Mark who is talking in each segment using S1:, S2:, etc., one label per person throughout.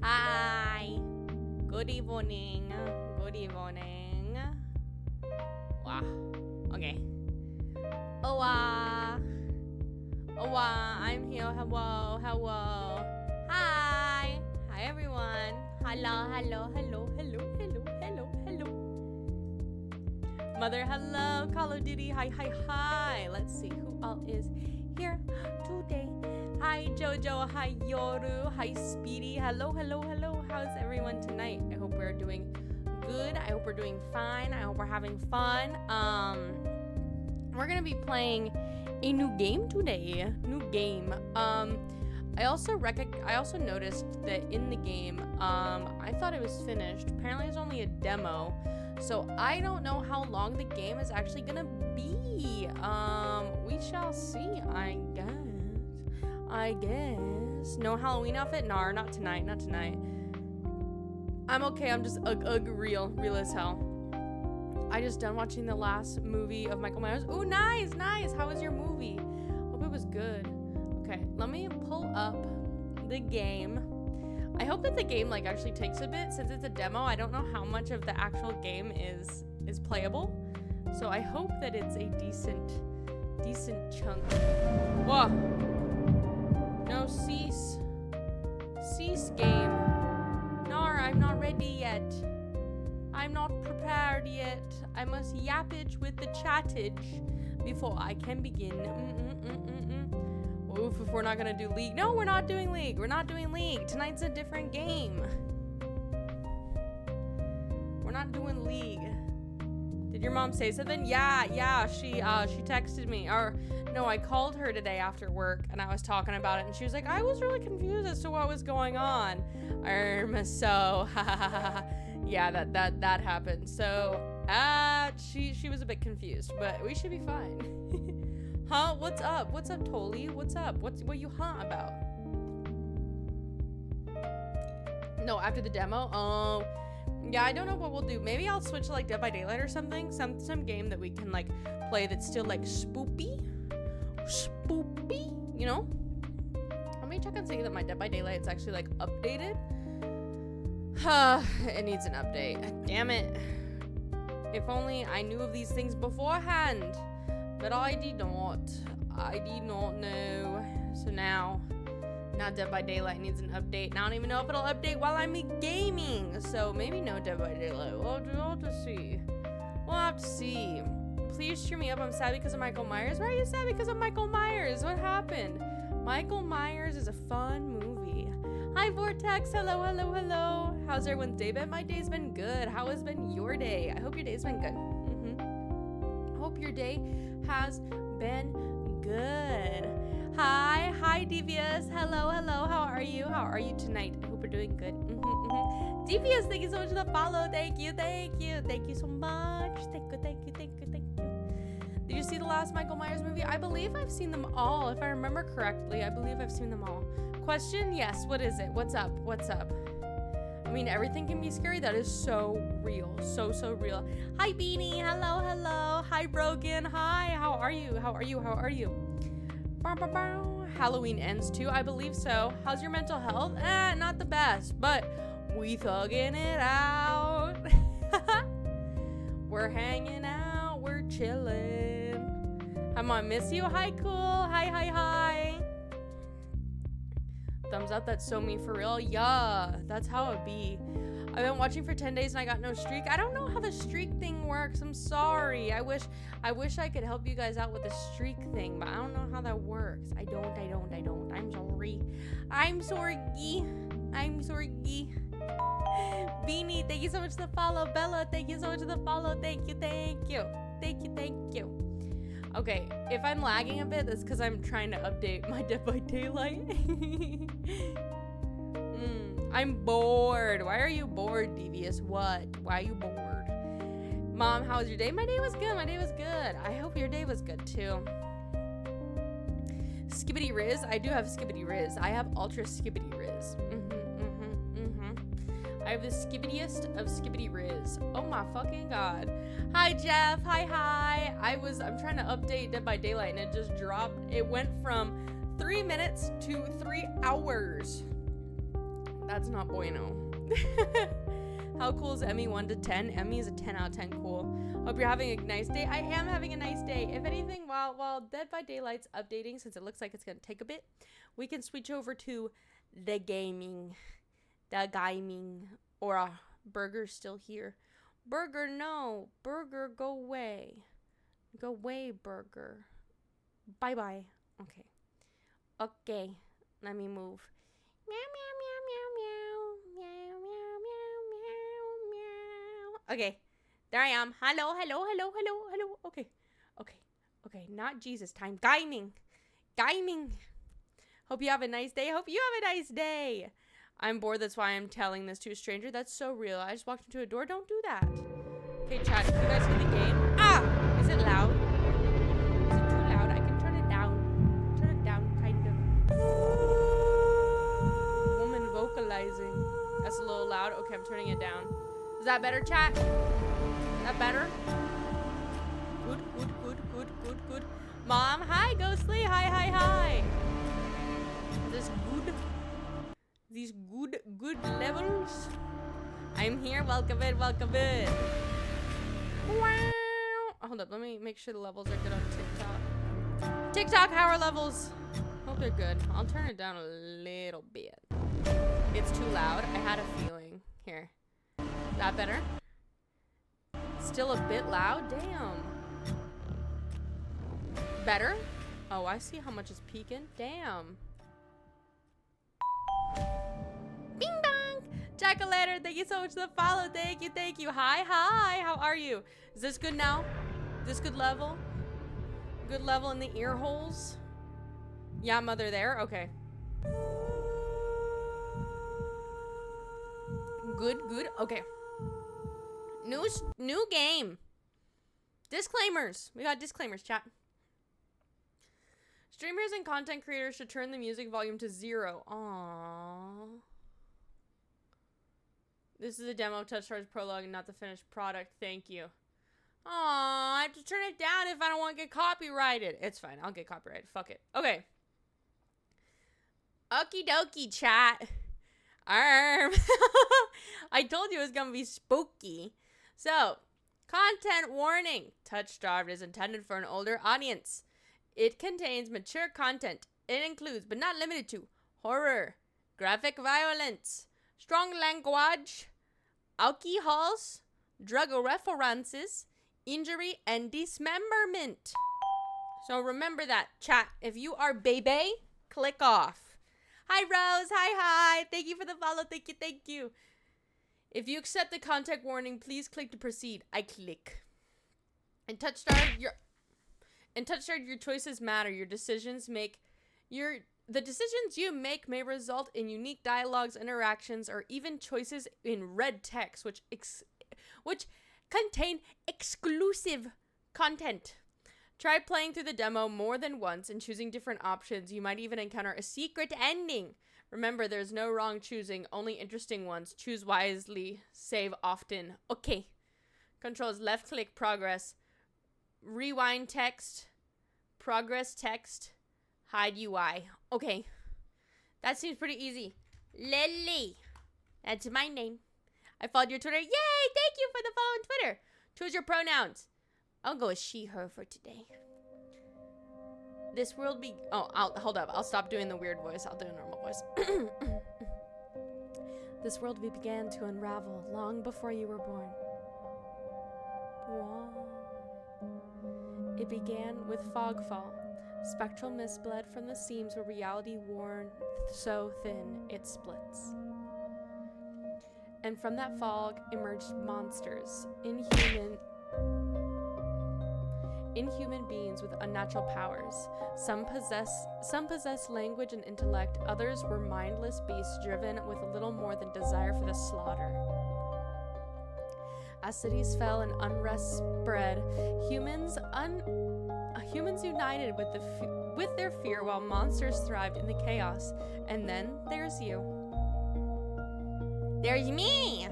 S1: Hi. Good evening. Good evening. Wow. Okay. Oh, I'm here. Hello. Hello. Hi. Hi, everyone. Hello. Hello. Hello. Hello. Hello. Hello. Hello. Mother, hello. Call of Duty. Hi. Hi. Hi. Let's see who all is here today. Hi, Jojo. Hi, Yoru. Hi, Speedy. Hello. Hello. Hello. How's everyone tonight? I hope we're doing good. I hope we're doing fine. I hope we're having fun. We're gonna be playing a new game today. New game. I also noticed that in the game, I thought it was finished. Apparently, it's only a demo, so I don't know how long the game is actually gonna be. We shall see. I guess. No Halloween outfit? Nah, not tonight. Not tonight. I'm okay. I'm just real as hell. I just done watching the last movie of Michael Myers. Ooh, nice. How was your movie? Hope it was good. Okay, let me pull up the game. I hope that the game like actually takes a bit since it's a demo. I don't know how much of the actual game is playable, so I hope that it's a decent chunk. Whoa! No, cease game. No, I'm not ready yet. I'm not prepared yet. I must yappage with the chattage before I can begin. Oof, if we're not gonna do League. No, we're not doing League. We're not doing League. Tonight's a different game. We're not doing League. Did your mom say something? Yeah, she texted me. Or no, I called her today after work and I was talking about it and she was like, I was really confused as to what was going on. So yeah, that happened. So she was a bit confused, but we should be fine. Huh? What's up? What's up, Toli? What's up? What you about? No, after the demo? Oh, yeah, I don't know what we'll do. Maybe I'll switch to like Dead by Daylight or something. Some game that we can like play that's still like spoopy, you know? Let me check and see that my Dead by Daylight is actually like updated. It needs an update. Damn it. If only I knew of these things beforehand. But I did not. I did not know. So now Dead by Daylight needs an update. I don't even know if it'll update while I'm gaming. So maybe no Dead by Daylight. We'll have to see. We'll have to see. Please cheer me up. I'm sad because of Michael Myers. Why are you sad because of Michael Myers? What happened? Michael Myers is a fun movie. Hi, Vortex. Hello. How's everyone's day been? My day's been good. How has been your day? I hope your day's been good. Hope your day has been good. Hi, Devious. Hello. How are you? How are you tonight? I hope you're doing good. Devious, thank you so much for the follow. Thank you so much. Thank you. Did you see the last Michael Myers movie? I believe I've seen them all. If I remember correctly, I believe I've seen them all. Question? Yes. What is it? What's up? I mean, everything can be scary. That is so real. So real. Hi, Beanie. Hello. Hi, Brogan. Hi. How are you? Halloween ends too. I believe so. How's your mental health? Not the best, but we thugging it out. We're hanging out. We're chilling. I'm gonna miss you. Hi, cool. Hi. Thumbs up. That's so me for real. Yeah, that's how it be. I've been watching for 10 days and I got no streak. I don't know how the streak thing works. I'm sorry. I wish I could help you guys out with the streak thing, but I don't know how that works. I don't. I'm sorry. Beanie, thank you so much for the follow. Bella, thank you so much for the follow. Thank you. Okay, if I'm lagging a bit, that's because I'm trying to update my Dead by Daylight. I'm bored. Why are you bored, Devious? What? Why are you bored? Mom, how was your day? My day was good. I hope your day was good too. Skibbity Riz. I do have Skibbity Riz. I have Ultra Skibbity Riz. I have the skibbidiest of Skibbity Riz. Oh my fucking god. Hi, Jeff. Hi. I'm trying to update Dead by Daylight and it just dropped. It went from 3 minutes to 3 hours. That's not bueno. How cool is Emmy 1 to 10? Emmy is a 10 out of 10 cool. Hope you're having a nice day. I am having a nice day. If anything, while Dead by Daylight's updating, since it looks like it's going to take a bit, we can switch over to the gaming. The gaming. Or Burger's still here. Burger, no. Burger, go away. Go away, Burger. Bye-bye. Okay. Okay. Let me move. Meow, meow, meow, meow, meow. Meow, meow, meow, meow, meow. Okay. There I am. Hello, hello, hello, hello, hello. Okay. Okay. Okay. Not Jesus time. Gaming. Gaming. Hope you have a nice day. Hope you have a nice day. I'm bored. That's why I'm telling this to a stranger. That's so real. I just walked into a door. Don't do that. Okay, chat. You guys see the game? Ah! Is it loud? Is it too loud? I can turn it down. Turn it down, kind of. Woman vocalizing. That's a little loud. Okay, I'm turning it down. Is that better, chat? Is that better? Good, good, good, good, good, good. Mom, hi, Ghostly. Hi, hi, hi. Is this good? These good levels. I'm here. Welcome in, welcome in. Wow. Hold up, let me make sure the levels are good on TikTok. TikTok, how are levels? Hope they're good. I'll turn it down a little bit. It's too loud. I had a feeling. Here. That better? Still a bit loud? Damn. Better? Oh, I see how much is peaking. Damn. Bing bang! Jack-o'-lantern, thank you so much for the follow. Thank you, thank you. Hi, hi. How are you? Is this good now? Is this good level? Good level in the ear holes? Yeah, mother there? Okay. Good, good. Okay. New game. Disclaimers. We got disclaimers, chat. Streamers and content creators should turn the music volume to 0. Aww. This is a demo of Touchstarved prologue and not the finished product. Thank you. Aww, I have to turn it down if I don't want to get copyrighted. It's fine. I'll get copyrighted. Fuck it. Okay. Okie dokie, chat. I told you it was going to be spooky. So, content warning. Touchstarved is intended for an older audience. It contains mature content. It includes, but not limited to, horror, graphic violence, strong language, alcohols, drug references, injury, and dismemberment. So remember that, chat. If you are baby, click off. Hi, Rose. Hi. Thank you for the follow. Thank you. If you accept the content warning, please click to proceed. I click. In Touchstarved, your choices matter. The decisions you make may result in unique dialogues, interactions, or even choices in red text, which contain exclusive content. Try playing through the demo more than once and choosing different options. You might even encounter a secret ending. Remember, there's no wrong choosing, only interesting ones. Choose wisely, save often. Okay. Controls left click, progress, rewind text, progress text, hide UI. Okay. That seems pretty easy. Lily. That's my name. I followed your Twitter. Yay! Thank you for the follow on Twitter. Choose your pronouns. I'll go with she, her for today. This world hold up. I'll stop doing the weird voice. I'll do a normal voice. This world began to unravel long before you were born. Whoa. It began with fogfall. Spectral mist bled from the seams where reality worn so thin it splits. And from that fog emerged monsters, inhuman beings with unnatural powers. Some possess language and intellect, others were mindless beasts driven with little more than desire for the slaughter. As cities fell and unrest spread, humans united with their fear while monsters thrived in the chaos. And then there's you. There's me!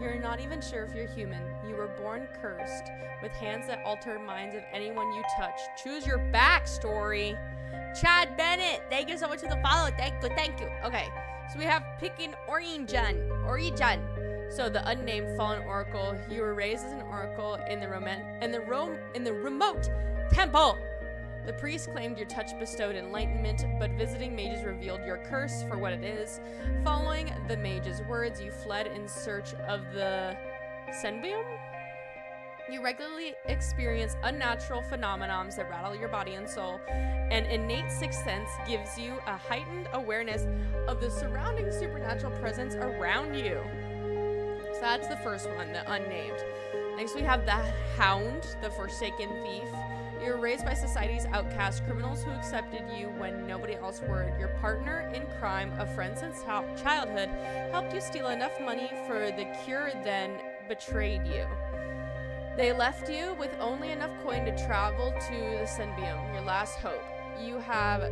S1: You're not even sure if you're human. You were born cursed, with hands that alter minds of anyone you touch. Choose your backstory. Chad Bennett, thank you so much for the follow. Thank you. Okay. So we have picking Origin. So the unnamed fallen oracle. You were raised as an oracle in the remote temple. The priest claimed your touch bestowed enlightenment, but visiting mages revealed your curse for what it is. Following the mage's words, you fled in search of the Senbium? You regularly experience unnatural phenomenons that rattle your body and soul. An innate sixth sense gives you a heightened awareness of the surrounding supernatural presence around you. So that's the first one, the unnamed. Next we have the Hound, the forsaken thief. You were raised by society's outcast criminals who accepted you when nobody else would. Your partner in crime, a friend since childhood, helped you steal enough money for the cure, then betrayed you. They left you with only enough coin to travel to the Senbium, your last hope. You have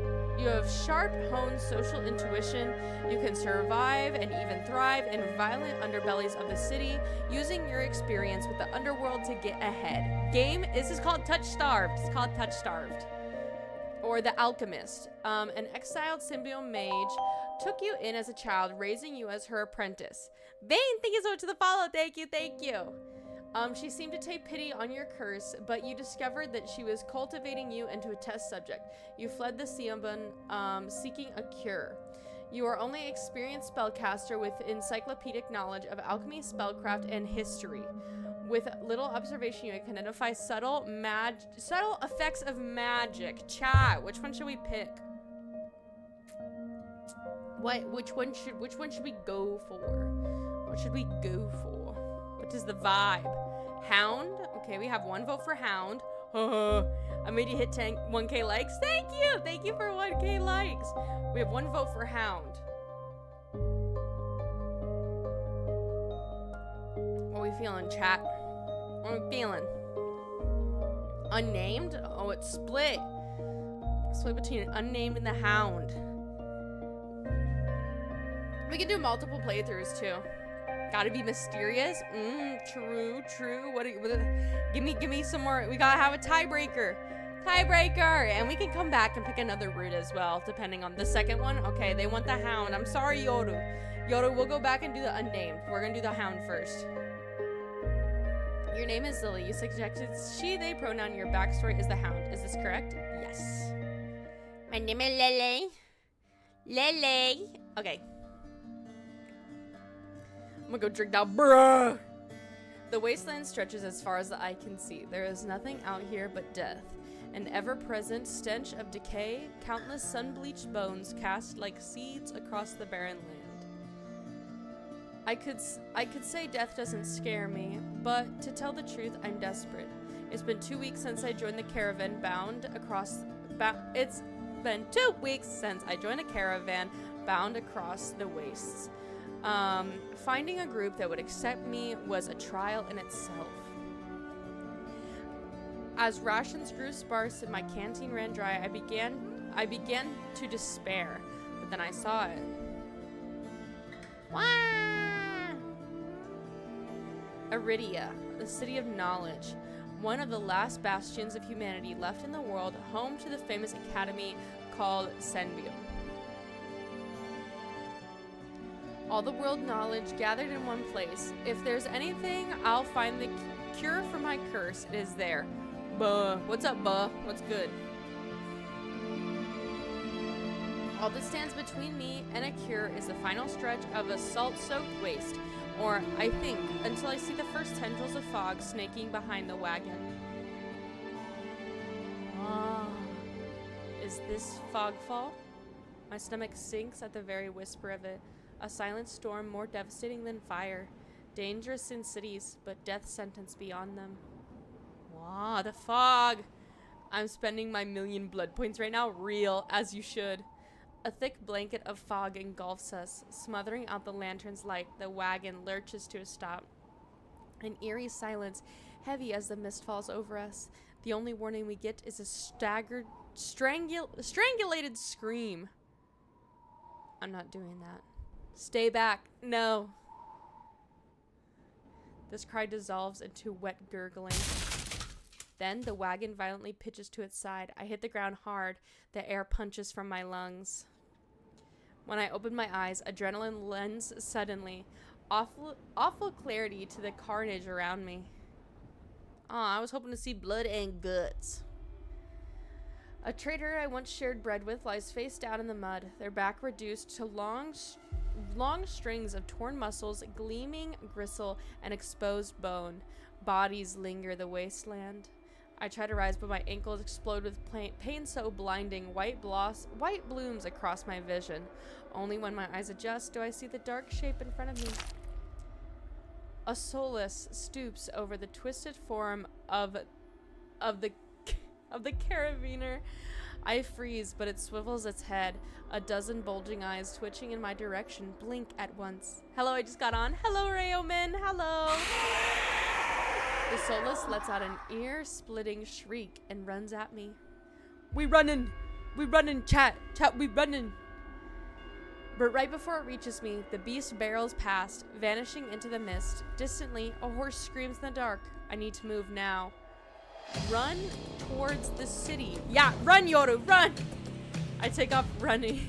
S1: sharp, honed social intuition. You can survive and even thrive in violent underbellies of the city, using your experience with the underworld to get ahead. This is called Touchstarved. It's called Touchstarved. Or The Alchemist. An exiled Symbiome mage took you in as a child, raising you as her apprentice. Vane, thank you so much for the follow. Thank you. She seemed to take pity on your curse, but you discovered that she was cultivating you into a test subject. You fled the Siambun, seeking a cure. You are only experienced spellcaster with encyclopedic knowledge of alchemy, spellcraft, and history. With little observation, you can identify subtle effects of magic. Chat, which one should we pick? Which one should we go for? What should we go for? What is the vibe? Hound? Okay, we have one vote for Hound. I made you hit 1k likes. Thank you for 1k likes. We have one vote for Hound. What are we feeling, chat? What are we feeling? Unnamed? Oh, it's split. Split between Unnamed and the Hound. We can do multiple playthroughs too. Gotta be mysterious. True. Give me some more. We gotta have a tiebreaker. And we can come back and pick another route as well, depending on the second one. Okay, they want the Hound. I'm sorry, Yoru. We'll go back and do the Unnamed. We're gonna do the Hound first. Your name is Lily. You suggested she, they pronoun. Your backstory is the Hound. Is this correct? Yes. My name is Lele. Okay. I'm gonna go drink now, bruh. The wasteland stretches as far as the eye can see. There is nothing out here but death. An ever-present stench of decay, countless sun-bleached bones cast like seeds across the barren land. I could say death doesn't scare me, but to tell the truth, I'm desperate. It's been 2 weeks since I joined the caravan It's been 2 weeks since I joined the caravan bound across the wastes. Finding a group that would accept me was a trial in itself. As rations grew sparse and my canteen ran dry, I began to despair, but then I saw it. Wah! Iridia, the city of knowledge, one of the last bastions of humanity left in the world, home to the famous academy called Senbium. All the world knowledge gathered in one place. If there's anything, I'll find the cure for my curse. It is there. Buh. What's up, buh? What's good? All that stands between me and a cure is the final stretch of a salt-soaked waste. Or, I think, until I see the first tendrils of fog snaking behind the wagon. Ah. Is this fogfall? My stomach sinks at the very whisper of it. A silent storm more devastating than fire. Dangerous in cities, but death sentence beyond them. Wow, the fog! I'm spending my 1,000,000 blood points right now. Real, as you should. A thick blanket of fog engulfs us, smothering out the lantern's light. The wagon lurches to a stop. An eerie silence, heavy as the mist falls over us. The only warning we get is a staggered, strangulated scream. I'm not doing that. Stay back. No. This cry dissolves into wet gurgling. Then the wagon violently pitches to its side. I hit the ground hard. The air punches from my lungs. When I opened my eyes, adrenaline lends suddenly. Awful clarity to the carnage around me. I was hoping to see blood and guts. A traitor I once shared bread with lies face down in the mud, their back reduced to long strings of torn muscles, gleaming gristle, and exposed bone. Bodies linger the wasteland. I try to rise, but my ankles explode with pain so blinding, white blooms across my vision. Only when my eyes adjust do I see the dark shape in front of me. A soulless stoops over the twisted form of the carabiner. I freeze, but it swivels its head. A dozen bulging eyes twitching in my direction blink at once. Hello, I just got on. Hello, Rayomin. Hello. The soulless lets out an ear-splitting shriek and runs at me. We runnin', chat, we runnin'. But right before it reaches me, the beast barrels past, vanishing into the mist. Distantly, a horse screams in the dark. I need to move now. Run towards the city. Yeah, run, Yoru, run! I take off running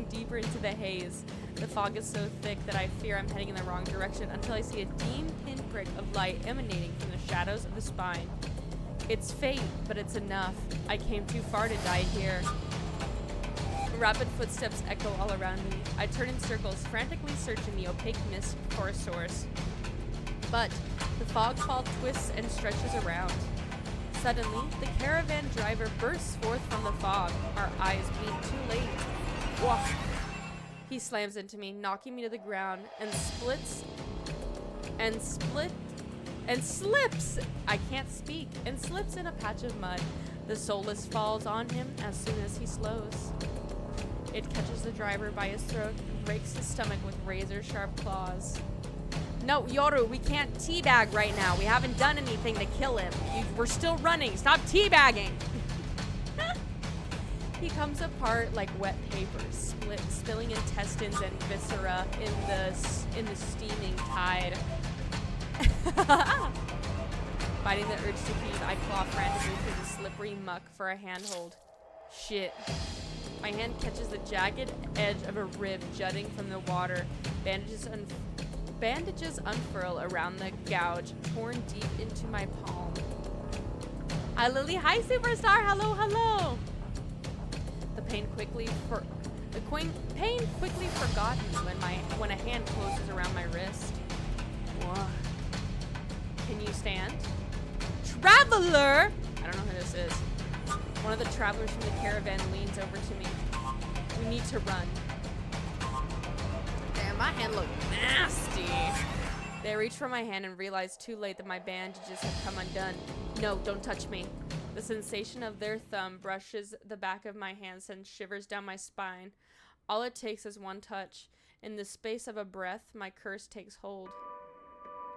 S1: deeper into the haze. The fog is so thick that I fear I'm heading in the wrong direction until I see a dim pinprick of light emanating from the shadows of the spine. It's fate, but it's enough. I came too far to die here. Rapid footsteps echo all around me. I turn in circles, frantically searching the opaque mist for a source. But the fog fall twists and stretches around. Suddenly, the caravan driver bursts forth from the fog. Our eyes meet too late. Whoa. He slams into me, knocking me to the ground, and slips. I can't speak, and slips in a patch of mud. The soulless falls on him as soon as he slows. It catches the driver by his throat and breaks his stomach with razor-sharp claws. No, Yoru, we can't teabag right now. We haven't done anything to kill him. We're still running. Stop teabagging. He comes apart like wet paper, spilling intestines and viscera in the steaming tide. Fighting the urge to heave, I claw frantically through the slippery muck for a handhold. Shit. My hand catches the jagged edge of a rib jutting from the water. Bandages unfurl around the gouge, torn deep into my palm. Hi, Lily. Hi, superstar. Hello, hello. The pain quickly forgotten when a hand closes around my wrist. Whoa. Can you stand? Traveler! I don't know who this is. One of the travelers from the caravan leans over to me. We need to run. Damn, my hand looked nasty. They reach for my hand and realize too late that my bandages have come undone. No, don't touch me. The sensation of their thumb brushes the back of my hand, sends shivers down my spine. All it takes is one touch. In the space of a breath, my curse takes hold.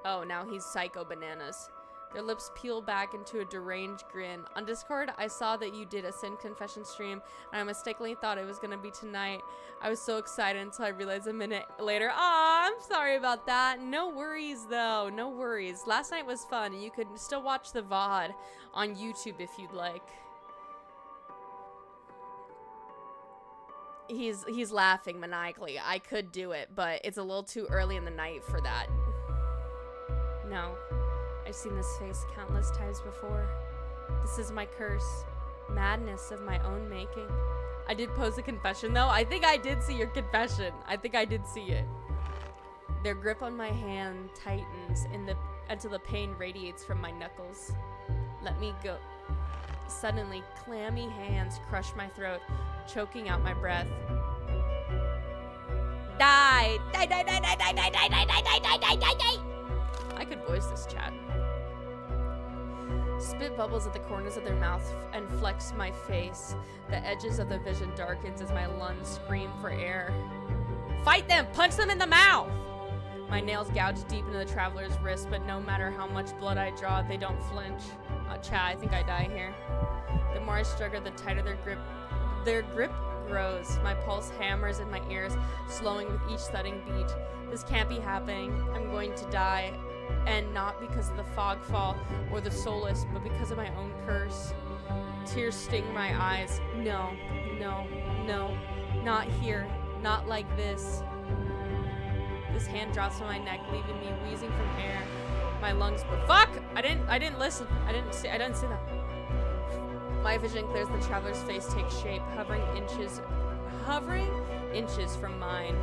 S1: Oh, now he's psycho bananas. Their lips peel back into a deranged grin. On Discord, I saw that you did a sin confession stream, and I mistakenly thought it was going to be tonight. I was so excited until I realized a minute later. Aw, I'm sorry about that. No worries, though. No worries. Last night was fun, and you could still watch the VOD on YouTube if you'd like. He's laughing maniacally. I could do it, but it's a little too early in the night for that. No. I've seen this face countless times before. This is my curse. Madness of my own making. I did post a confession, though. I think I did see your confession. I think I did see it. Their grip on my hand tightens until the pain radiates from my knuckles. Let me go. Suddenly, clammy hands crush my throat, choking out my breath. Die! Die, die, die, die, die, die, die, die, die, die, die, die, die, die! I could voice this chat. Spit bubbles at the corners of their mouth and flecks my face. The edges of the vision darkens as my lungs scream for air. Fight them! Punch them in the mouth! My nails gouge deep into the traveler's wrist, but no matter how much blood I draw, they don't flinch. Chat, I think I die here. The more I struggle, the tighter their grip. Their grip grows. My pulse hammers in my ears, slowing with each thudding beat. This can't be happening. I'm going to die. And not because of the fog fall or the soulless, but because of my own curse. Tears sting my eyes. No, no, no, not here. Not like this. This hand drops from my neck, leaving me wheezing from air. My lungs, but fuck! I didn't listen. I didn't see that. My vision clears, the traveler's face takes shape, hovering inches from mine.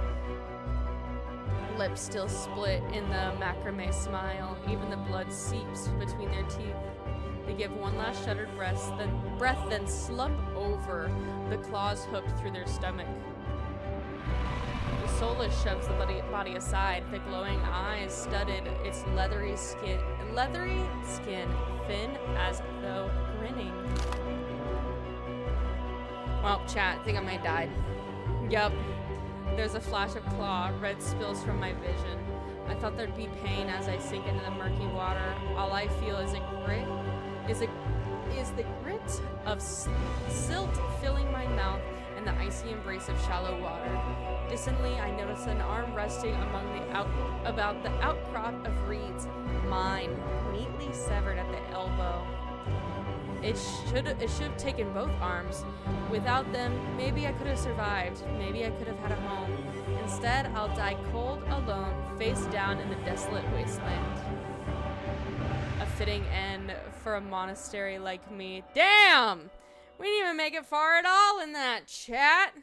S1: Lips still split in the macrame smile. Even the blood seeps between their teeth. They give one last shuddered breath, then slump over, the claws hooked through their stomach. The soulless shoves the body aside, the glowing eyes studded its leathery skin, thin as though grinning. Well, chat, I think I might die. Yup. There's a flash of claw, red spills from my vision. I thought there'd be pain as I sink into the murky water. All I feel is the grit of silt filling my mouth and the icy embrace of shallow water. Distantly, I notice an arm resting about the outcrop of reeds, mine, neatly severed at the elbow. It should have taken both arms. Without them, maybe I could have survived. Maybe I could have had a home. Instead, I'll die cold, alone, face down in the desolate wasteland. A fitting end for a monastery like me. Damn! We didn't even make it far at all in that, chat!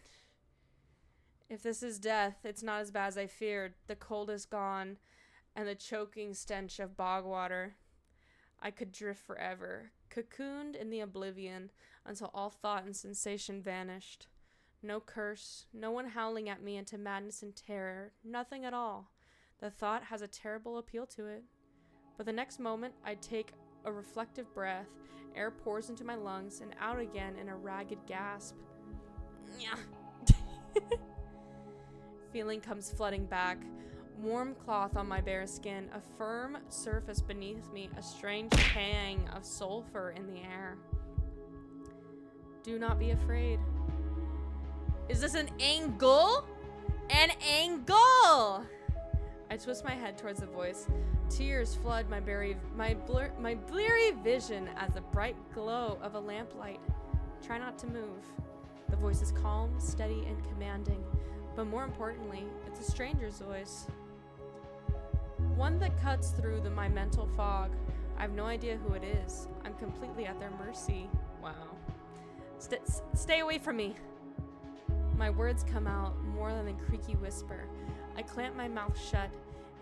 S1: If this is death, it's not as bad as I feared. The cold is gone, and the choking stench of bog water. I could drift forever, cocooned in the oblivion, until all thought and sensation vanished. No curse, no one howling at me into madness and terror, nothing at all. The thought has a terrible appeal to it. But the next moment, I take a reflective breath, air pours into my lungs, and out again in a ragged gasp. Feeling comes flooding back. Warm cloth on my bare skin, a firm surface beneath me, a strange tang of sulfur in the air. Do not be afraid. Is this an angle? An angle! I twist my head towards the voice. Tears flood my bleary vision as the bright glow of a lamplight. Try not to move. The voice is calm, steady, and commanding. But more importantly, it's a stranger's voice. One that cuts through my mental fog. I have no idea who it is. I'm completely at their mercy. Wow. Stay away from me. My words come out more than a creaky whisper. I clamp my mouth shut,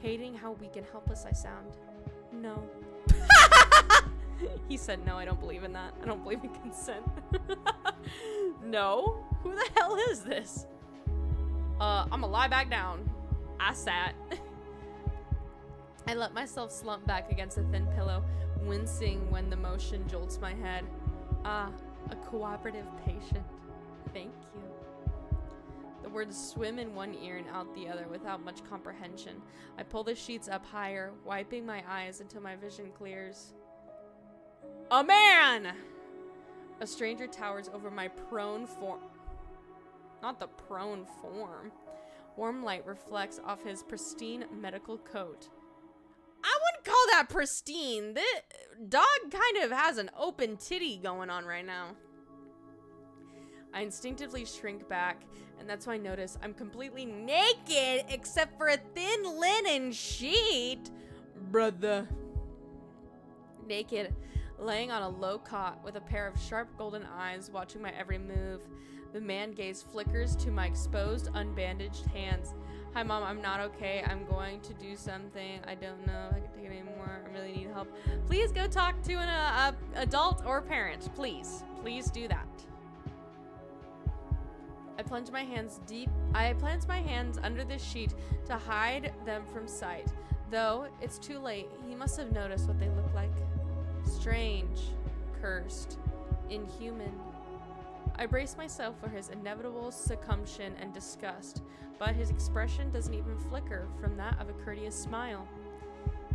S1: hating how weak and helpless I sound. No. He said no, I don't believe in that. I don't believe in consent. No? Who the hell is this? I'ma lie back down. I sat. I let myself slump back against a thin pillow, wincing when the motion jolts my head. Ah, a cooperative patient. Thank you. The words swim in one ear and out the other without much comprehension. I pull the sheets up higher, wiping my eyes until my vision clears. A man! A stranger towers over my prone form. Not the prone form. Warm light reflects off his pristine medical coat. I wouldn't call that pristine. The dog kind of has an open titty going on right now. I instinctively shrink back, and that's when I notice I'm completely naked except for a thin linen sheet. Brother. Naked, laying on a low cot with a pair of sharp golden eyes watching my every move. The man gaze flickers to my exposed, unbandaged hands. Hi, Mom, I'm not okay. I'm going to do something. I don't know if I can take it anymore. I really need help. Please go talk to an adult or parent. Please. Please do that. I plunge my hands under the sheet to hide them from sight. Though it's too late, he must have noticed what they look like. Strange, cursed, inhuman. I brace myself for his inevitable succumsion and disgust, but his expression doesn't even flicker from that of a courteous smile.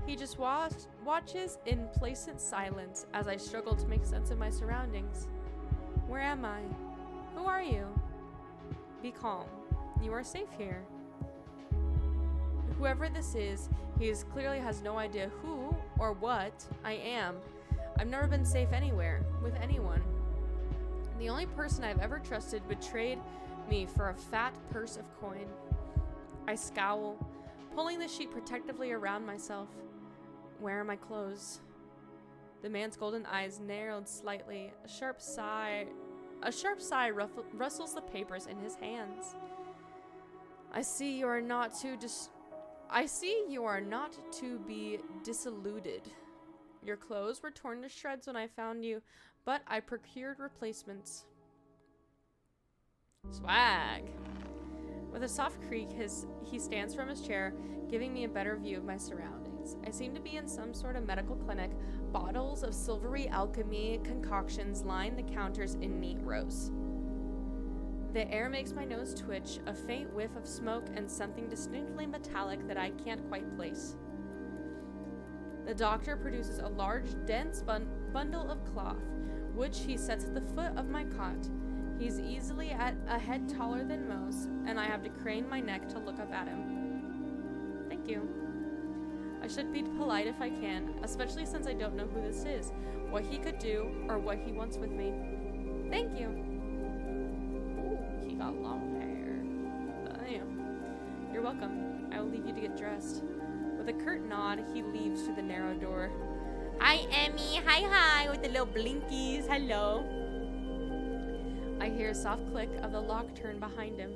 S1: He just watches in placid silence as I struggle to make sense of my surroundings. Where am I? Who are you? Be calm. You are safe here. Whoever this is, he clearly has no idea who or what I am. I've never been safe anywhere, with anyone. The only person I've ever trusted betrayed me for a fat purse of coin. I scowl, pulling the sheet protectively around myself. Where are my clothes? The man's golden eyes narrowed slightly. A sharp sigh rustles the papers in his hands. I see you are not to be disillusioned. Your clothes were torn to shreds when I found you, but I procured replacements. Swag. With a soft creak, he stands from his chair, giving me a better view of my surroundings. I seem to be in some sort of medical clinic. Bottles of silvery alchemy concoctions line the counters in neat rows. The air makes my nose twitch, a faint whiff of smoke and something distinctly metallic that I can't quite place. The doctor produces a large, dense bundle of cloth, which he sets at the foot of my cot. He's easily at a head taller than most, and I have to crane my neck to look up at him. Thank you. I should be polite if I can, especially since I don't know who this is, what he could do, or what he wants with me. Thank you. Ooh, he got long hair. Damn. You're welcome. I will leave you to get dressed. With a curt nod, he leaves through the narrow door. Hi, Emmy. Hi, with the little blinkies. Hello. I hear a soft click of the lock turn behind him.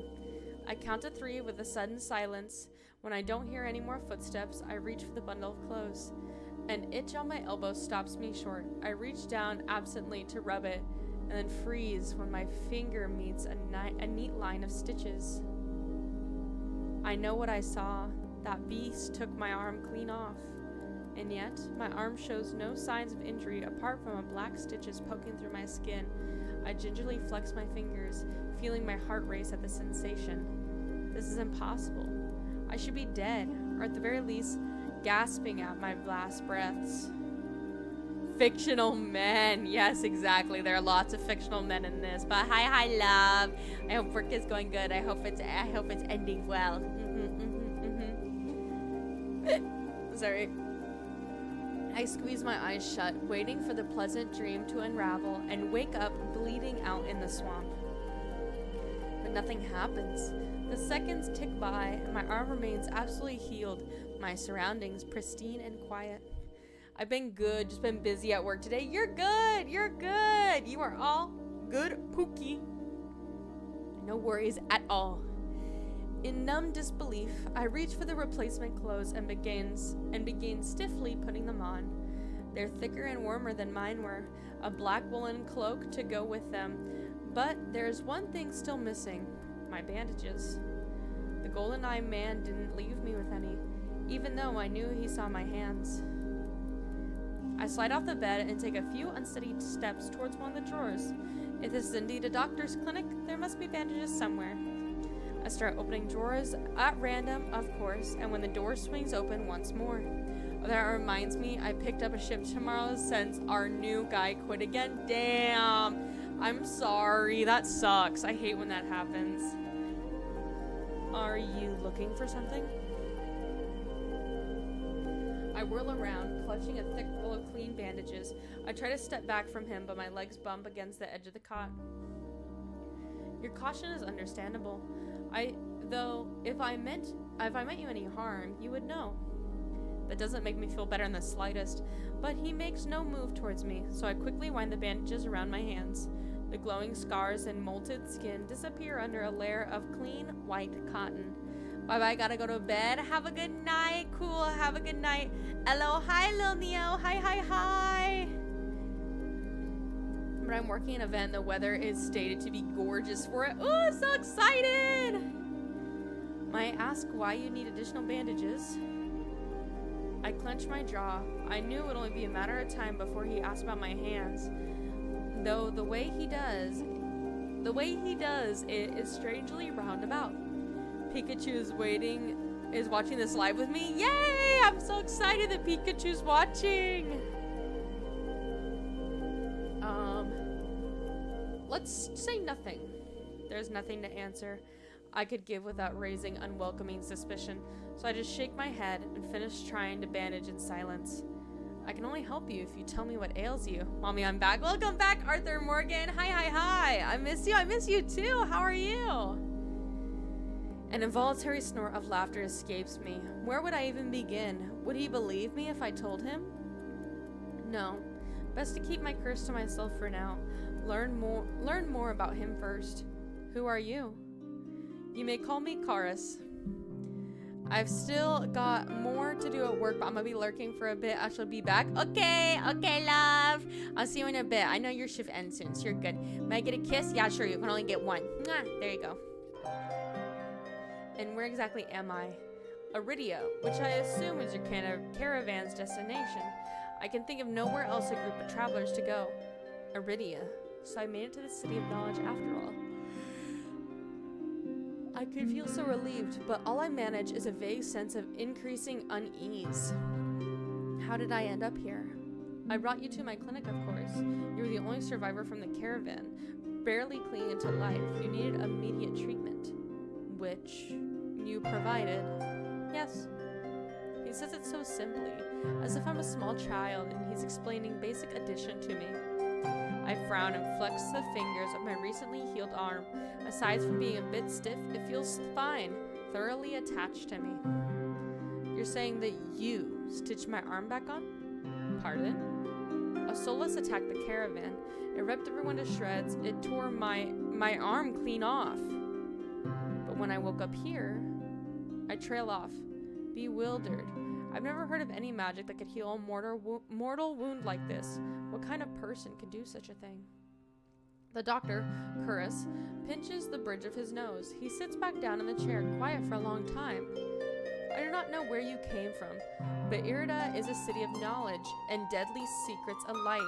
S1: I count to 3 with a sudden silence. When I don't hear any more footsteps, I reach for the bundle of clothes. An itch on my elbow stops me short. I reach down absently to rub it, and then freeze when my finger meets a neat line of stitches. I know what I saw. That beast took my arm clean off. And yet, my arm shows no signs of injury apart from a black stitches poking through my skin. I gingerly flex my fingers, feeling my heart race at the sensation. This is impossible. I should be dead, or at the very least, gasping at my last breaths. Fictional men. Yes, exactly. There are lots of fictional men in this. But hi, love. I hope work is going good. I hope it's ending well. Sorry. I squeeze my eyes shut, waiting for the pleasant dream to unravel and wake up bleeding out in the swamp. But nothing happens. The seconds tick by, and my arm remains absolutely healed, my surroundings pristine and quiet. I've been good, just been busy at work today. You're good! You're good! You are all good, Pookie. No worries at all. In numb disbelief, I reach for the replacement clothes and begin stiffly putting them on. They're thicker and warmer than mine were, a black woolen cloak to go with them, but there's one thing still missing, my bandages. The golden-eyed man didn't leave me with any, even though I knew he saw my hands. I slide off the bed and take a few unsteady steps towards one of the drawers. If this is indeed a doctor's clinic, there must be bandages somewhere. I start opening drawers at random, of course, and when the door swings open once more. That reminds me, I picked up a shift tomorrow since our new guy quit again. Damn! I'm sorry, that sucks. I hate when that happens. Are you looking for something? I whirl around, clutching a thick roll of clean bandages. I try to step back from him, but my legs bump against the edge of the cot. Your caution is understandable. Though, if I meant you any harm, you would know. That doesn't make me feel better in the slightest, but he makes no move towards me, so I quickly wind the bandages around my hands. The glowing scars and molted skin disappear under a layer of clean, white cotton. Bye-bye, gotta go to bed. Have a good night. Cool, have a good night. Hello, hi, Lil Neo. Hi. But I'm working an event. The weather is stated to be gorgeous for it. Oh, I'm so excited! Might I ask why you need additional bandages? I clench my jaw. I knew it would only be a matter of time before he asked about my hands. Though the way he does it is strangely roundabout. Pikachu is watching this live with me. Yay! I'm so excited that Pikachu's watching. Let's say nothing. There's nothing to answer I could give without raising unwelcoming suspicion, so I just shake my head and finish trying to bandage in silence. I can only help you if you tell me what ails you. Mommy, I'm back. Welcome back, Arthur Morgan. Hi. I miss you too. How are you? An involuntary snort of laughter escapes me. Where would I even begin? Would he believe me if I told him? No. Best to keep my curse to myself for now. Learn more about him first. Who are you? You may call me Karis. I've still got more to do at work, but I'm gonna be lurking for a bit. I shall be back. Okay, love. I'll see you in a bit. I know your shift ends soon, so you're good. May I get a kiss? Yeah, sure. You can only get one. Mwah, there you go. And where exactly am I? Aridia, which I assume is your caravan's destination. I can think of nowhere else a group of travelers to go. Aridia. So I made it to the city of knowledge after all. I could feel so relieved, but all I manage is a vague sense of increasing unease. How did I end up here? I brought you to my clinic, of course. You were the only survivor from the caravan, barely clinging to life. You needed immediate treatment, which you provided. Yes. He says it so simply, as if I'm a small child and he's explaining basic addition to me. I frown and flex the fingers of my recently healed arm. Aside from being a bit stiff, it feels fine, thoroughly attached to me. You're saying that you stitched my arm back on? Pardon? A Solus attacked the caravan. It ripped everyone to shreds. It tore my arm clean off. But when I woke up here, I trail off, bewildered. I've never heard of any magic that could heal a mortal wound like this. What kind of person could do such a thing? The doctor, Kuris, pinches the bridge of his nose. He sits back down in the chair, quiet for a long time. I do not know where you came from, but Irida is a city of knowledge and deadly secrets alike.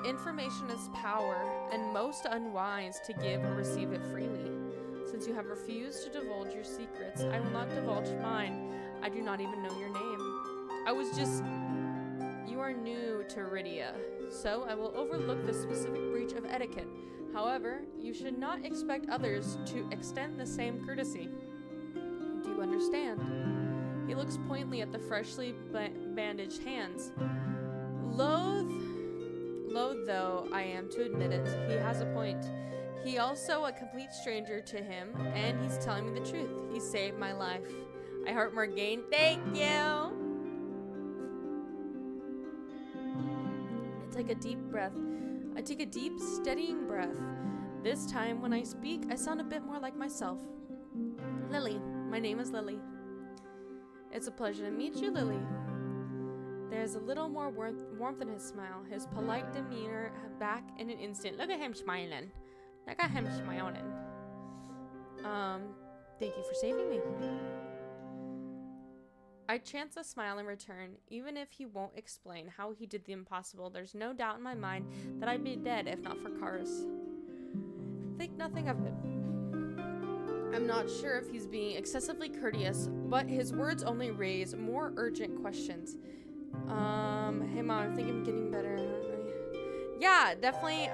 S1: Information is power, and most unwise to give or receive it freely. Since you have refused to divulge your secrets, I will not divulge mine. I do not even know your name. You are new to Iridia, so I will overlook the specific breach of etiquette. However, you should not expect others to extend the same courtesy. Do you understand? He looks pointedly at the freshly bandaged hands. Loath though I am to admit it, he has a point. He also a complete stranger to him, and he's telling me the truth. He saved my life. I heart Morgaine. Thank you! I take a deep breath. I take a deep, steadying breath. This time, when I speak, I sound a bit more like myself. Lily. My name is Lily. It's a pleasure to meet you, Lily. There's a little more warmth in his smile, his polite demeanor back in an instant. Look at him smiling. Look at him smiling. Thank you for saving me. I chance a smile in return, even if he won't explain how he did the impossible. There's no doubt in my mind that I'd be dead if not for Karis. Think nothing of it. I'm not sure if he's being excessively courteous, but his words only raise more urgent questions. Hey mom, I think I'm getting better. Yeah, definitely,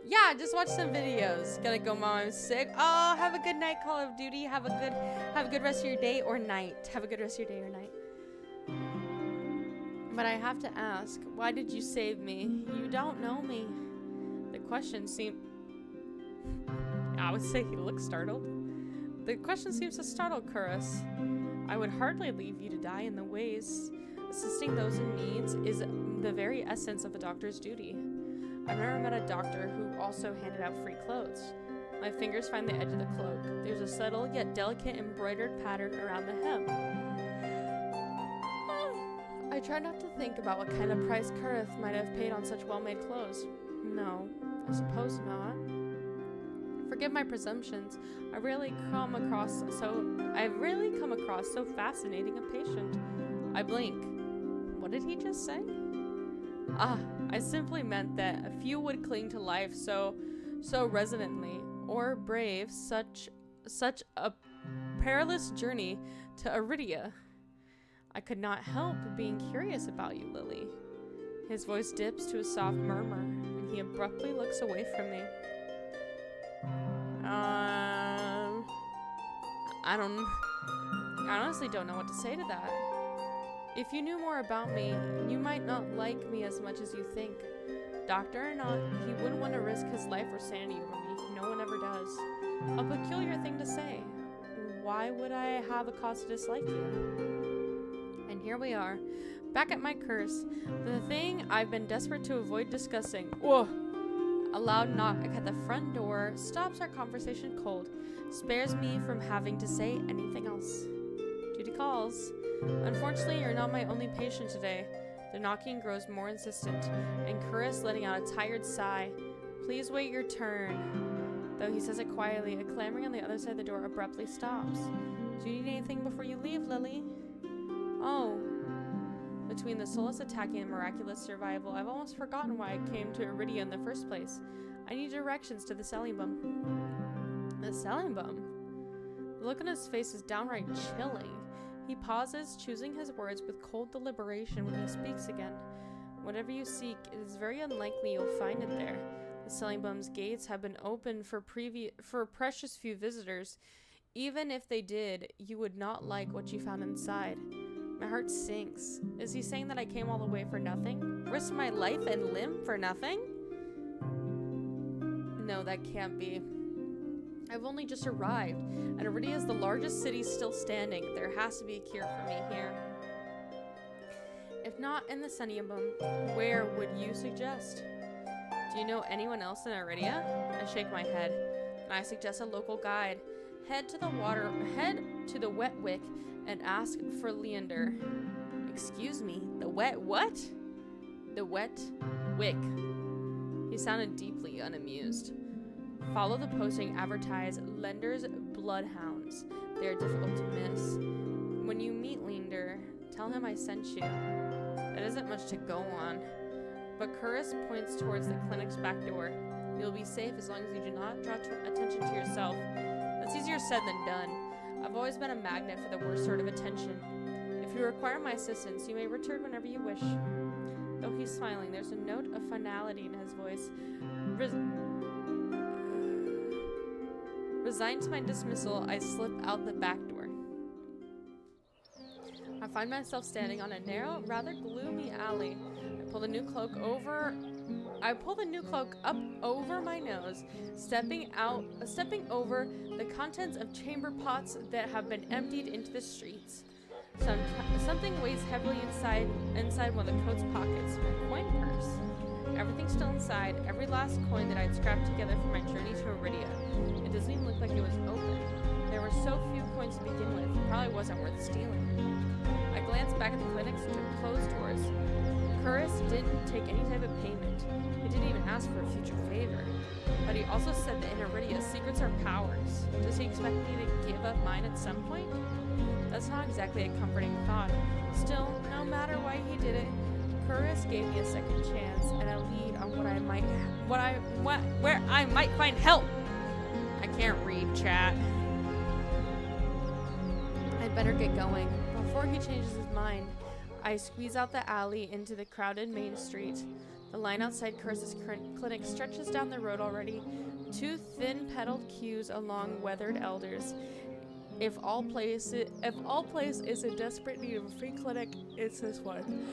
S1: yeah, just watch some videos. Gotta go, mom, I'm sick. Oh, have a good night, Call of Duty. Have a good rest of your day or night. Have a good rest of your day or night. But I have to ask, why did you save me? You don't know me. The question seemed... I would say he looks startled. The question seems to startle Kuris. I would hardly leave you to die in the ways. Assisting those in need is the very essence of a doctor's duty. I've never met a doctor who also handed out free clothes. My fingers find the edge of the cloak. There's a subtle yet delicate embroidered pattern around the hem. I try not to think about what kind of price Kurith might have paid on such well-made clothes. No, I suppose not. Forgive my presumptions. I've rarely come across so fascinating a patient. I blink. What did he just say? I simply meant that a few would cling to life so resonantly, or brave such a perilous journey to Iridia. I could not help being curious about you, Lily. His voice dips to a soft murmur, and he abruptly looks away from me. I honestly don't know what to say to that. If you knew more about me, you might not like me as much as you think. Doctor or not, he wouldn't want to risk his life or sanity over me. No one ever does. A peculiar thing to say. Why would I have a cause to dislike you? And here we are, back at my curse. The thing I've been desperate to avoid discussing. Whoa! A loud knock at the front door stops our conversation cold, spares me from having to say anything else. Duty calls. Unfortunately, you're not my only patient today. The knocking grows more insistent, and Chris letting out a tired sigh. Please wait your turn. Though he says it quietly, a clamoring on the other side of the door abruptly stops. Do you need anything before you leave, Lily? Oh. Between the soulless attacking and miraculous survival, I've almost forgotten why I came to Iridia in the first place. I need directions to the selling bum. The selling bum? The look on his face is downright chilling. He pauses, choosing his words with cold deliberation when he speaks again. Whatever you seek, it is very unlikely you'll find it there. The selling bum's gates have been open for precious few visitors. Even if they did, you would not like what you found inside. My heart sinks. Is he saying that I came all the way for nothing? Risked my life and limb for nothing? No, that can't be. I've only just arrived, and Iridia is the largest city still standing. There has to be a cure for me here. If not in the Seniabum, where would you suggest? Do you know anyone else in Iridia? I shake my head, and I suggest a local guide. Head to the Wet Wick and ask for Leander. Excuse me, the wet what? The Wet Wick. He sounded deeply unamused. Follow the posting advertised Lender's Bloodhounds. They are difficult to miss. When you meet Leander, tell him I sent you. That isn't much to go on. But Curris points towards the clinic's back door. You'll be safe as long as you do not draw attention to yourself. That's easier said than done. I've always been a magnet for the worst sort of attention. If you require my assistance, you may return whenever you wish. Though he's smiling, there's a note of finality in his voice. Resigned to my dismissal, I slip out the back door. I find myself standing on a narrow, rather gloomy alley. I pull the new cloak up over my nose, stepping over the contents of chamber pots that have been emptied into the streets. Something weighs heavily inside one of the coat's pockets, my coin purse. Everything's still inside, every last coin that I'd scrapped together for my journey to Iridia. It doesn't even look like it was open. There were so few coins to begin with, it probably wasn't worth stealing. I glanced back at the clinic's closed doors. Curris didn't take any type of payment. He didn't even ask for a future favor. But he also said that in Iridia, secrets are powers. Does he expect me to give up mine at some point? That's not exactly a comforting thought. Still, no matter why he did it, Curris gave me a second chance and a lead on where I might find help. I can't read, chat. I'd better get going. Before he changes his mind, I squeeze out the alley into the crowded main street. The line outside Curse's clinic stretches down the road already. Two thin-petaled queues along weathered elders. If all place is in desperate need of a free clinic, it's this one.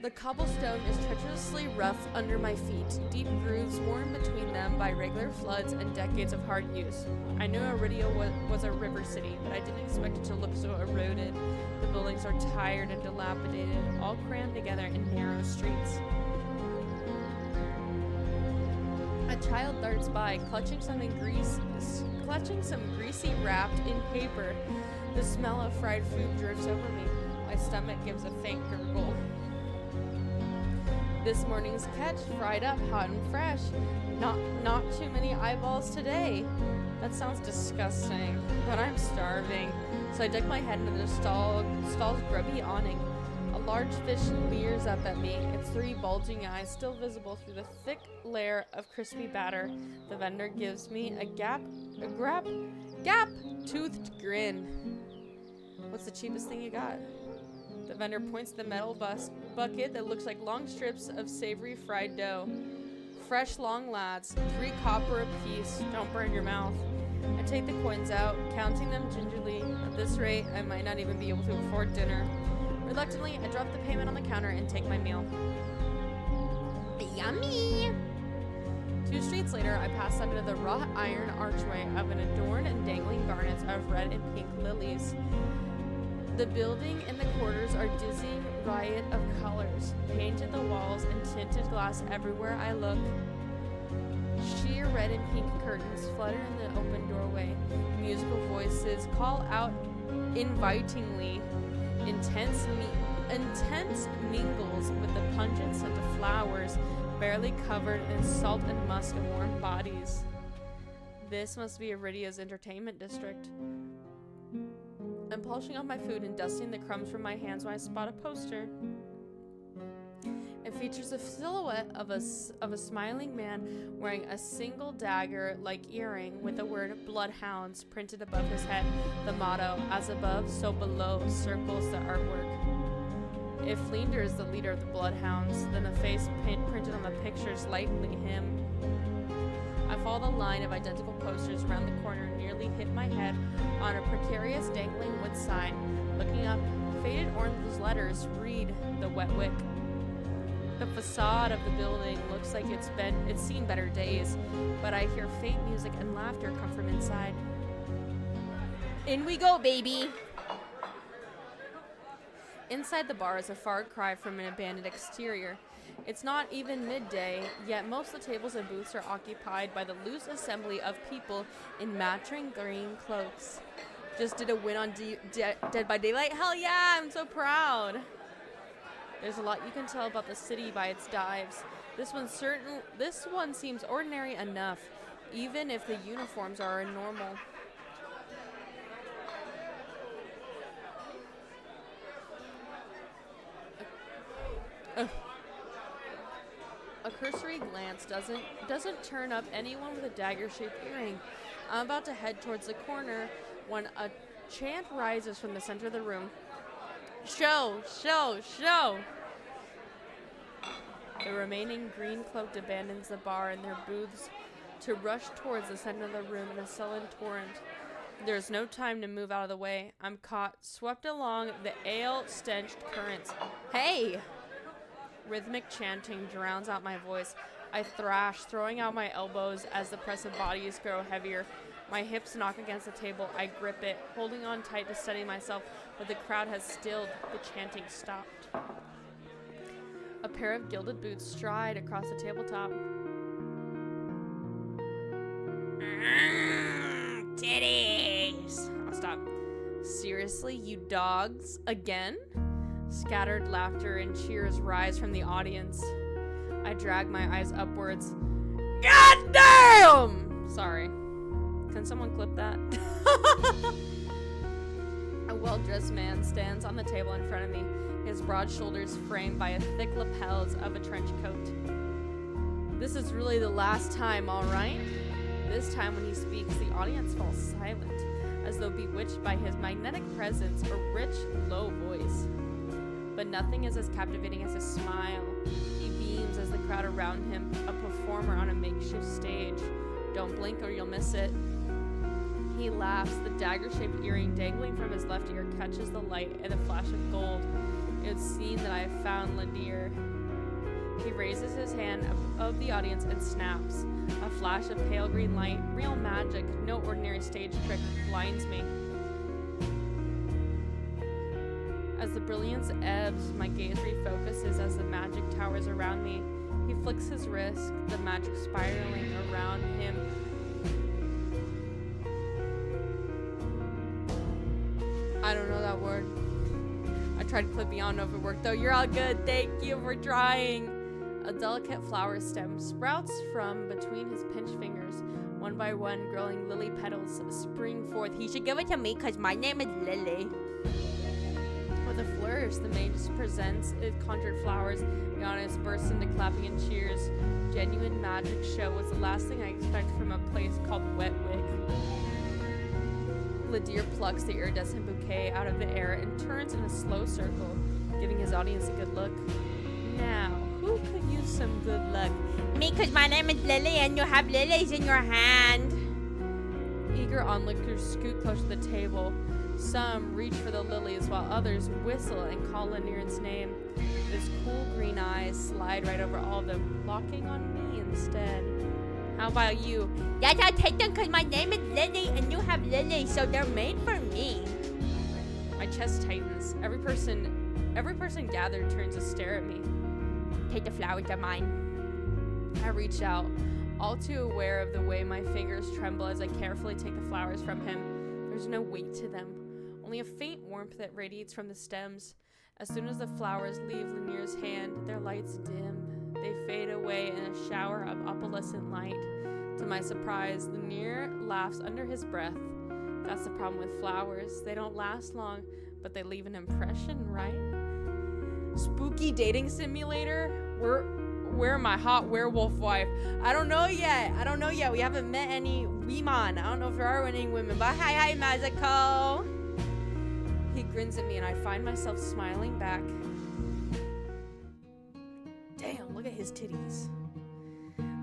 S1: The cobblestone is treacherously rough under my feet, deep grooves worn between them by regular floods and decades of hard use. I knew Iridia was a river city, but I didn't expect it to look so eroded. The buildings are tired and dilapidated, all crammed together in narrow streets. A child darts by, clutching some greasy wrapped in paper. The smell of fried food drifts over me. My stomach gives a faint gurgle. This morning's catch, fried up, hot and fresh. Not too many eyeballs today. That sounds disgusting, but I'm starving. So I duck my head into the stall's grubby awning. A large fish leers up at me, its three bulging eyes still visible through the thick layer of crispy batter. The vendor gives me a gap-toothed grin. What's the cheapest thing you got? The vendor points to the metal bucket that looks like long strips of savory fried dough. Fresh long lads, 3 copper apiece. Don't burn your mouth. I take the coins out, counting them gingerly. At this rate, I might not even be able to afford dinner. Reluctantly, I drop the payment on the counter and take my meal.
S2: Yummy!
S1: 2 streets later, I pass under the wrought iron archway of an adorned and dangling garnets of red and pink lilies. The building and the quarters are dizzying riot of colors, painted the walls and tinted glass everywhere I look. Sheer red and pink curtains flutter in the open doorway. Musical voices call out invitingly. Intense mingles with the pungent scent of flowers, barely covered in salt and musk of warm bodies. This must be Iridia's entertainment district. I'm polishing off my food and dusting the crumbs from my hands when I spot a poster. It features a silhouette of a smiling man wearing a single dagger-like earring with the word Bloodhounds printed above his head. The motto, as above, so below, circles the artwork. If Leander is the leader of the Bloodhounds, then the face printed on the picture is likely him. I follow the line of identical posters around the corner and nearly hit my head on a precarious dangling wood sign. Looking up, faded orange letters read, "The Wet Wick." The facade of the building looks like it's seen better days, but I hear faint music and laughter come from inside.
S2: In we go, baby!
S1: Inside the bar is a far cry from an abandoned exterior. It's not even midday, yet most of the tables and booths are occupied by the loose assembly of people in matching green cloaks. Just did a win on Dead by Daylight? Hell yeah, I'm so proud! There's a lot you can tell about the city by its dives. This one seems ordinary enough, even if the uniforms are normal. A cursory glance doesn't turn up anyone with a dagger-shaped earring. I'm about to head towards the corner when a chant rises from the center of the room. Show! Show! Show! The remaining green-cloaked abandons the bar and their booths to rush towards the center of the room in a sullen torrent. There's no time to move out of the way. I'm caught, swept along the ale-stenched currents. Hey! Rhythmic chanting drowns out my voice. I thrash, throwing out my elbows as the press of bodies grow heavier. My hips knock against the table. I grip it, holding on tight to steady myself, but the crowd has stilled. The chanting stopped. A pair of gilded boots stride across the tabletop.
S2: Titties!
S1: I'll stop. Seriously, you dogs? Again? Scattered laughter and cheers rise from the audience. I drag my eyes upwards. God damn! Sorry. Can someone clip that? A well-dressed man stands on the table in front of me, his broad shoulders framed by the thick lapels of a trench coat. This is really the last time, all right? This time when he speaks, the audience falls silent, as though bewitched by his magnetic presence or rich, low voice. But nothing is as captivating as his smile. He beams as the crowd around him, a performer on a makeshift stage. Don't blink or you'll miss it. He laughs, the dagger-shaped earring dangling from his left ear catches the light and a flash of gold. It would seem that I have found Ladir. He raises his hand above the audience and snaps. A flash of pale green light, real magic, no ordinary stage trick, blinds me. As the brilliance ebbs, my gaze refocuses as the magic towers around me. He flicks his wrist, the magic spiraling around him. I don't know that word. I tried to clip beyond over work though. You're all good. Thank you for trying. A delicate flower stem sprouts from between his pinched fingers. One by one, growing lily petals spring forth.
S2: He should give it to me because my name is Lily.
S1: With a flourish, the mage presents its conjured flowers. The audience bursts into clapping and cheers. Genuine magic show was the last thing I expected from a place called Wet Wick. Ladir plucks the iridescent bouquet out of the air and turns in a slow circle, giving his audience a good look. Now, who could use some good luck?
S2: Me, because my name is Lily and you have lilies in your hand.
S1: Eager onlookers scoot close to the table. Some reach for the lilies while others whistle and call Lanier's name. His cool green eyes slide right over all of them, locking on me instead. How about you?
S2: Yes, I'll take them because my name is Lily and you have Lily, so they're made for me.
S1: My chest tightens. Every person gathered turns to stare at me.
S2: Take the flowers, they're mine.
S1: I reach out, all too aware of the way my fingers tremble as I carefully take the flowers from him. There's no weight to them, only a faint warmth that radiates from the stems. As soon as the flowers leave Lanier's hand, their lights dim. They fade away in a shower of opalescent light. To my surprise, Lanier laughs under his breath. That's the problem with flowers. They don't last long, but they leave an impression, right? Spooky dating simulator? Where my hot werewolf wife? I don't know yet. We haven't met any women. I don't know if there are any women, but hi, Magico. He grins at me and I find myself smiling back. Damn, look at his titties.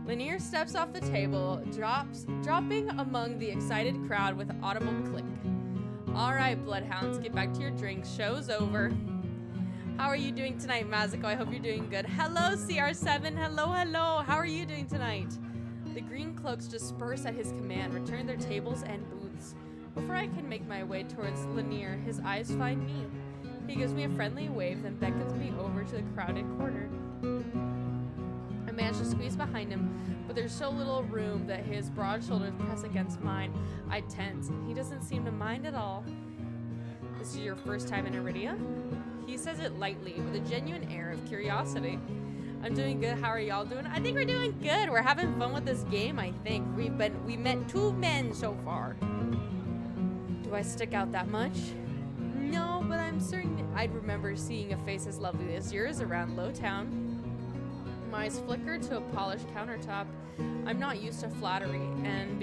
S1: Lanier steps off the table, dropping among the excited crowd with an audible click. All right, bloodhounds, get back to your drinks. Show's over. How are you doing tonight, Magico? I hope you're doing good. Hello, CR7. Hello. How are you doing tonight? The green cloaks disperse at his command, return their tables and booths. Before I can make my way towards Lanier, his eyes find me. He gives me a friendly wave, then beckons me over to the crowded corner. I manage to squeeze behind him, but there's so little room that his broad shoulders press against mine. I tense. He doesn't seem to mind at all. This is your first time in Iridia? He says it lightly, with a genuine air of curiosity. I'm doing good. How are y'all doing? I think we're doing good. We're having fun with this game, I think. We met 2 men so far. Do I stick out that much? No, but I'm certain I'd remember seeing a face as lovely as yours around Lowtown. My eyes flicker to a polished countertop. I'm not used to flattery, and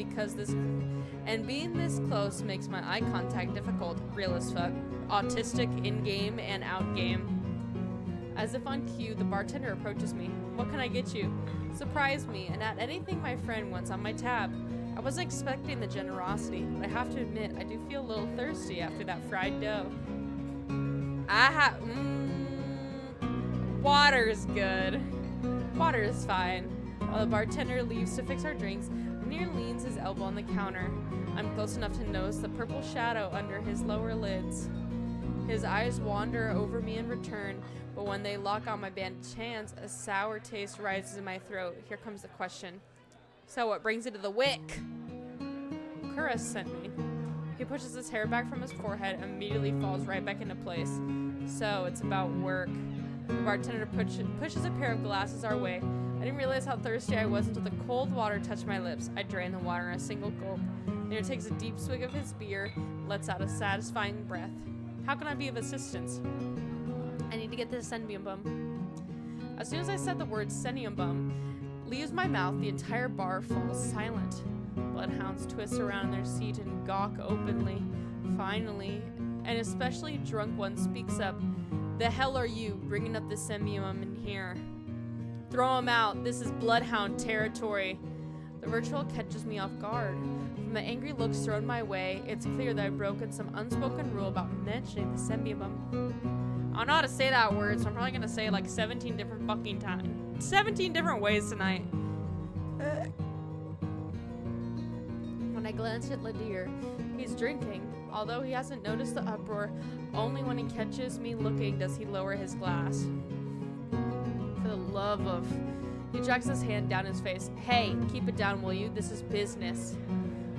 S1: being this close makes my eye contact difficult. Real as fuck. Autistic in-game and out-game. As if on cue, the bartender approaches me. What can I get you? Surprise me, and add anything my friend wants on my tab. I wasn't expecting the generosity, but I have to admit, I do feel a little thirsty after that fried dough. Water's good. Water is fine. While the bartender leaves to fix our drinks, Lanier leans his elbow on the counter. I'm close enough to notice the purple shadow under his lower lids. His eyes wander over me in return, but when they lock on my bandaged hands, a sour taste rises in my throat. Here comes the question. So what brings you to the wick? Kura sent me. He pushes his hair back from his forehead and immediately falls right back into place. So it's about work. The bartender pushes a pair of glasses our way. I didn't realize how thirsty I was until the cold water touched my lips. I drained the water in a single gulp. Lanier takes a deep swig of his beer, lets out a satisfying breath. How can I be of assistance? I need to get this Senium Bum. As soon as I said the word Senium Bum leaves my mouth, the entire bar falls silent. Bloodhounds twist around in their seat and gawk openly. Finally, an especially drunk one speaks up. The hell are you bringing up the Senium in here? Throw him out. This is Bloodhound territory. The virtual catches me off guard. From the angry looks thrown my way, it's clear that I've broken some unspoken rule about mentioning the Senium. I don't know how to say that word, so I'm probably gonna say it like 17 different fucking times. 17 different ways tonight. When I glance at Lanier, he's drinking. Although he hasn't noticed the uproar, only when he catches me looking does he lower his glass. For the love of... He drags his hand down his face. Hey, keep it down, will you? This is business.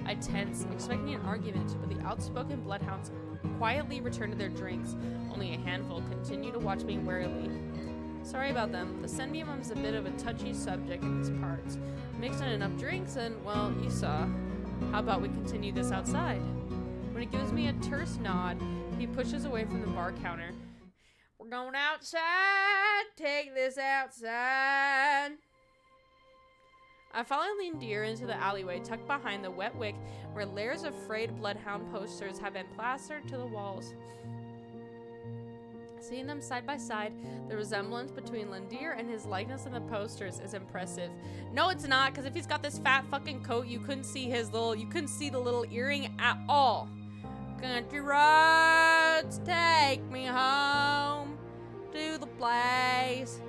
S1: I tense, expecting an argument, but the outspoken bloodhounds quietly return to their drinks. Only a handful continue to watch me warily. Sorry about them. The Senium is a bit of a touchy subject in these parts. Mixed in enough drinks and, well, you saw. How about we continue this outside? When he gives me a terse nod, he pushes away from the bar counter. We're going outside. Take this outside. I follow Lanier into the alleyway tucked behind the wet wick where layers of frayed bloodhound posters have been plastered to the walls. Seeing them side by side, the resemblance between Lanier and his likeness in the posters is impressive. No, it's not, because if he's got this fat fucking coat, you couldn't see the little earring at all. Country roads take me home to the place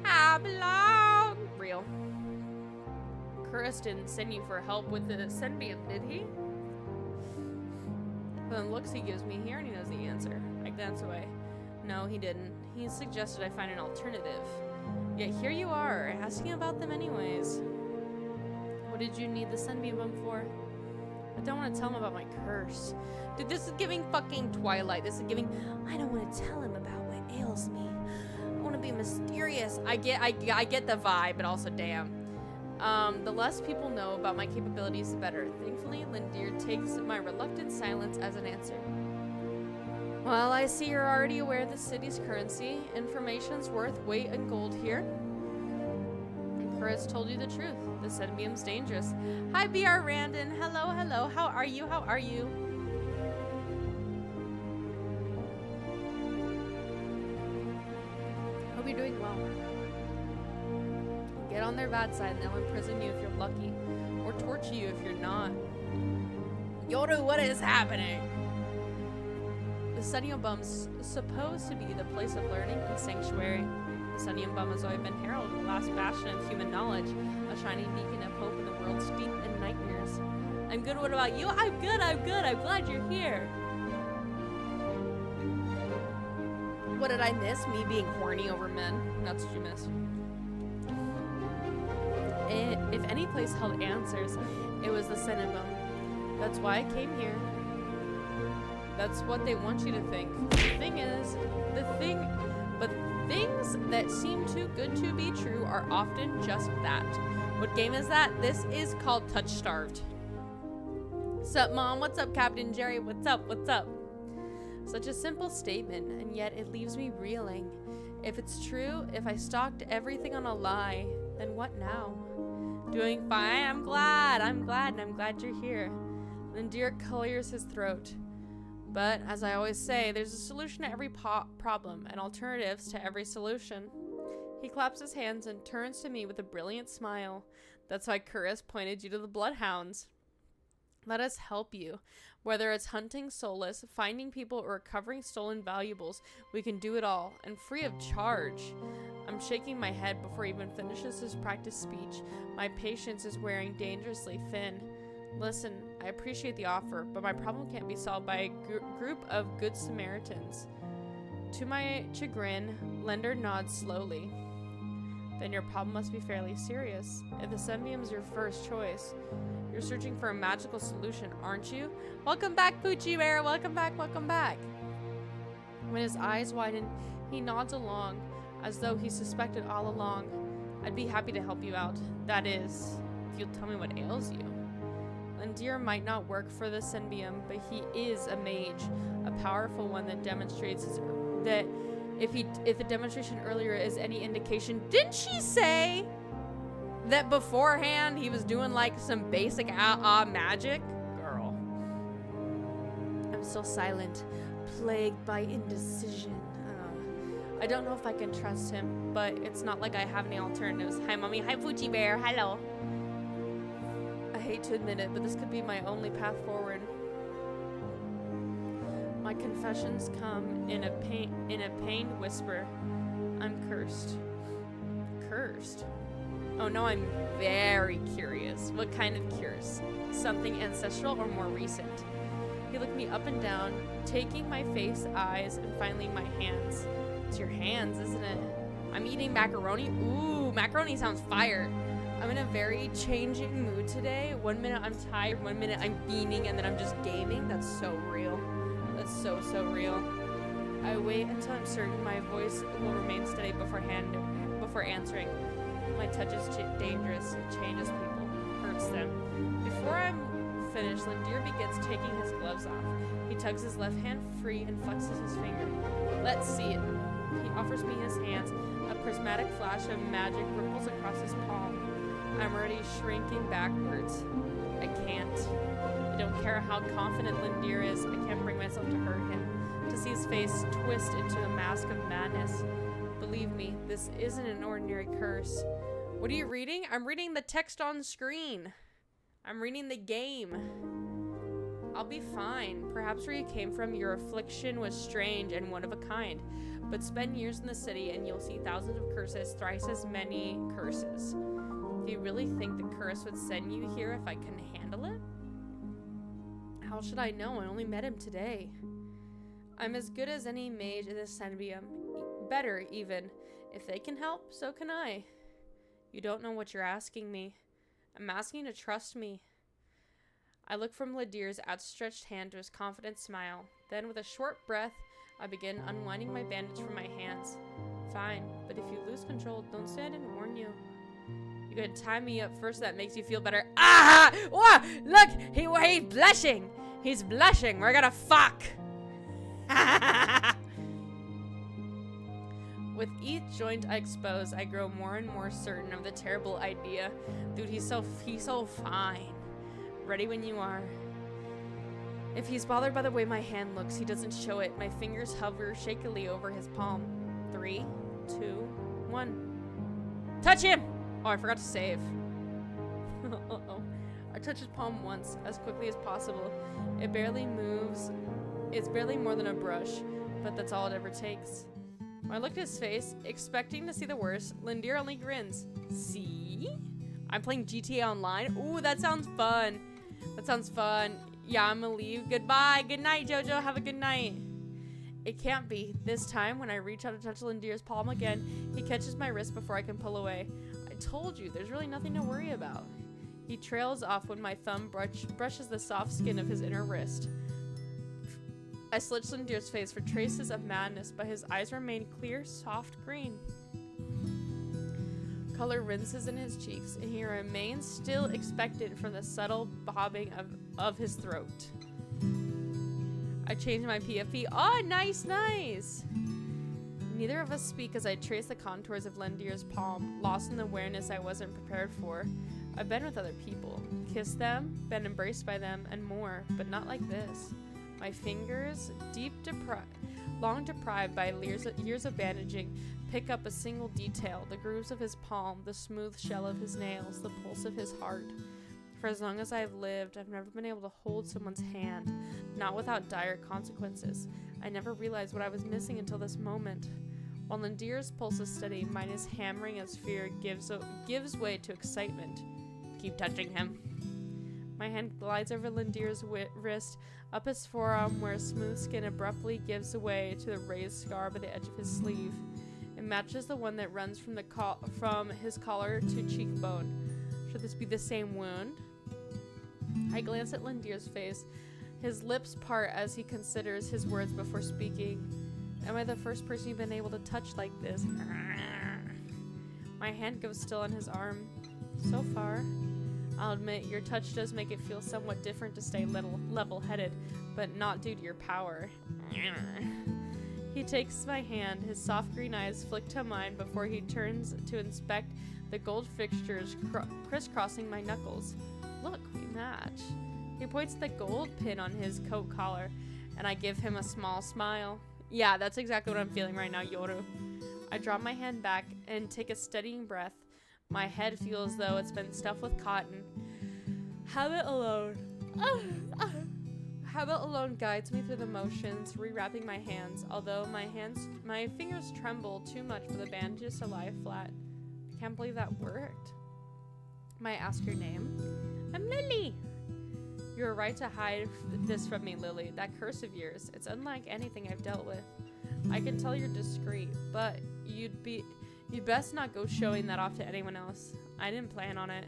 S1: I belong. Real. Chris didn't send you for help with the Senbium, did he? From the looks he gives me, he already knows the answer. I glance away. No, he didn't. He suggested I find an alternative. Yet here you are, asking about them anyways. What did you need the Senbium for? I don't want to tell him about my curse. Dude, this is giving fucking Twilight. This is giving, I don't want to tell him about what ails me. I want to be mysterious. I get the vibe, but also damn. The less people know about my capabilities, the better. Thankfully, Lindir takes my reluctant silence as an answer. Well, I see you're already aware of the city's currency. Information's worth weight in gold here. Chris told you the truth. The Senbium's dangerous. Hi, BR Randon. Hello, hello. How are you? How are you? Hope you're doing well. Get on their bad side and they'll imprison you if you're lucky. Or torture you if you're not. Yoru, what is happening? The Sennium-Bum's supposed to be the place of learning and sanctuary. The Sennium-Bum has always been heralded, the last bastion of human knowledge, a shining beacon of hope in the world steeped in nightmares. I'm good, what about you? I'm good, I'm glad you're here. What did I miss? Me being horny over men? That's what you missed. If any place held answers, it was the Sennium-Bum. That's why I came here. That's what they want you to think. The thing is, things that seem too good to be true are often just that. What game is that? This is called Touchstarved. What's up, Mom? What's up, Captain Jerry? What's up? What's up? Such a simple statement, and yet it leaves me reeling. If it's true, if I stalked everything on a lie, then what now? Doing fine. I'm glad, and I'm glad you're here. Lindir clears his throat. But, as I always say, there's a solution to every problem, and alternatives to every solution. He claps his hands and turns to me with a brilliant smile. That's why Curris pointed you to the Bloodhounds. Let us help you. Whether it's hunting Soulless, finding people, or recovering stolen valuables, we can do it all, and free of charge. I'm shaking my head before he even finishes his practice speech. My patience is wearing dangerously thin. Listen, I appreciate the offer, but my problem can't be solved by a group of good Samaritans. To my chagrin, Lender nods slowly. Then your problem must be fairly serious. If the Senbium is your first choice, you're searching for a magical solution, aren't you? Welcome back, Poochie Bear. Welcome back, welcome back. When his eyes widen, he nods along, as though he suspected all along. I'd be happy to help you out. That is, if you'll tell me what ails you. Lindir might not work for the Senbium, but he is a mage, a powerful one that demonstrates that if the demonstration earlier is any indication, didn't she say that beforehand he was doing like some basic magic? Girl. I'm still silent, plagued by indecision. I don't know if I can trust him, but it's not like I have any alternatives. Hi, Mommy. Hi, Poochie Bear. Hello. I hate to admit it, but this could be my only path forward. My confessions come in a pained whisper. I'm cursed. Cursed? Oh no, I'm very curious. What kind of curse? Something ancestral or more recent? He looked me up and down, taking my face, eyes, and finally my hands. It's your hands, isn't it? I'm eating macaroni. Ooh, macaroni sounds fire. I'm in a very changing mood today. 1 minute I'm tired, 1 minute I'm beaming, and then I'm just gaming. That's so real. That's so real. I wait until I'm certain my voice will remain steady before answering. My touch is dangerous. It changes people, hurts them. Before I'm finished, Lindir begins taking his gloves off. He tugs his left hand free and flexes his finger. Let's see it. He offers me his hands. A prismatic flash of magic ripples across his palm. I'm already shrinking backwards. I can't. I don't care how confident Lindir is. I can't bring myself to hurt him. To see his face twist into a mask of madness. Believe me, this isn't an ordinary curse. What are you reading? I'm reading the text on screen. I'm reading the game. I'll be fine. Perhaps where you came from, your affliction was strange and one of a kind. But spend years in the city and you'll see thousands of curses, thrice as many curses. Do you really think the curse would send you here if I couldn't handle it? How should I know? I only met him today. I'm as good as any mage in the Centibium. Better, even. If they can help, so can I. You don't know what you're asking me. I'm asking you to trust me. I look from Ladier's outstretched hand to his confident smile. Then, with a short breath, I begin unwinding my bandage from my hands. Fine, but if you lose control, don't say I didn't warn you. You could tie me up first, that makes you feel better. Ah! Whoa! Look! He's blushing! He's blushing! We're gonna fuck! With each joint I expose, I grow more and more certain of the terrible idea. Dude, he's so fine. Ready when you are. If he's bothered by the way my hand looks, he doesn't show it. My fingers hover shakily over his palm. 3, 2, 1. Touch him! Oh, I forgot to save. Uh-oh. I touch his palm once, as quickly as possible. It barely moves. It's barely more than a brush, but that's all it ever takes. When I look at his face, expecting to see the worst, Lindir only grins. See? I'm playing GTA Online? Ooh, that sounds fun. That sounds fun. Yeah, I'm gonna leave. Goodbye. Good night, Jojo. Have a good night. It can't be. This time, when I reach out to touch Lindir's palm again, he catches my wrist before I can pull away. I told you, there's really nothing to worry about. He trails off when my thumb brushes the soft skin of his inner wrist. I slit Lindir's face for traces of madness, but his eyes remain clear, soft green. Color rinses in his cheeks, and he remains still expectant from the subtle bobbing of his throat. I change my PFP. Oh, nice, nice! Neither of us speak as I trace the contours of Lindir's palm, lost in the awareness I wasn't prepared for. I've been with other people, kissed them, been embraced by them, and more, but not like this. My fingers, long deprived by years of bandaging, pick up a single detail, the grooves of his palm, the smooth shell of his nails, the pulse of his heart. For as long as I've lived, I've never been able to hold someone's hand, not without dire consequences. I never realized what I was missing until this moment. While Lindir's pulse is steady, mine is hammering as fear gives way to excitement. Keep touching him. My hand glides over Lindir's wrist, up his forearm where smooth skin abruptly gives way to the raised scar by the edge of his sleeve. It matches the one that runs from his collar to cheekbone. Should this be the same wound? I glance at Lindir's face. His lips part as he considers his words before speaking. Am I the first person you've been able to touch like this? My hand goes still on his arm. So far. I'll admit, your touch does make it feel somewhat different to stay level-headed, but not due to your power. He takes my hand, his soft green eyes flick to mine before he turns to inspect the gold fixtures crisscrossing my knuckles. Look, we match. He points at the gold pin on his coat collar, and I give him a small smile. Yeah, that's exactly what I'm feeling right now, Yoru. I draw my hand back and take a steadying breath. My head feels as though it's been stuffed with cotton. Habit alone guides me through the motions, rewrapping my hands, although my fingers tremble too much for the bandages to lie flat. I can't believe that worked. May I ask your name? I'm Lily. You were right to hide this from me, Lily. That curse of yours, it's unlike anything I've dealt with. I can tell you're discreet, but you'd best not go showing that off to anyone else. I didn't plan on it.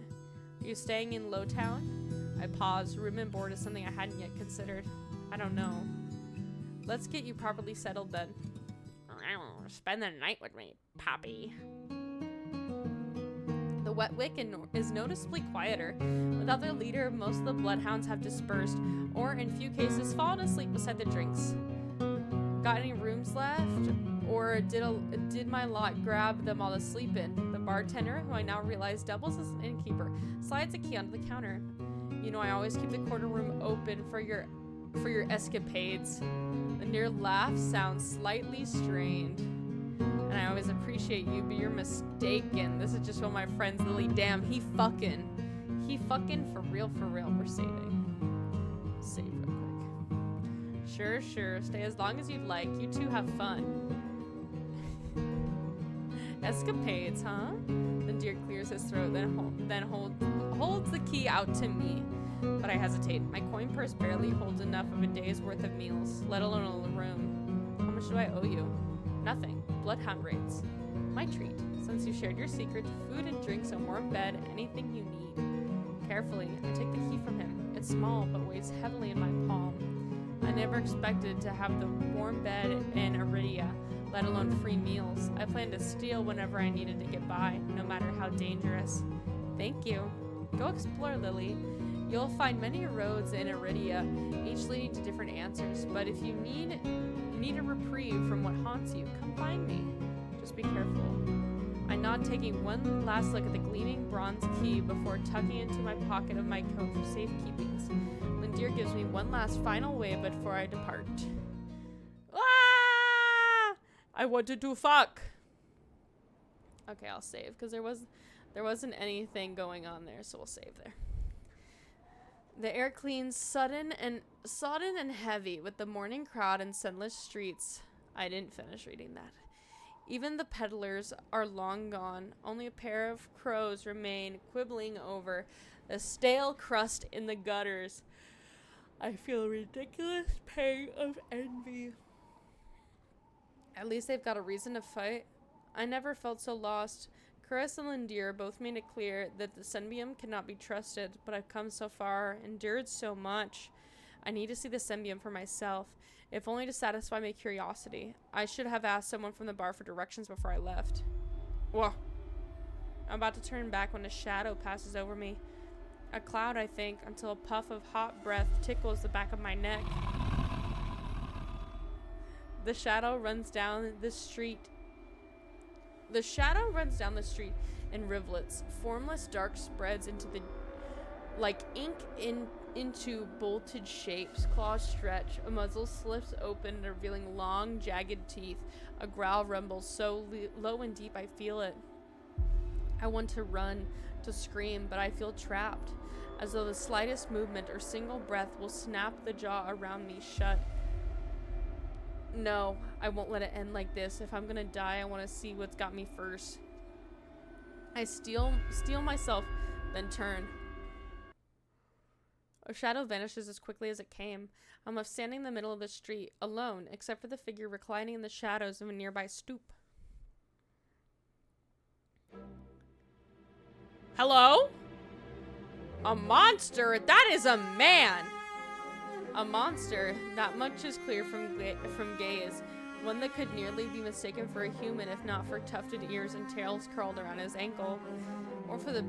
S1: Are you staying in Lowtown? I paused. Room and board is something I hadn't yet considered. I don't know. Let's get you properly settled then. Spend the night with me, Poppy. The Wet Wick is noticeably quieter. Without their leader, most of the bloodhounds have dispersed, or in few cases, fallen asleep beside the drinks. Got any rooms left? Or did my lot grab them all to sleep in? The bartender, who I now realize doubles as an innkeeper, slides a key onto the counter. You know I always keep the corner room open for your escapades. The near laugh sounds slightly strained. And I always appreciate you, but you're mistaken. This is just one of my friends, Lily. Damn, he fucking for real, we're saving. Save real quick. Sure, sure. Stay as long as you'd like. You two have fun. Escapades, huh? The deer clears his throat, then holds the key out to me. But I hesitate. My coin purse barely holds enough of a day's worth of meals, let alone a room. How much do I owe you? Nothing. Bloodhound rates. My treat. Since you shared your secret, food and drinks, a warm bed, anything you need. Carefully, I take the key from him. It's small, but weighs heavily in my palm. I never expected to have the warm bed in Iridia, let alone free meals. I planned to steal whenever I needed to get by, no matter how dangerous. Thank you. Go explore, Lily. You'll find many roads in Iridia, each leading to different answers, but if you need a reprieve from what haunts you, come find me. Just be careful. I nod, taking one last look at the gleaming bronze key before tucking it into my pocket of my coat for safekeeping. Lindir gives me one last final wave before I depart. Ah! I wanted to fuck. Okay, I'll save because there wasn't anything going on there, so we'll save there. The air cleans sodden and heavy with the morning crowd and sunless streets. I didn't finish reading that. Even the peddlers are long gone. Only a pair of crows remain quibbling over the stale crust in the gutters. I feel a ridiculous pang of envy. At least they've got a reason to fight. I never felt so lost. Chris and Lindir both made it clear that the Sembium cannot be trusted, but I've come so far, endured so much. I need to see the Sembium for myself, if only to satisfy my curiosity. I should have asked someone from the bar for directions before I left. Whoa. I'm about to turn back when a shadow passes over me. A cloud, I think, until a puff of hot breath tickles the back of my neck. The shadow runs down the street. The shadow runs down the street in rivulets. Formless dark spreads into the like ink into bolted shapes. Claws stretch. A muzzle slips open, revealing long, jagged teeth. A growl rumbles so low and deep I feel it. I want to run, to scream, but I feel trapped, as though the slightest movement or single breath will snap the jaw around me shut. No, I won't let it end like this. If I'm gonna die, I want to see what's got me first. I steel myself, then turn. A shadow vanishes as quickly as it came. I'm left standing in the middle of the street, alone, except for the figure reclining in the shadows of a nearby stoop. Hello? A monster? That is a man! A monster. Not much is clear from gaze. One that could nearly be mistaken for a human if not for tufted ears and tails curled around his ankle. Or for the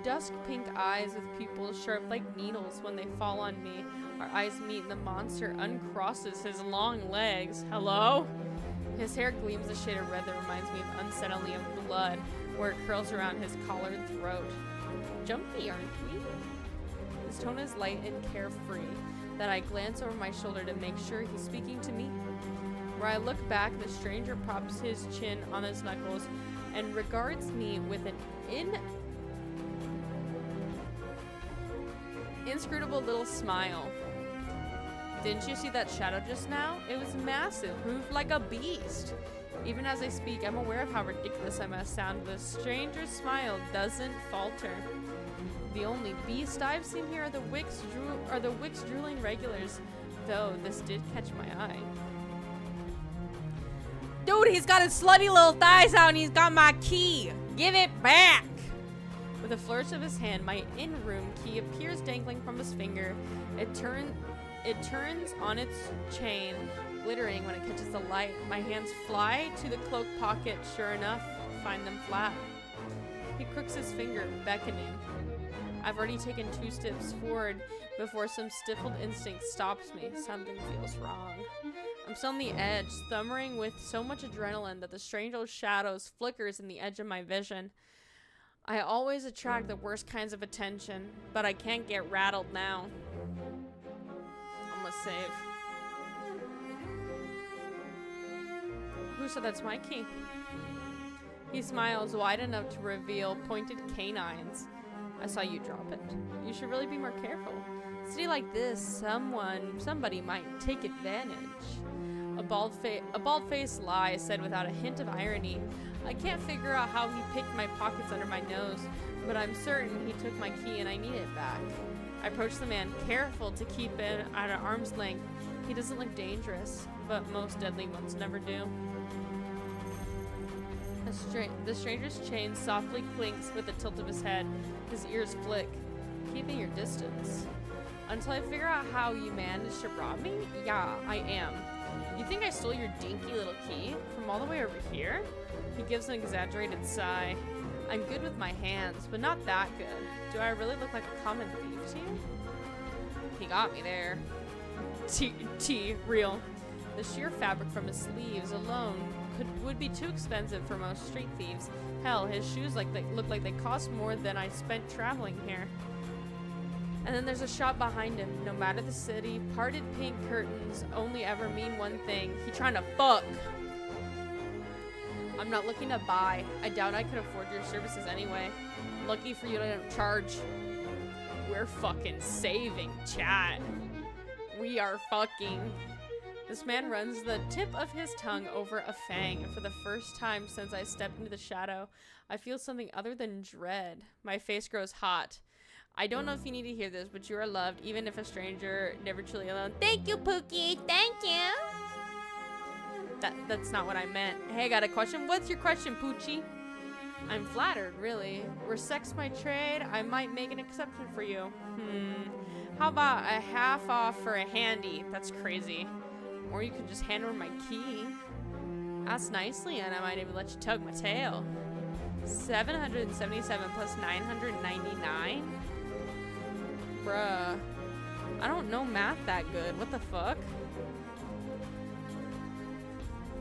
S1: dusk pink eyes with pupils sharp like needles when they fall on me. Our eyes meet and the monster uncrosses his long legs. Hello? His hair gleams a shade of red that reminds me of unsettling of blood where it curls around his collared throat. Jumpy, aren't we? His tone is light and carefree, that I glance over my shoulder to make sure he's speaking to me. Where I look back, the stranger props his chin on his knuckles and regards me with an inscrutable little smile. Didn't you see that shadow just now? It was massive, moved like a beast. Even as I speak, I'm aware of how ridiculous I must sound. The stranger's smile doesn't falter. The only beast I've seen here are the Wicks drooling regulars, though this did catch my eye. Dude, he's got his slutty little thighs out and he's got my key. Give it back! With a flourish of his hand, my in-room key appears dangling from his finger. It turns on its chain, glittering when it catches the light. My hands fly to the cloak pocket. Sure enough, find them flat. He crooks his finger, beckoning. I've already taken 2 steps forward before some stifled instinct stops me. Something feels wrong. I'm still on the edge, thumbering with so much adrenaline that the strange old shadows flickers in the edge of my vision. I always attract the worst kinds of attention, but I can't get rattled now. I'm gonna save. Who said that's my key? He smiles wide enough to reveal pointed canines. I saw you drop it. You should really be more careful. City like this, somebody might take advantage. A bald-faced lie said without a hint of irony. I can't figure out how he picked my pockets under my nose, but I'm certain he took my key and I need it back. I approached the man, careful to keep it at an arm's length. He doesn't look dangerous, but most deadly ones never do. The stranger's chain softly clinks with a tilt of his head. His ears flick, keeping your distance. Until I figure out how you managed to rob me? Yeah, I am. You think I stole your dinky little key from all the way over here? He gives an exaggerated sigh. I'm good with my hands, but not that good. Do I really look like a common thief to you? He got me there. Real. The sheer fabric from his sleeves alone would be too expensive for most street thieves. Hell, his shoes look like they cost more than I spent traveling here. And then there's a shop behind him. No matter the city, parted pink curtains only ever mean one thing. He trying to fuck. I'm not looking to buy. I doubt I could afford your services anyway. Lucky for you, I don't charge. We're fucking saving, chat. We are fucking. This man runs the tip of his tongue over a fang. For the first time since I stepped into the shadow, I feel something other than dread. My face grows hot. I don't know if you need to hear this, but you are loved, even if a stranger, never truly alone.
S2: Thank you, Pookie. Thank you.
S1: That's not what I meant. Hey, I got a question. What's your question, Poochie? I'm flattered, really. Were sex my trade? I might make an exception for you. How about a half off for a handy? That's crazy. Or you could just hand over my key. Ask nicely, and I might even let you tug my tail. 777 plus 999? Bruh. I don't know math that good. What the fuck?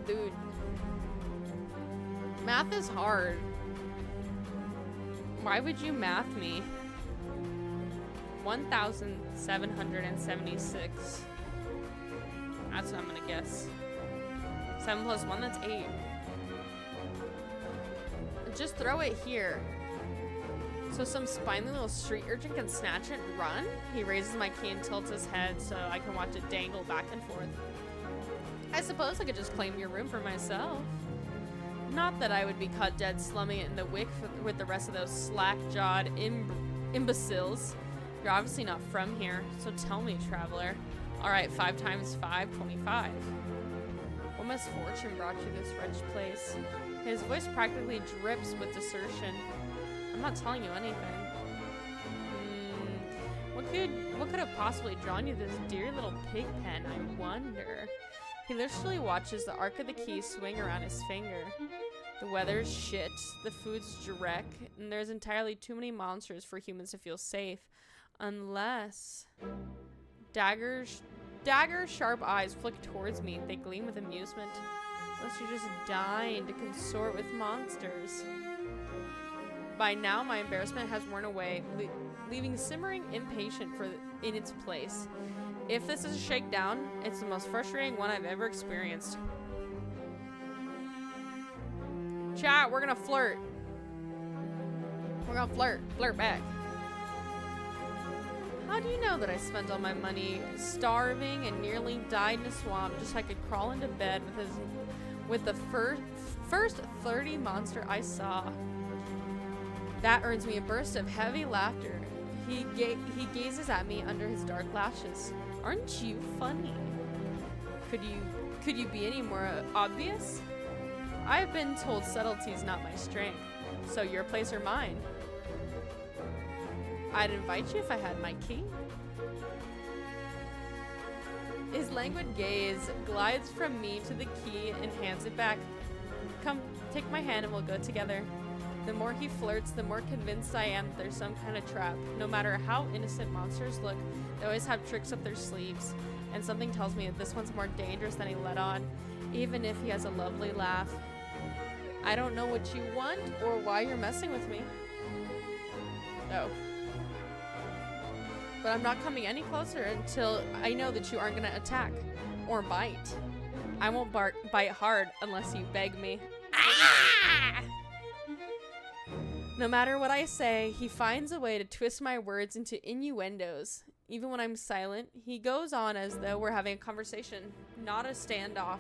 S1: Dude. Math is hard. Why would you math me? 1,776. That's what I'm gonna guess. 7 plus 1, that's 8. Just throw it here. So some spiny little street urchin can snatch it and run? He raises my key and tilts his head so I can watch it dangle back and forth. I suppose I could just claim your room for myself. Not that I would be caught dead slumming it in the wick with the rest of those slack-jawed imbeciles. You're obviously not from here, so tell me, traveler. Alright, 5 times 5, 25. What misfortune brought you this wretched place? His voice practically drips with desertion. I'm not telling you anything. What could have possibly drawn you to this dear little pig pen, I wonder? He literally watches the arc of the key swing around his finger. The weather's shit, the food's dreck, and there's entirely too many monsters for humans to feel safe. Unless... Dagger's sharp eyes flick towards me. They gleam with amusement. Unless you're just dying to consort with monsters. By now, my embarrassment has worn away, leaving simmering impatient in its place. If this is a shakedown, it's the most frustrating one I've ever experienced. Chat, we're gonna flirt. We're gonna flirt. Flirt back. How do you know that I spent all my money starving and nearly died in a swamp just so I could crawl into bed with the first 30 monster I saw? That earns me a burst of heavy laughter. He gazes at me under his dark lashes. Aren't you funny? Could you be any more obvious? I've been told subtlety's not my strength, so your place or mine. I'd invite you if I had my key. His languid gaze glides from me to the key and hands it back. Come, take my hand and we'll go together. The more he flirts, the more convinced I am that there's some kind of trap. No matter how innocent monsters look, they always have tricks up their sleeves. And something tells me that this one's more dangerous than he let on, even if he has a lovely laugh. I don't know what you want or why you're messing with me. Oh. But I'm not coming any closer until I know that you aren't gonna attack or bite. I won't bite hard unless you beg me. Ah! No matter what I say, he finds a way to twist my words into innuendos. Even when I'm silent, he goes on as though we're having a conversation, not a standoff.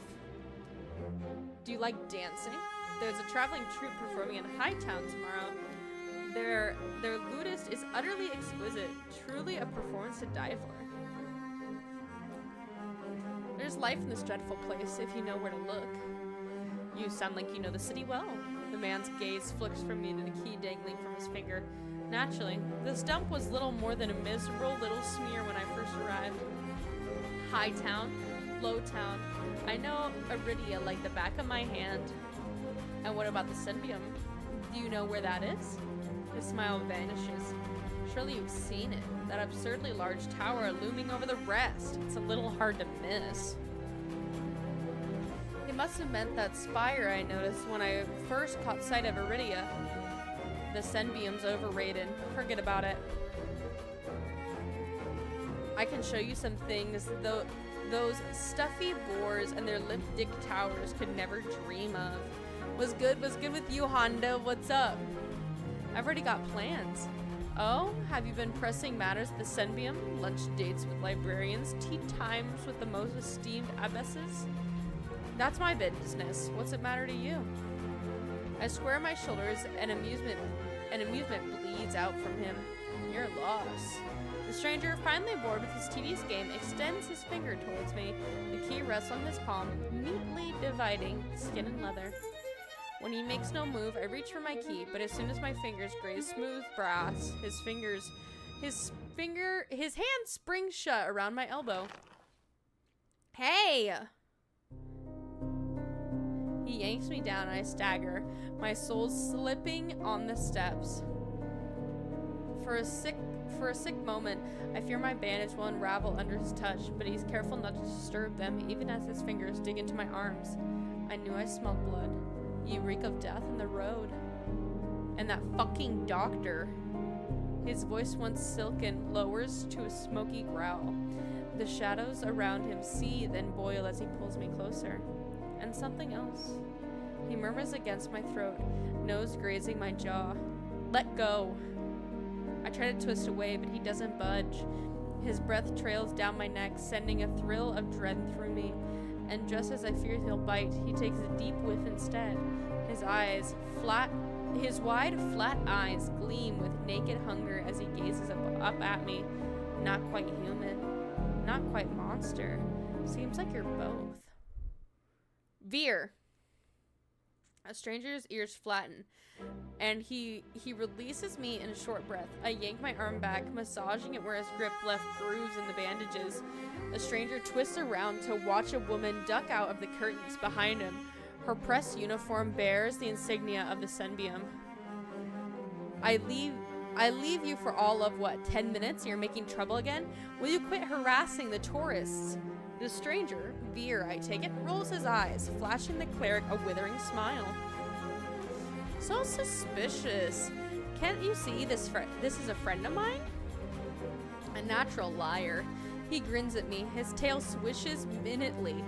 S1: Do you like dancing? There's a traveling troupe performing in Hightown tomorrow. Their lutist is utterly exquisite, truly a performance to die for. There's life in this dreadful place if you know where to look. You sound like you know the city well. The man's gaze flicks from me to the key dangling from his finger. Naturally, the stump was little more than a miserable little smear when I first arrived. Hightown, Lowtown. I know Iridia like the back of my hand. And what about the Cymbium? Do you know where that is? His smile vanishes. Surely you've seen it. That absurdly large tower looming over the rest. It's a little hard to miss. It must have meant that spire I noticed when I first caught sight of Iridia. The Cymbium's overrated. Forget about it. I can show you some things those stuffy boars and their limp dick towers could never dream of. What's good with you, Honda? What's up? I've already got plans. Oh, have you been pressing matters at the Cymbium? Lunch dates with librarians, tea times with the most esteemed abbesses? That's my business. What's it matter to you? I square my shoulders and amusement bleeds out from him. You're lost. The stranger, finally bored with his tedious game, extends his finger towards me. The key rests on his palm, neatly dividing skin and leather. When he makes no move, I reach for my key, but as soon as my fingers graze smooth brass, his hand springs shut around my elbow. Hey! He yanks me down and I stagger, my soul slipping on the steps. For a sick moment, I fear my bandage will unravel under his touch, but he's careful not to disturb them, even as his fingers dig into my arms. I knew I smelled blood. You reek of death on the road. And that fucking doctor. His voice, once silken, lowers to a smoky growl. The shadows around him seethe and boil as he pulls me closer. And something else. He murmurs against my throat, nose grazing my jaw. Let go. I try to twist away, but he doesn't budge. His breath trails down my neck, sending a thrill of dread through me. And just as I fear he'll bite, he takes a deep whiff instead. His wide, flat eyes gleam with naked hunger as he gazes up at me. Not quite human, not quite monster. Seems like you're both. Veer. A stranger's ears flatten, and he releases me in a short breath. I yank my arm back, massaging it where his grip left grooves in the bandages. The stranger twists around to watch a woman duck out of the curtains behind him. Her press uniform bears the insignia of the Cymbium. I leave you for all of what, 10 minutes? You're making trouble again? Will you quit harassing the tourists? The stranger, Veer, I take it, rolls his eyes, flashing the cleric a withering smile. So suspicious. Can't you see this is a friend of mine? A natural liar. He grins at me, his tail swishes minutely.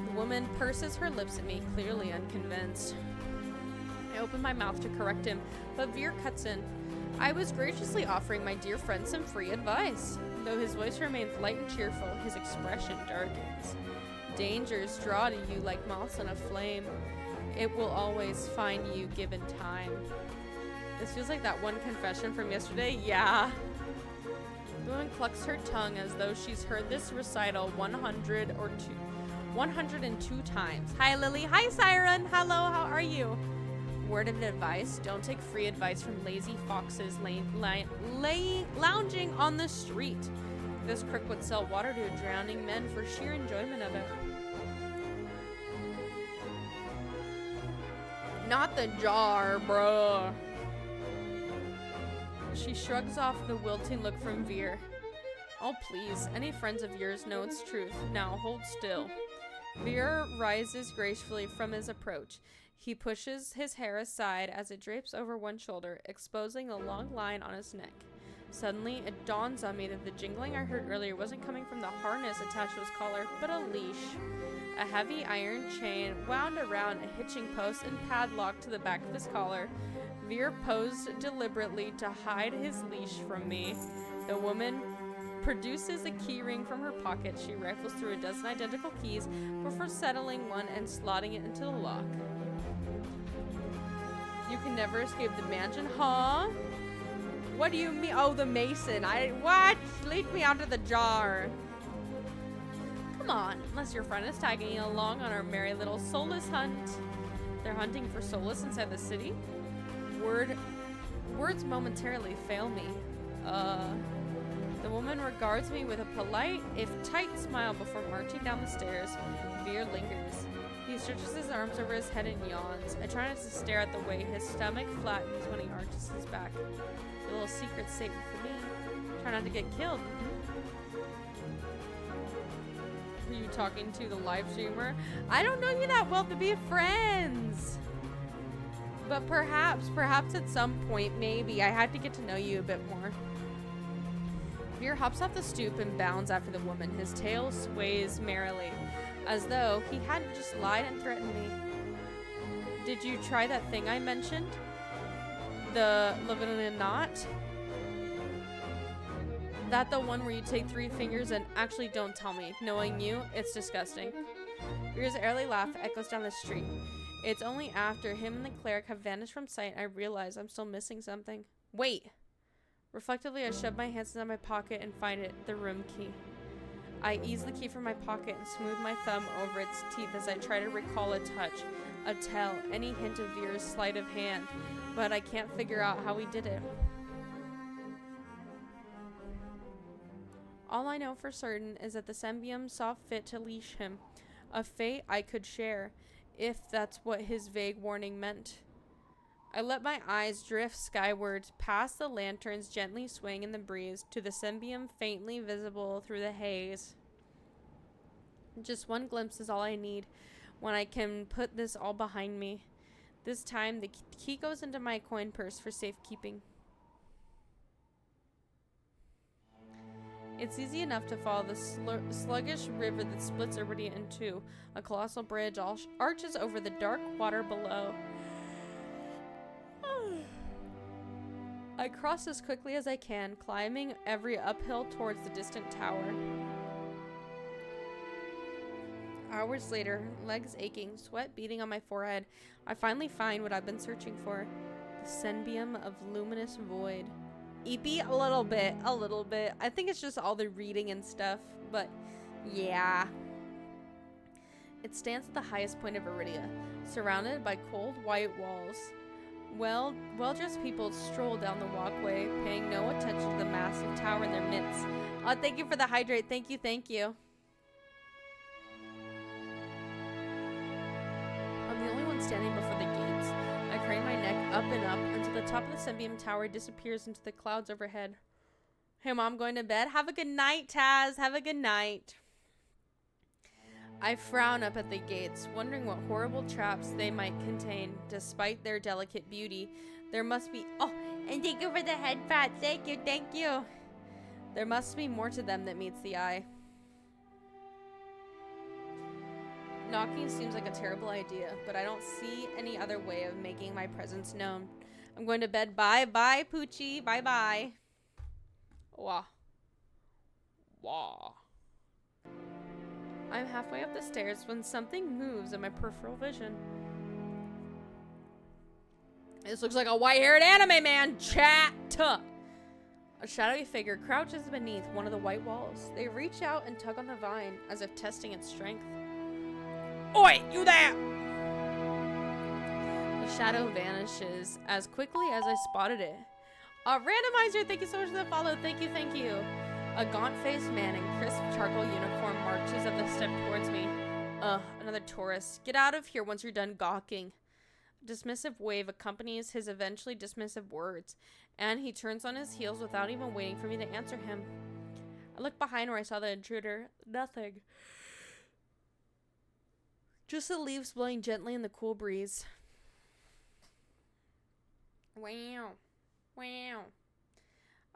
S1: The woman purses her lips at me, clearly unconvinced. I open my mouth to correct him, but Veer cuts in. I was graciously offering my dear friend some free advice. Though his voice remains light and cheerful, his expression darkens. Dangers draw to you like moths on a flame. It will always find you given time. This feels like that one confession from yesterday. Yeah. The woman clucks her tongue as though she's heard this recital 102 times. Hi, Lily. Hi, Siren. Hello, how are you? Word of advice, don't take free advice from lazy foxes lounging on the street. This crook would sell water to drowning men for sheer enjoyment of it. Not the jar, bruh. She shrugs off the wilting look from Veer. Oh, please, any friends of yours know its truth. Now, hold still. Veer rises gracefully from his approach. He pushes his hair aside as it drapes over one shoulder, exposing a long line on his neck. Suddenly, it dawns on me that the jingling I heard earlier wasn't coming from the harness attached to his collar, but a leash. A heavy iron chain wound around a hitching post and padlocked to the back of his collar. Veer posed deliberately to hide his leash from me. The woman produces a key ring from her pocket. She rifles through a dozen identical keys before settling one and slotting it into the lock. You can never escape the mansion, huh? What do you mean? Oh, the mason. What? Lead me out of the jar. Come on, unless your friend is tagging you along on our merry little soulless hunt. They're hunting for soulless inside the city? Words momentarily fail me. The woman regards me with a polite, if tight, smile before marching down the stairs. Veer lingers. He stretches his arms over his head and yawns. I try not to stare at the way his stomach flattens when he arches his back. A little secret safe for me. Try not to get killed. Were you talking to the live streamer? I don't know you that well to be friends. But perhaps at some point, maybe. I had to get to know you a bit more. Veer hops off the stoop and bounds after the woman. His tail sways merrily, as though he hadn't just lied and threatened me. Did you try that thing I mentioned? The Leviathan knot? That the one where you take 3 fingers and actually don't tell me. Knowing you, it's disgusting. Veer's early laugh echoes down the street. It's only after him and the cleric have vanished from sight I realize I'm still missing something. Wait! Reflectively, I shove my hands in my pocket and find it, the room key. I ease the key from my pocket and smooth my thumb over its teeth as I try to recall a touch, a tell, any hint of Veer's sleight of hand, but I can't figure out how he did it. All I know for certain is that the Sembium saw fit to leash him, a fate I could share, if that's what his vague warning meant. I let my eyes drift skyward, past the lanterns gently swaying in the breeze, to the Sembium faintly visible through the haze. Just one glimpse is all I need when I can put this all behind me. This time, the key goes into my coin purse for safekeeping. It's easy enough to follow the sluggish river that splits Iridia in two. A colossal bridge arches over the dark water below. I cross as quickly as I can, climbing every uphill towards the distant tower. Hours later, legs aching, sweat beading on my forehead, I finally find what I've been searching for. The Sembium of luminous void. EP? A little bit. I think it's just all the reading and stuff, but yeah. It stands at the highest point of Iridia, surrounded by cold white walls. Well-dressed people stroll down the walkway, paying no attention to the massive tower in their midst. Oh, thank you for the hydrate. Thank you. I'm the only one standing before the gates. I crane my neck up and up until the top of the Sembium tower disappears into the clouds overhead. Hey, Mom, going to bed? Have a good night, Taz. Have a good night. I frown up at the gates, wondering what horrible traps they might contain. Despite their delicate beauty, there must be... Oh, and thank you for the head pat. Thank you. There must be more to them that meets the eye. Knocking seems like a terrible idea, but I don't see any other way of making my presence known. I'm going to bed. Bye, Poochie. Bye. Wah. I'm halfway up the stairs when something moves in my peripheral vision. This looks like a white-haired anime man. Chat. A shadowy figure crouches beneath one of the white walls. They reach out and tug on the vine, as if testing its strength. Oi, you there! The shadow vanishes as quickly as I spotted it. Randomizer, thank you so much for the follow. Thank you. A gaunt-faced man in crisp charcoal uniform marches up the step towards me. Another tourist. Get out of here once you're done gawking. A dismissive wave accompanies his eventually dismissive words, and he turns on his heels without even waiting for me to answer him. I look behind where I saw the intruder. Nothing. Just the leaves blowing gently in the cool breeze. Wow.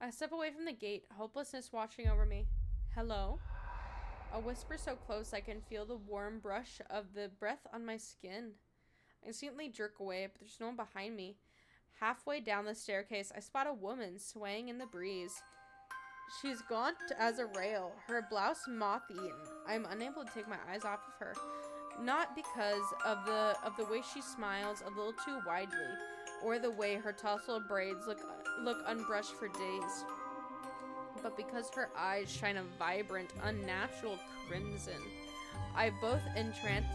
S1: I step away from the gate, hopelessness watching over me. Hello? A whisper so close I can feel the warm brush of the breath on my skin. I instantly jerk away, but there's no one behind me. Halfway down the staircase, I spot a woman swaying in the breeze. She's gaunt as a rail, her blouse moth-eaten. I'm unable to take my eyes off of her. Not because of the way she smiles a little too widely, or the way her tousled braids look unbrushed for days, but because her eyes shine a vibrant, unnatural crimson. I'm both entranced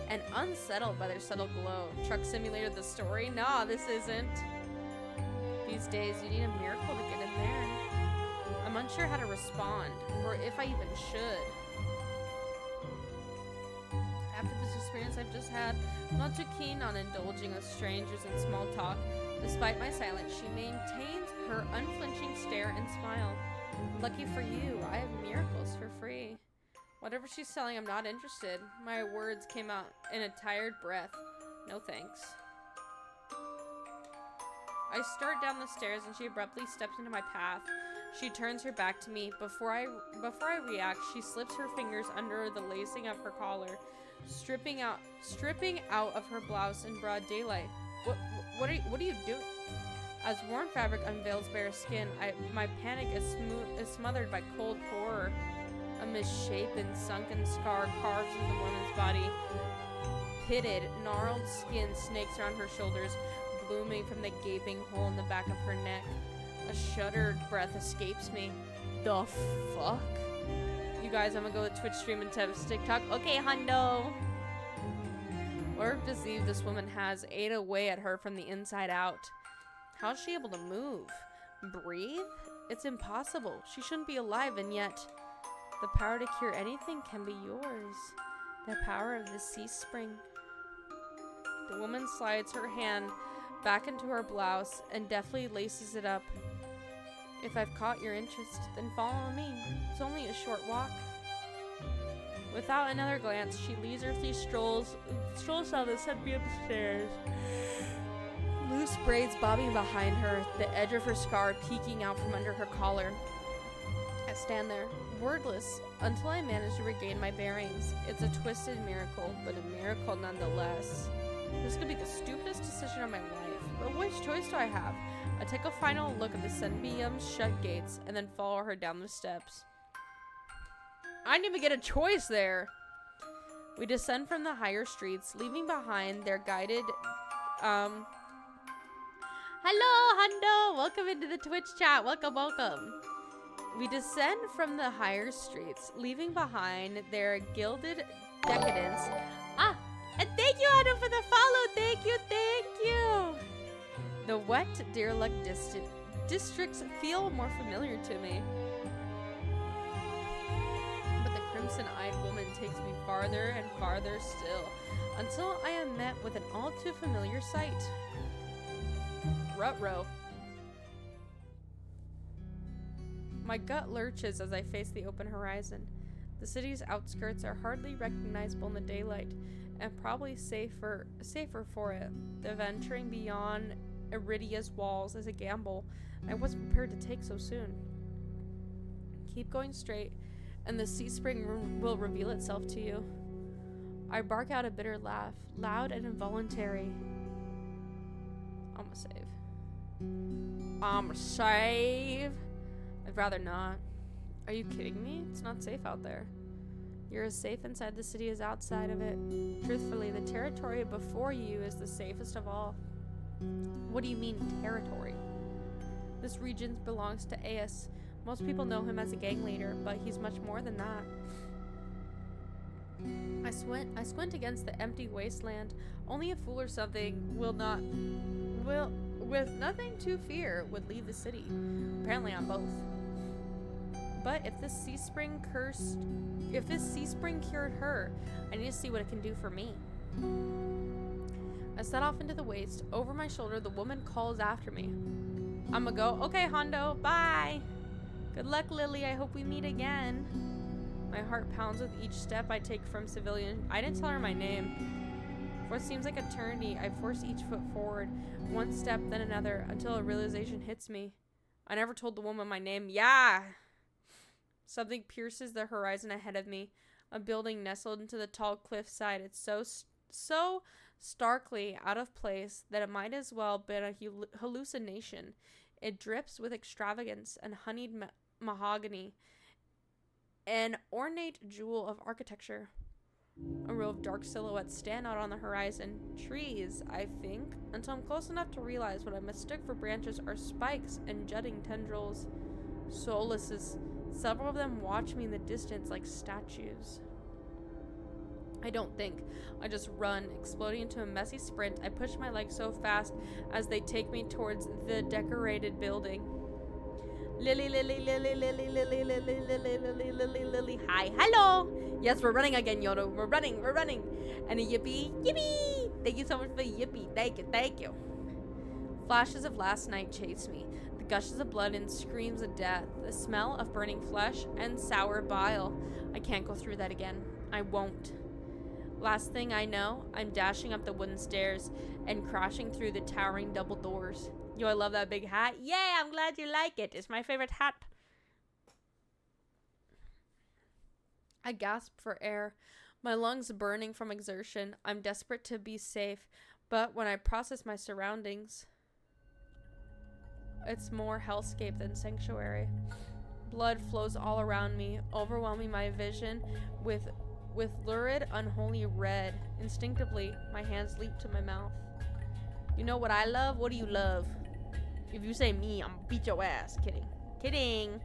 S1: and unsettled by their subtle glow. Truck Simulator the story? Nah, this isn't. These days, you need a miracle to get in there. I'm unsure how to respond, or if I even should. After this experience I've just had, I'm not too keen on indulging with strangers in small talk. Despite my silence, she maintains her unflinching stare and smile. Lucky for you, I have miracles for free. Whatever she's selling, I'm not interested. My words came out in a tired breath. No thanks. I start down the stairs and she abruptly steps into my path. She turns her back to me. Before I react, she slips her fingers under the lacing of her collar, stripping out of her blouse in broad daylight. What are you doing? As warm fabric unveils bare skin, my panic is smothered by cold horror. A misshapen, sunken scar carves into the woman's body. Pitted, gnarled skin snakes around her shoulders, blooming from the gaping hole in the back of her neck. A shuddered breath escapes me. The fuck? You guys, I'm gonna go with Twitch stream and TikTok. Okay, hundo. Orb deceived this woman has ate away at her from the inside out. How's she able to move? Breathe? It's impossible. She shouldn't be alive, and yet the power to cure anything can be yours. The power of the sea spring. The woman slides her hand back into her blouse and deftly laces it up. If I've caught your interest, then follow me. It's only a short walk. Without another glance, she leisurely strolls down the sunbeam stairs. Loose braids bobbing behind her, the edge of her scar peeking out from under her collar. I stand there, wordless, until I manage to regain my bearings. It's a twisted miracle, but a miracle nonetheless. This could be the stupidest decision of my life, but which choice do I have? I take a final look at the sunbeam's shut gates, and then follow her down the steps. I didn't even get a choice there! We descend from the higher streets, leaving behind their guided, Hello, Hundo! Welcome into the Twitch chat. Welcome, welcome. We descend from the higher streets, leaving behind their gilded decadence. Ah! And thank you, Hundo, for the follow! Thank you, thank you! The wet Deerluck districts feel more familiar to me. But the crimson-eyed woman takes me farther and farther still, until I am met with an all-too-familiar sight. Ruh-roh. My gut lurches as I face the open horizon. The city's outskirts are hardly recognizable in the daylight, and probably safer for it. The venturing beyond Iridia's walls is a gamble I wasn't prepared to take so soon. Keep going straight, and the sea spring will reveal itself to you. I bark out a bitter laugh, loud and involuntary. I'ma save. I'ma save. I'd rather not. Are you kidding me? It's not safe out there. You're as safe inside the city as outside of it. Truthfully, the territory before you is the safest of all. What do you mean, territory? This region belongs to Aeus. Most people know him as a gang leader, but he's much more than that. I squint against the empty wasteland. Only a fool or something with nothing to fear, would leave the city. Apparently I'm both. But if this sea spring cured her, I need to see what it can do for me. I set off into the waste. Over my shoulder, the woman calls after me. I'ma go. Okay, Hondo. Bye. Good luck, Lily. I hope we meet again. My heart pounds with each step I take from civilian. I didn't tell her my name. For what seems like eternity, I force each foot forward, one step then another, until a realization hits me. I never told the woman my name. Yeah! Something pierces the horizon ahead of me. A building nestled into the tall cliffside. It's so starkly out of place that it might as well be a hallucination. It drips with extravagance and honeyed mahogany, an ornate jewel of architecture. A row of dark silhouettes stand out on the horizon. Trees, I think, until I'm close enough to realize what I mistook for branches are spikes and jutting tendrils. Soullesses. Several of them watch me in the distance like statues. I don't think. I just run, exploding into a messy sprint. I push my legs so fast as they take me towards the decorated building. Lily, Lily, Lily, Lily, Lily, Lily, Lily, Lily, Lily, Lily. Hi, hello. Yes, we're running again, Yodo. We're running. And a yippee, yippee. Thank you so much for the yippee. Thank you. Flashes of last night chase me. The gushes of blood and screams of death. The smell of burning flesh and sour bile. I can't go through that again. I won't. Last thing I know, I'm dashing up the wooden stairs and crashing through the towering double doors. Yo, I love that big hat. Yeah, I'm glad you like it. It's my favorite hat. I gasp for air, my lungs burning from exertion. I'm desperate to be safe, but when I process my surroundings, it's more hellscape than sanctuary. Blood flows all around me, overwhelming my vision with lurid, unholy red. Instinctively, my hands leap to my mouth. You know what I love? What do you love? If you say me, I'm gonna beat your ass. Kidding.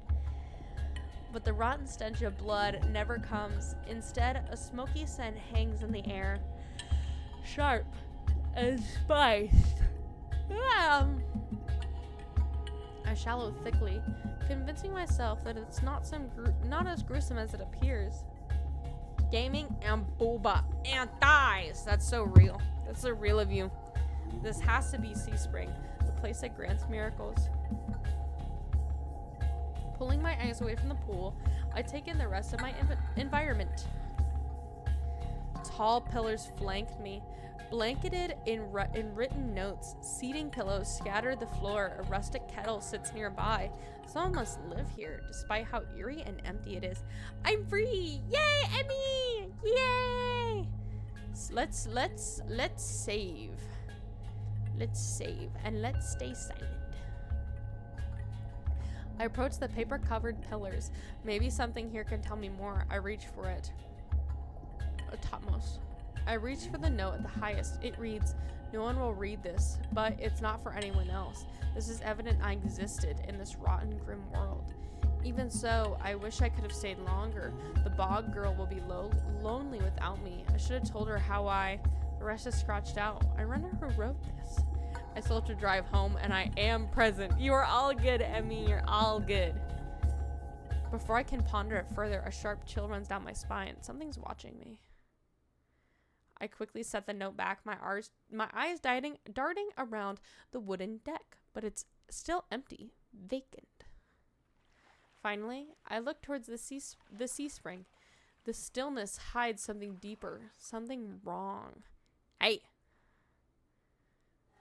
S1: But the rotten stench of blood never comes. Instead, a smoky scent hangs in the air. Sharp and spiced. I shallow thickly, convincing myself that it's not as gruesome as it appears. Gaming and booba and thighs. That's so real. That's so real of you. This has to be Sea Spring, the place that grants miracles. Pulling my eyes away from the pool, I take in the rest of my environment. Tall pillars flanked me, blanketed in written notes. Seating pillows scatter the floor. A rustic kettle sits nearby. Someone must live here, despite how eerie and empty it is. I'm free! Yay, Emmy! Yay! Let's save. Let's save and let's stay silent. I approach the paper-covered pillars. Maybe something here can tell me more. I reach for it. Topmost. I reach for the note at the highest. It reads, "No one will read this, but it's not for anyone else. This is evident I existed in this rotten, grim world. Even so, I wish I could have stayed longer. The bog girl will be lonely without me. I should have told her how The rest is scratched out. I wonder who wrote this. I still have to drive home, and I am present. You are all good, Emmy. You're all good." Before I can ponder it further, a sharp chill runs down my spine. Something's watching me. I quickly set the note back, my eyes darting around the wooden deck, but it's still empty, vacant. Finally, I look towards the sea spring. The stillness hides something deeper, something wrong. Hey!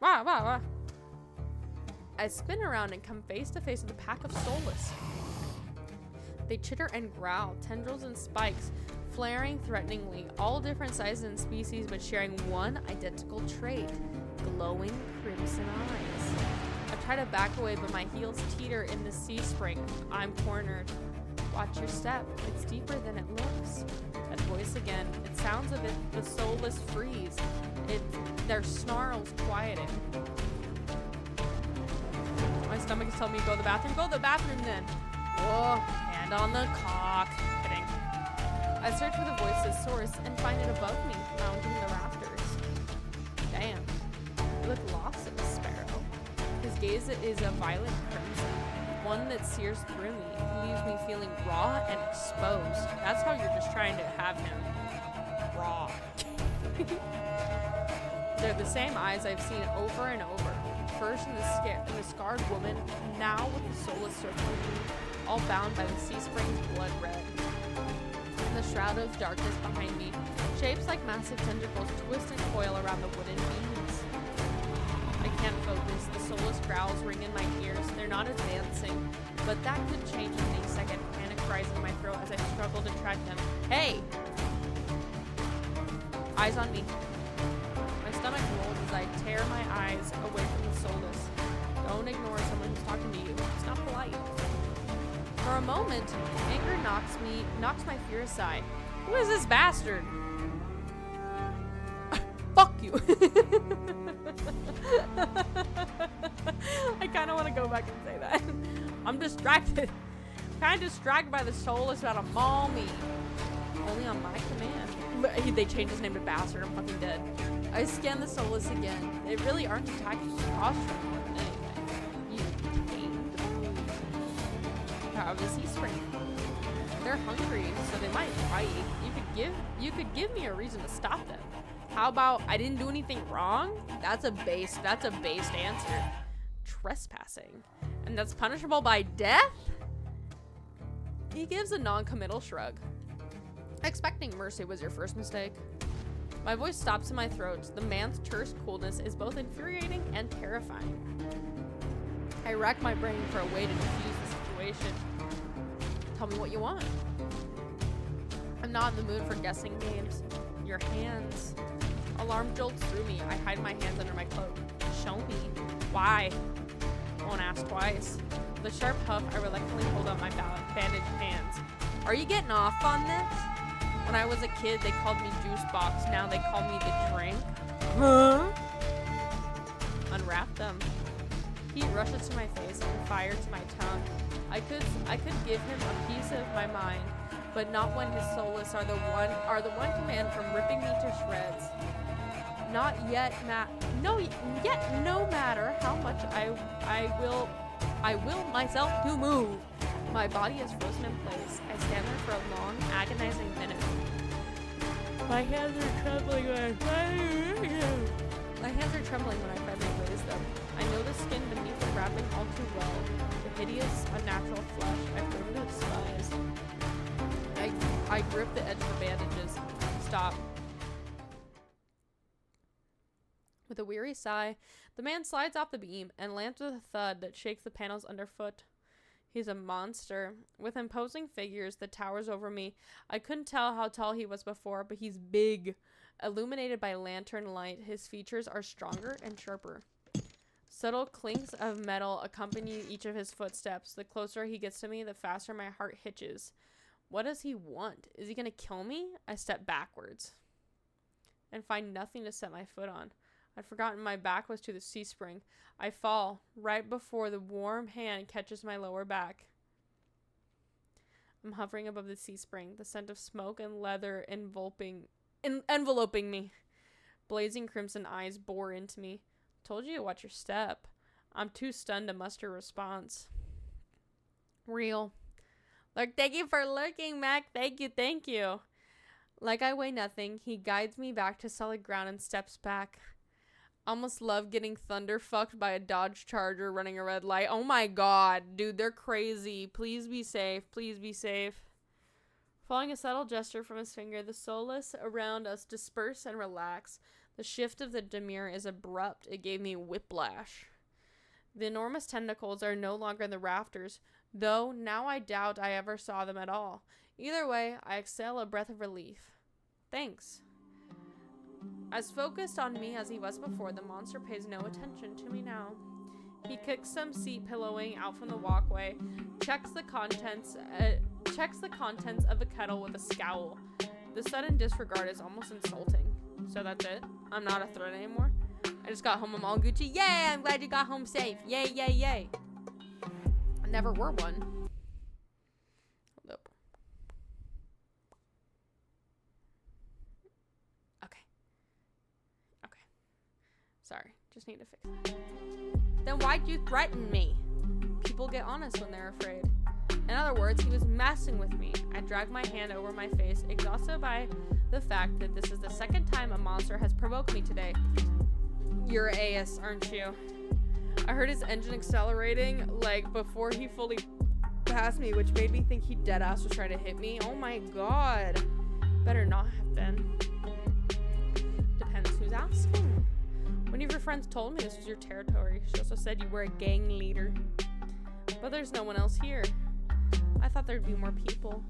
S1: Wah. I spin around and come face to face with a pack of soulless. They chitter and growl, tendrils and spikes, flaring threateningly, all different sizes and species but sharing one identical trait, glowing crimson eyes. I try to back away, but my heels teeter in the sea spring. I'm cornered. Watch your step. It's deeper than it looks. That voice again. It sounds a bit the soulless freeze. Their snarls quieted. My stomach is telling me to go to the bathroom. Go to the bathroom then. Whoa, hand on the cock. Kidding. I search for the voice's source and find it above me, mounting the rafters. Damn. You look lost in a sparrow. His gaze is a violet crimson, one that sears through me. He leaves me feeling raw and exposed. That's how you're just trying to have him. Raw. They're the same eyes I've seen over and over. First in the scarred woman, now with the soulless circling me, all bound by the sea spring's blood red. In the shroud of darkness behind me, shapes like massive tentacles twist and coil around the wooden beams. I can't focus. The soulless growls ring in my ears. They're not advancing, but that could change in any second. Panic rising in my throat as I struggle to track them. Hey! Eyes on me. My stomach rolls as I tear my eyes away from the soulless. Don't ignore someone who's talking to you. It's not polite. For a moment, anger knocks my fear aside. Who is this bastard? Fuck you. I kind of want to go back and say that. I'm distracted. Kind of distracted by the soulless about to maul me. Only on my command. They changed his name to Bastard. I'm fucking dead. I scan the soulless again. They really aren't attacking the posture more than anything. You tamed the power of the sea spring. They're hungry, so they might fight. You could give me a reason to stop them. How about I didn't do anything wrong? That's a based answer. Trespassing. And that's punishable by death? He gives a non-committal shrug. Expecting mercy was your first mistake. My voice stops in my throat. The man's terse coolness is both infuriating and terrifying. I rack my brain for a way to defuse the situation. Tell me what you want. I'm not in the mood for guessing games. Your hands. Alarm jolts through me. I hide my hands under my cloak. Show me. Why? Won't ask twice. With a sharp huff, I reluctantly hold up my bandaged hands. Are you getting off on this? When I was a kid, they called me Juice Box. Now they call me the Drink. Huh? Unwrap them. Heat rushes to my face and fire to my tongue. I could give him a piece of my mind, but not when his soulless are the one command from ripping me to shreds. Not yet, no matter how much I will myself to move. My body is frozen in place. I stand there for a long, agonizing minute. My hands are trembling when I finally raise them. I know the skin beneath the wrapping all too well. The hideous, unnatural flesh I've grown to despise. I grip the edge of the bandages. Stop. With a weary sigh, the man slides off the beam and lands with a thud that shakes the panels underfoot. He's a monster. With imposing figures that towers over me. I couldn't tell how tall he was before, but he's big. Illuminated by lantern light, his features are stronger and sharper. Subtle clinks of metal accompany each of his footsteps. The closer he gets to me, the faster my heart hitches. What does he want? Is he gonna kill me? I step backwards and find nothing to set my foot on. I'd forgotten my back was to the sea spring. I fall right before the warm hand catches my lower back. I'm hovering above the sea spring, the scent of smoke and leather enveloping me. Blazing crimson eyes bore into me. Told you to watch your step. I'm too stunned to muster a response. Real. Look, thank you for lurking, Mac. Thank you. Like I weigh nothing, he guides me back to solid ground and steps back. Almost love getting thunder fucked by a Dodge Charger running a red light. Oh my god, dude, they're crazy. Please be safe. Please be safe. Following a subtle gesture from his finger, the soulless around us disperse and relax. The shift of the demure is abrupt. It gave me whiplash. The enormous tentacles are no longer in the rafters, though now I doubt I ever saw them at all. Either way, I exhale a breath of relief. Thanks. As focused on me as he was before, the monster pays no attention to me now. He kicks some seat pillowing out from the walkway, checks the contents of the kettle with a scowl. The sudden disregard is almost insulting. So that's it? I'm not a threat anymore? I just got home, I'm all Gucci. Yay, I'm glad you got home safe. Yay, yay, yay. I never were one. Hold up. Okay. Sorry, just need to fix that. Then why'd you threaten me? People get honest when they're afraid. In other words, he was messing with me. I dragged my hand over my face, exhausted by the fact that this is the second time a monster has provoked me today. You're AS, aren't you? I heard his engine accelerating, like, before he fully passed me, which made me think he deadass was trying to hit me. Oh my god. Better not have been. Depends who's asking. One of your friends told me this was your territory. She also said you were a gang leader. But there's no one else here. I thought there'd be more people.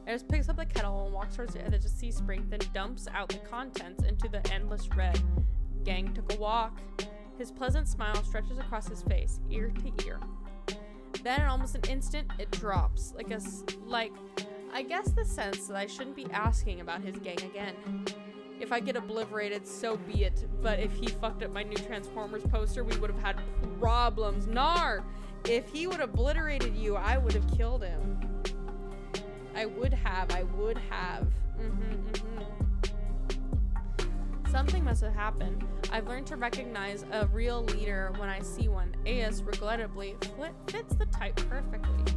S1: I just picks up the kettle and walks towards the edge of the sea spring, then dumps out the contents into the endless red. Gang took a walk. His pleasant smile stretches across his face, ear to ear. Then in almost an instant, it drops, I guess the sense that I shouldn't be asking about his gang again. If I get obliterated, so be it, but if he fucked up my new Transformers poster, we would have had problems. Nar! If he would have obliterated you, I would have killed him. I would have. Something must have happened. I've learned to recognize a real leader when I see one. AS, regrettably, fits the type perfectly.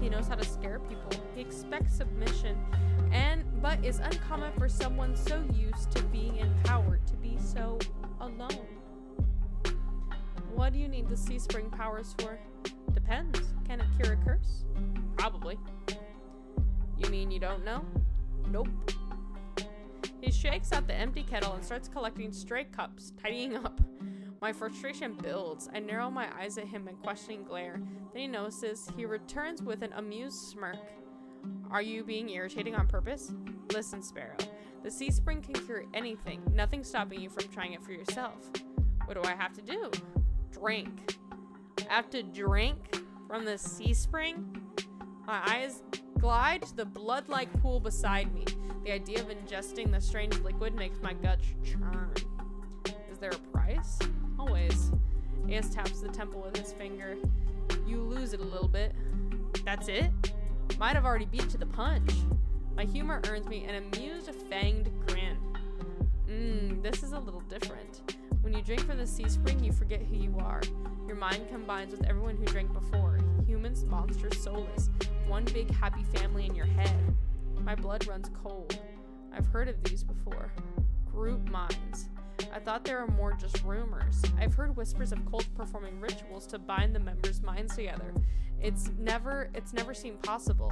S1: He knows how to scare people. He expects submission, but is uncommon for someone so used to being empowered to be so alone. What do you need the sea spring powers for? Depends. Can it cure a curse? Probably. You mean you don't know? Nope. He shakes out the empty kettle and starts collecting stray cups, tidying up. My frustration builds. I narrow my eyes at him in questioning glare. Then he notices. He returns with an amused smirk. Are you being irritating on purpose? Listen, Sparrow. The sea spring can cure anything. Nothing's stopping you from trying it for yourself. What do I have to do? Drink. I have to drink from the sea spring? My eyes glide to the blood-like pool beside me. The idea of ingesting the strange liquid makes my gut churn. Is there a price? Always. AS taps the temple with his finger. You lose it a little bit. That's it? Might have already beat to the punch. My humor earns me an amused, fanged grin. This is a little different. When you drink from the sea spring, you forget who you are. Your mind combines with everyone who drank before. Humans, monsters, soulless. One big happy family in your head. My blood runs cold. I've heard of these before. Group minds. I thought they were more just rumors. I've heard whispers of cults performing rituals to bind the members' minds together. It's never seemed possible.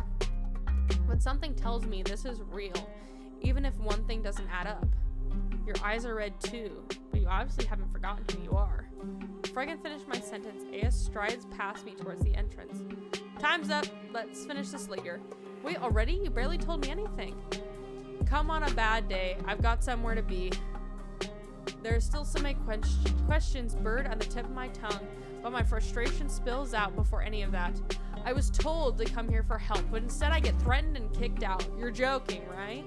S1: But something tells me this is real, even if one thing doesn't add up. Your eyes are red too, but you obviously haven't forgotten who you are. Before I can finish my sentence, AS strides past me towards the entrance. Time's up. Let's finish this later. Wait, already? You barely told me anything. Come on a bad day. I've got somewhere to be. There are still so many questions bird on the tip of my tongue, but my frustration spills out before any of that. I was told to come here for help, but instead I get threatened and kicked out. You're joking, right?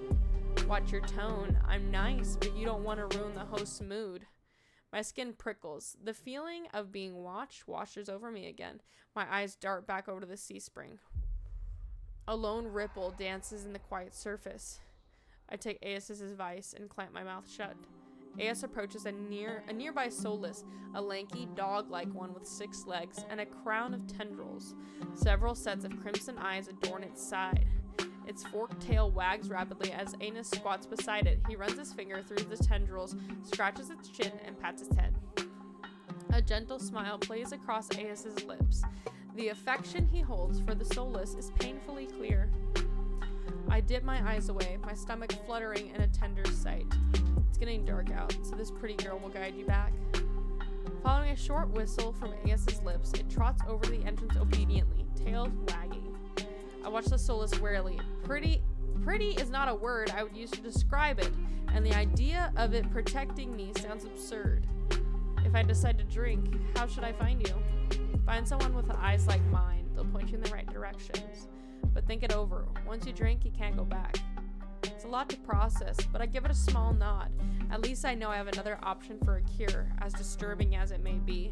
S1: Watch your tone. I'm nice, but you don't want to ruin the host's mood. My skin prickles. The feeling of being watched washes over me again. My eyes dart back over to the sea spring. A lone ripple dances in the quiet surface. I take AS's advice and clamp my mouth shut. AS approaches a nearby soulless, a lanky, dog-like one with 6 legs and a crown of tendrils. Several sets of crimson eyes adorn its side. Its forked tail wags rapidly as Anus squats beside it. He runs his finger through the tendrils, scratches its chin, and pats its head. A gentle smile plays across AS's lips. The affection he holds for the soulless is painfully clear. I dip my eyes away, my stomach fluttering in a tender sight. It's getting dark out, so this pretty girl will guide you back. Following a short whistle from AS's lips, it trots over to the entrance obediently, tail wagging. I watch the soulless warily. Pretty is not a word I would use to describe it, and the idea of it protecting me sounds absurd. If I decide to drink, how should I find you? Find someone with eyes like mine. They'll point you in the right directions. But think it over. Once you drink, you can't go back. It's a lot to process, but I give it a small nod. At least I know I have another option for a cure, as disturbing as it may be.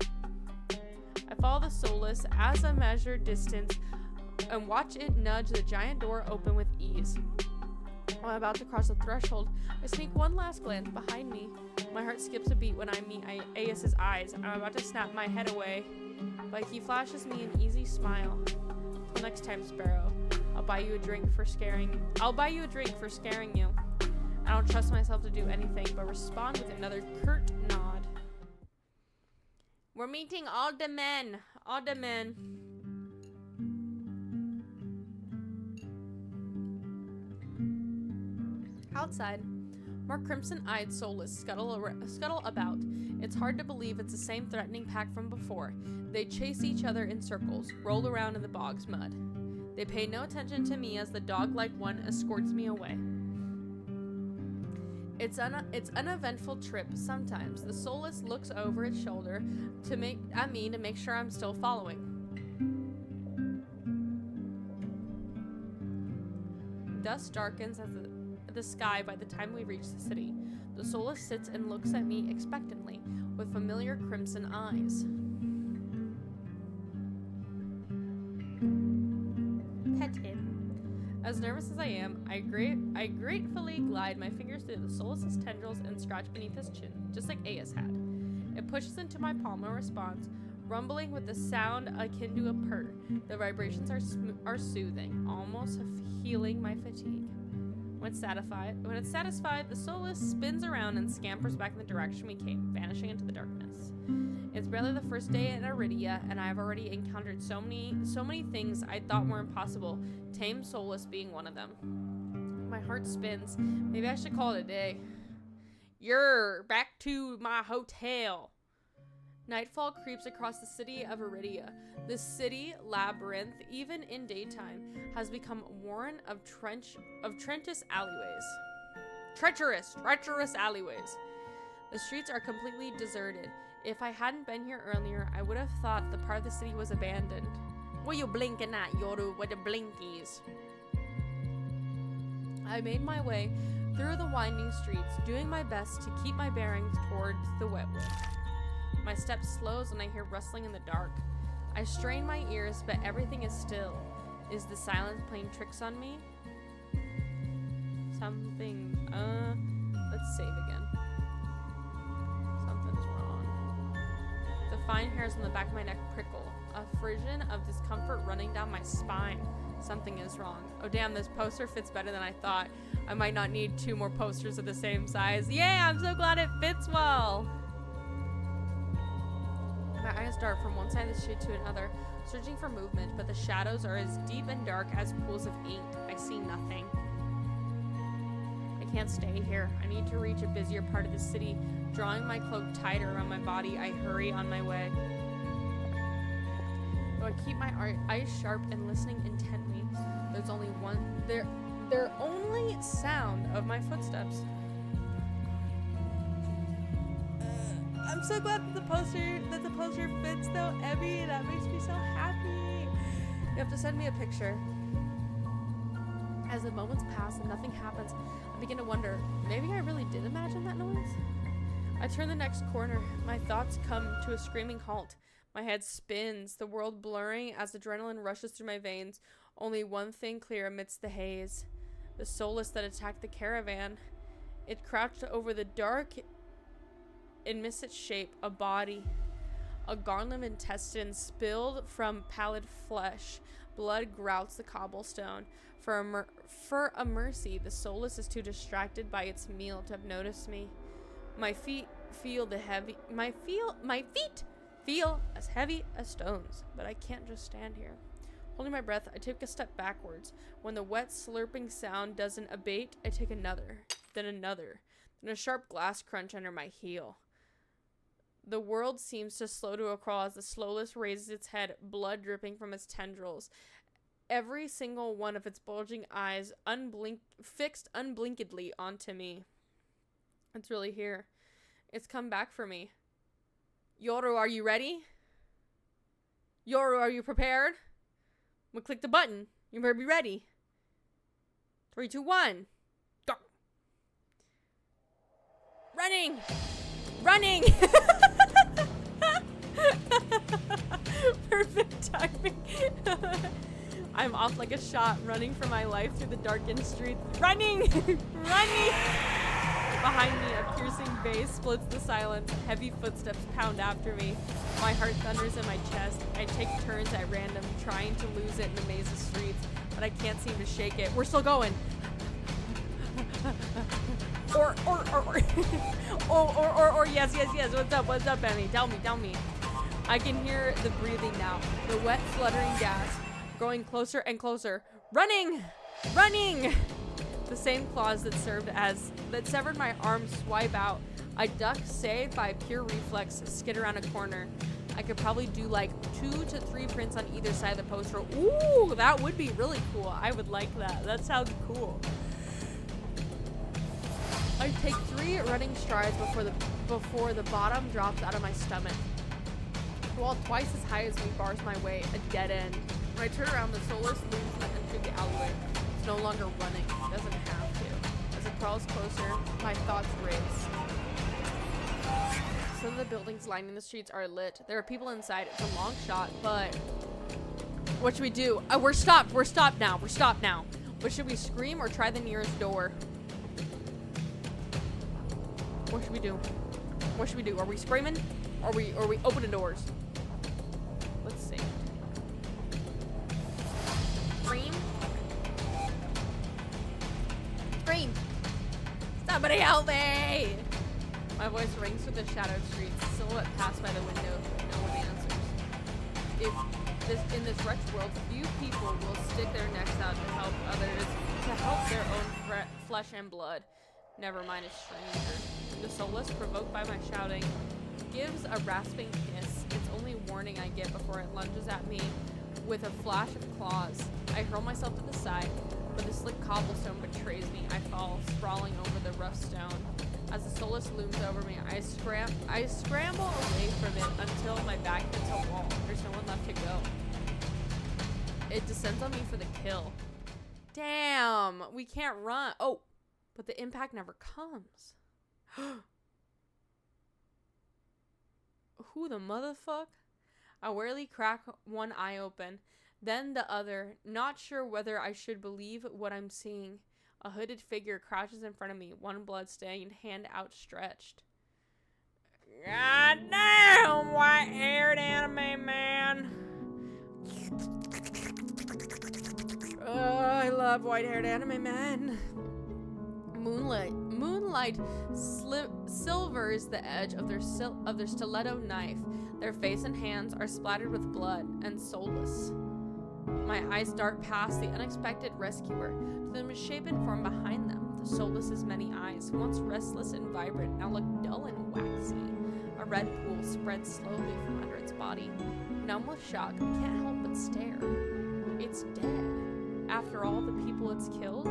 S1: I follow the soulless as a measured distance and watch it nudge the giant door open with ease. While I'm about to cross the threshold, I sneak one last glance behind me. My heart skips a beat when I meet AS's eyes. I'm about to snap my head away, but he flashes me an easy smile. Till next time, Sparrow. I'll buy you a drink for scaring you. I don't trust myself to do anything but respond with another curt nod. We're meeting all the men. Outside, more crimson-eyed soulless scuttle about. It's hard to believe it's the same threatening pack from before. They chase each other in circles, roll around in the bog's mud. They pay no attention to me as the dog-like one escorts me away. It's an eventful trip sometimes. The soulless looks over its shoulder at me to make sure I'm still following. Dusk darkens as the sky by the time we reach the city. The soulless sits and looks at me expectantly, with familiar crimson eyes. Pet him. As nervous as I am, I gratefully glide my fingers through the soulless's tendrils and scratch beneath his chin, just like Aya's had. It pushes into my palm in response, rumbling with a sound akin to a purr. The vibrations are soothing, almost healing my fatigue. When it's satisfied, the soulless spins around and scampers back in the direction we came, vanishing into the darkness. It's barely the first day in Iridia, and I've already encountered so many things I thought were impossible, tame soulless being one of them. My heart spins. Maybe I should call it a day. You're back to my hotel. Nightfall creeps across the city of Iridia. The city labyrinth, even in daytime, has become a warren of treacherous alleyways. The streets are completely deserted. If I hadn't been here earlier, I would have thought the part of the city was abandoned. What you blinking at, Yoru, with the blinkies? I made my way through the winding streets, doing my best to keep my bearings towards the wetwood. My step slows and I hear rustling in the dark. I strain my ears, but everything is still. Is the silence playing tricks on me? Let's save again. Something's wrong. The fine hairs on the back of my neck prickle. A frisson of discomfort running down my spine. Something is wrong. Oh damn, this poster fits better than I thought. I might not need 2 more posters of the same size. Yay, I'm so glad it fits well. My eyes dart from one side of the street to another, searching for movement, but the shadows are as deep and dark as pools of ink. I see nothing. I can't stay here. I need to reach a busier part of the city. Drawing my cloak tighter around my body, I hurry on my way. Though I keep my eyes sharp and listening intently, there's only their only sound of my footsteps. I'm so glad that the poster fits though, Abby. That makes me so happy. You have to send me a picture. As the moments pass and nothing happens, I begin to wonder, maybe I really did imagine that noise? I turn the next corner. My thoughts come to a screaming halt. My head spins, the world blurring as adrenaline rushes through my veins. Only one thing clear amidst the haze. The soulless that attacked the caravan. It crouched over the dark and missed its shape, a body. A garland of intestines spilled from pallid flesh. Blood grouts the cobblestone. For a mercy, the soulless is too distracted by its meal to have noticed me. My feet feel as heavy as stones, but I can't just stand here. Holding my breath, I take a step backwards. When the wet slurping sound doesn't abate, I take another, then a sharp glass crunch under my heel. The world seems to slow to a crawl as the soulless raises its head, blood dripping from its tendrils. Every single one of its bulging eyes fixed unblinkedly onto me. It's really here. It's come back for me. Yoru, are you ready? Yoru, are you prepared? We'll click the button. You better be ready. 3, 2, 1. Go. Running! Running! Perfect timing. I'm off like a shot, running for my life through the darkened streets. Running! Running! Behind me, a piercing bass splits the silence. Heavy footsteps pound after me. My heart thunders in my chest. I take turns at random, trying to lose it in the maze of streets, but I can't seem to shake it. We're still going. Or, yes. What's up, Emmy? Tell me. I can hear the breathing now. The wet, fluttering gas, growing closer and closer. Running! The same claws that severed my arm swipe out. I duck, saved by pure reflex, skid around a corner. I could probably do like 2 to 3 prints on either side of the poster. Ooh, that would be really cool. I would like that. That sounds cool. I take 3 running strides before the bottom drops out of my stomach. While twice as high as me bars my way, a dead end. When I turn around, the Solus looms in the entry of the alleyway. It's no longer running. It doesn't have to. As it crawls closer, my thoughts race. Some of the buildings lining the streets are lit. There are people inside. It's a long shot, but what should we do? We're stopped. We're stopped now. We're stopped now. But should we scream or try the nearest door? What should we do? What should we do? Are we screaming? Or are we opening doors? Let's see. Scream. Scream. Somebody help me! My voice rings through the shadowed streets. Silhouette passed by the window, but no one answers. In this wretched world, few people will stick their necks out to help others, to help their own flesh and blood. Never mind a stranger. The Solus, provoked by my shouting, gives a rasping hiss. It's only warning I get before it lunges at me with a flash of claws. I hurl myself to the side, but the slick cobblestone betrays me. I fall, sprawling over the rough stone. As the Solus looms over me, I scramble away from it until my back hits a wall. There's no one left to go. It descends on me for the kill. Damn, we can't run. Oh, but the impact never comes. Who the motherfuck? I wearily crack one eye open, then the other, not sure whether I should believe what I'm seeing. A hooded figure crouches in front of me, one blood-stained hand outstretched. God damn, white-haired anime man. Oh, I love white-haired anime men. Moonlight silvers the edge of their stiletto knife. Their face and hands are splattered with blood and soulless. My eyes dart past the unexpected rescuer to the misshapen form behind them. The soulless's many eyes, once restless and vibrant, now look dull and waxy. A red pool spreads slowly from under its body. Numb with shock, I can't help but stare. It's dead. After all the people it's killed,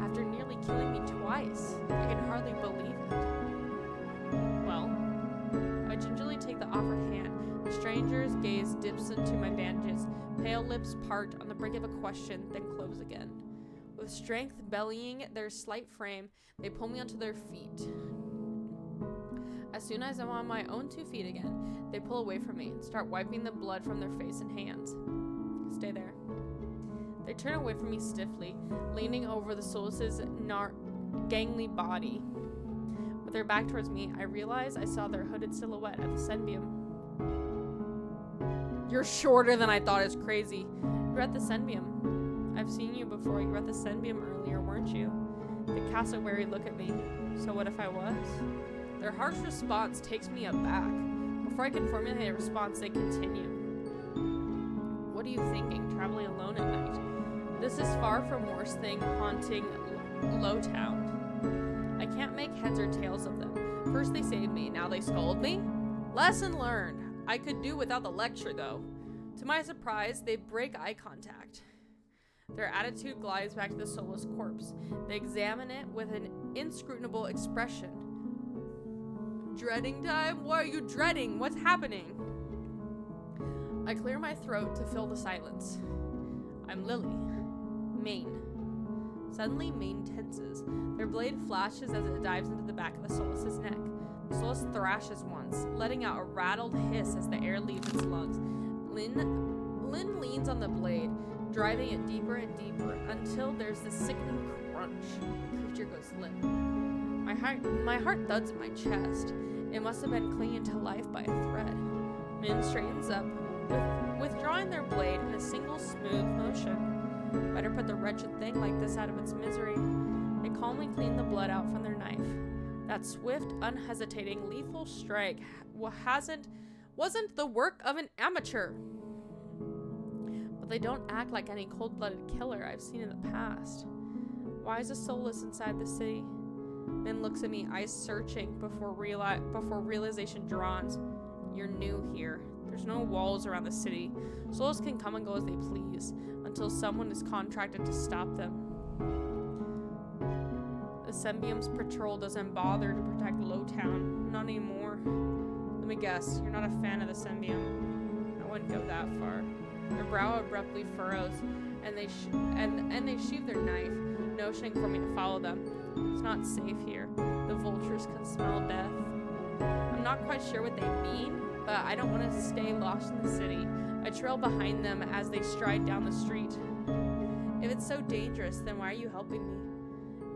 S1: after nearly killing me twice, I can hardly believe it. Well, I gingerly take the offered hand. The stranger's gaze dips into my bandages. Pale lips part on the brink of a question, then close again. With strength bellying their slight frame, they pull me onto their feet. As soon as I'm on my own 2 feet again, they pull away from me and start wiping the blood from their face and hands. Stay there. They turn away from me stiffly, leaning over the Solus's gangly body. With their back towards me, I realize I saw their hooded silhouette at the Senbium. You're shorter than I thought. Is crazy. You're at the Senbium. I've seen you before. You were at the Senbium earlier, weren't you? They cast a wary look at me. So what if I was? Their harsh response takes me aback. Before I can formulate a response, they continue. What are you thinking, traveling alone at night? This is far from worse thing haunting Lowtown. I can't make heads or tails of them. First they save me, now they scold me? Lesson learned. I could do without the lecture, though. To my surprise, they break eye contact. Their attitude glides back to the Solus corpse. They examine it with an inscrutable expression. Dreading time? What are you dreading? What's happening? I clear my throat to fill the silence. I'm Lily. Maine. Suddenly, Maine tenses. Their blade flashes as it dives into the back of the Solus's neck. The Solus thrashes once, letting out a rattled hiss as the air leaves its lungs. Lynn leans on the blade, driving it deeper and deeper until there's this sickening crunch. The creature goes limp. My heart thuds in my chest. It must have been clinging to life by a thread. Min straightens up, withdrawing their blade in a single smooth motion. Better put the wretched thing like this out of its misery. They calmly clean the blood out from their knife. That swift, unhesitating, lethal strike wasn't the work of an amateur. But they don't act like any cold-blooded killer I've seen in the past. Why is a Solus inside the city? Min looks at me, eyes searching before realization dawns. You're new here. There's no walls around the city. Souls can come and go as they please, until someone is contracted to stop them. The Symbiom's patrol doesn't bother to protect Lowtown. Not anymore. Let me guess, you're not a fan of the Symbiom. I wouldn't go that far. Their brow abruptly furrows, and they sheathe their knife, motioning for me to follow them. It's not safe here. The vultures can smell death. I'm not quite sure what they mean, but I don't want to stay lost in the city. I trail behind them as they stride down the street. If it's so dangerous, then why are you helping me?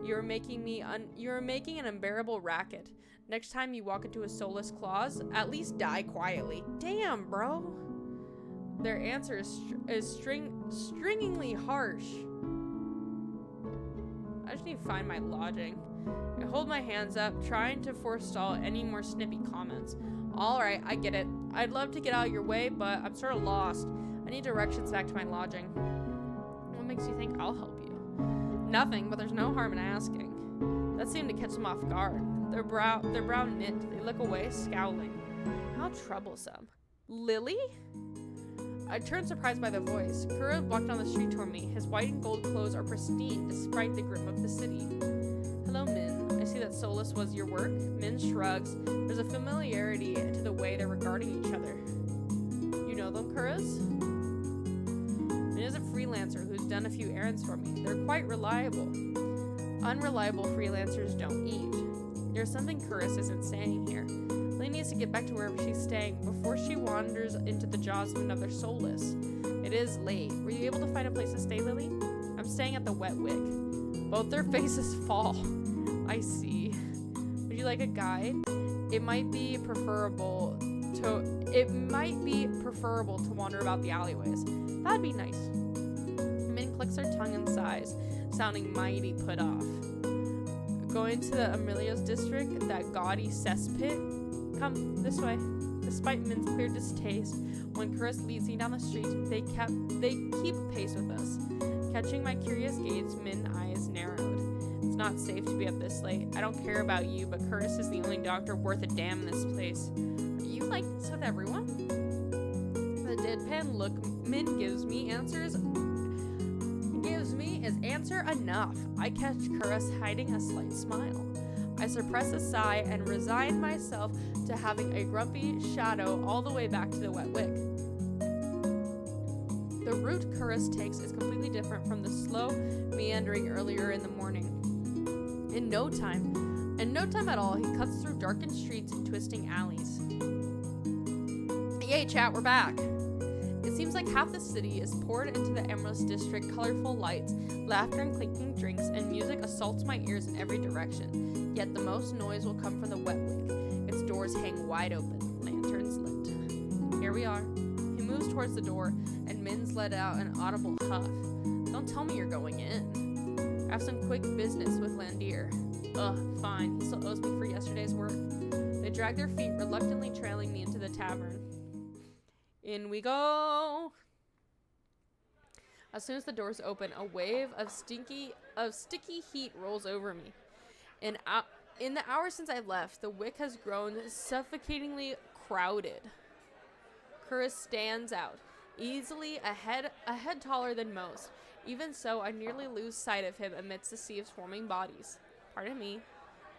S1: You're making an unbearable racket. Next time you walk into a soulless claws, at least die quietly. Damn, bro. Their answer is stringingly harsh. I just need to find my lodging. I hold my hands up, trying to forestall any more snippy comments. Alright, I get it. I'd love to get out of your way, but I'm sort of lost. I need directions back to my lodging. What makes you think I'll help you? Nothing, but there's no harm in asking. That seemed to catch them off guard. Their brow knit. They look away, scowling. How troublesome. Lily? I turned surprised by the voice. Kura walked down the street toward me. His white and gold clothes are pristine despite the grim of the city. Hello, Min. I see that Solus was your work. Min shrugs. There's a familiarity to the way they're regarding each other. You know them, Kuras? Min is a freelancer who's done a few errands for me. They're quite reliable. Unreliable freelancers don't eat. There's something Kuras isn't saying here. Lily needs to get back to wherever she's staying before she wanders into the jaws of another soulless. It is late. Were you able to find a place to stay, Lily? I'm staying at the Wet Wick. Both their faces fall. I see. Would you like a guide? It might be preferable to wander about the alleyways. That'd be nice. Min clicks her tongue and sighs, sounding mighty put off. Going to the Amelios district, that gaudy cesspit? Come this way. Despite Min's clear distaste, when Chris leads me down the street, they keep pace with us. Catching my curious gaze, Min's eyes narrowed. It's not safe to be up this late. I don't care about you, but Curtis is the only doctor worth a damn in this place. Are you like this with everyone? The deadpan look Min gives me is answer enough. I catch Curtis hiding a slight smile. I suppress a sigh and resign myself to having a grumpy shadow all the way back to the Wet Wick. The route Curtis takes is completely different from the slow meandering earlier in the morning. In no time at all, he cuts through darkened streets and twisting alleys. Yay, chat, we're back. It seems like half the city is poured into the Emerald District. Colorful lights, laughter and clinking drinks, and music assaults my ears in every direction. Yet the most noise will come from the Wet Wick. Its doors hang wide open, lanterns lit. Here we are. He moves towards the door, and Min's let out an audible huff. Don't tell me you're going in. I have some quick business with Landier. Ugh, fine. He still owes me for yesterday's work. They drag their feet, reluctantly trailing me into the tavern. In we go. As soon as the doors open, a wave of sticky heat rolls over me. In the hour since I left, the wick has grown suffocatingly crowded. Curtis stands out, easily a head taller than most. Even so, I nearly lose sight of him amidst the sea of swarming bodies. Pardon me.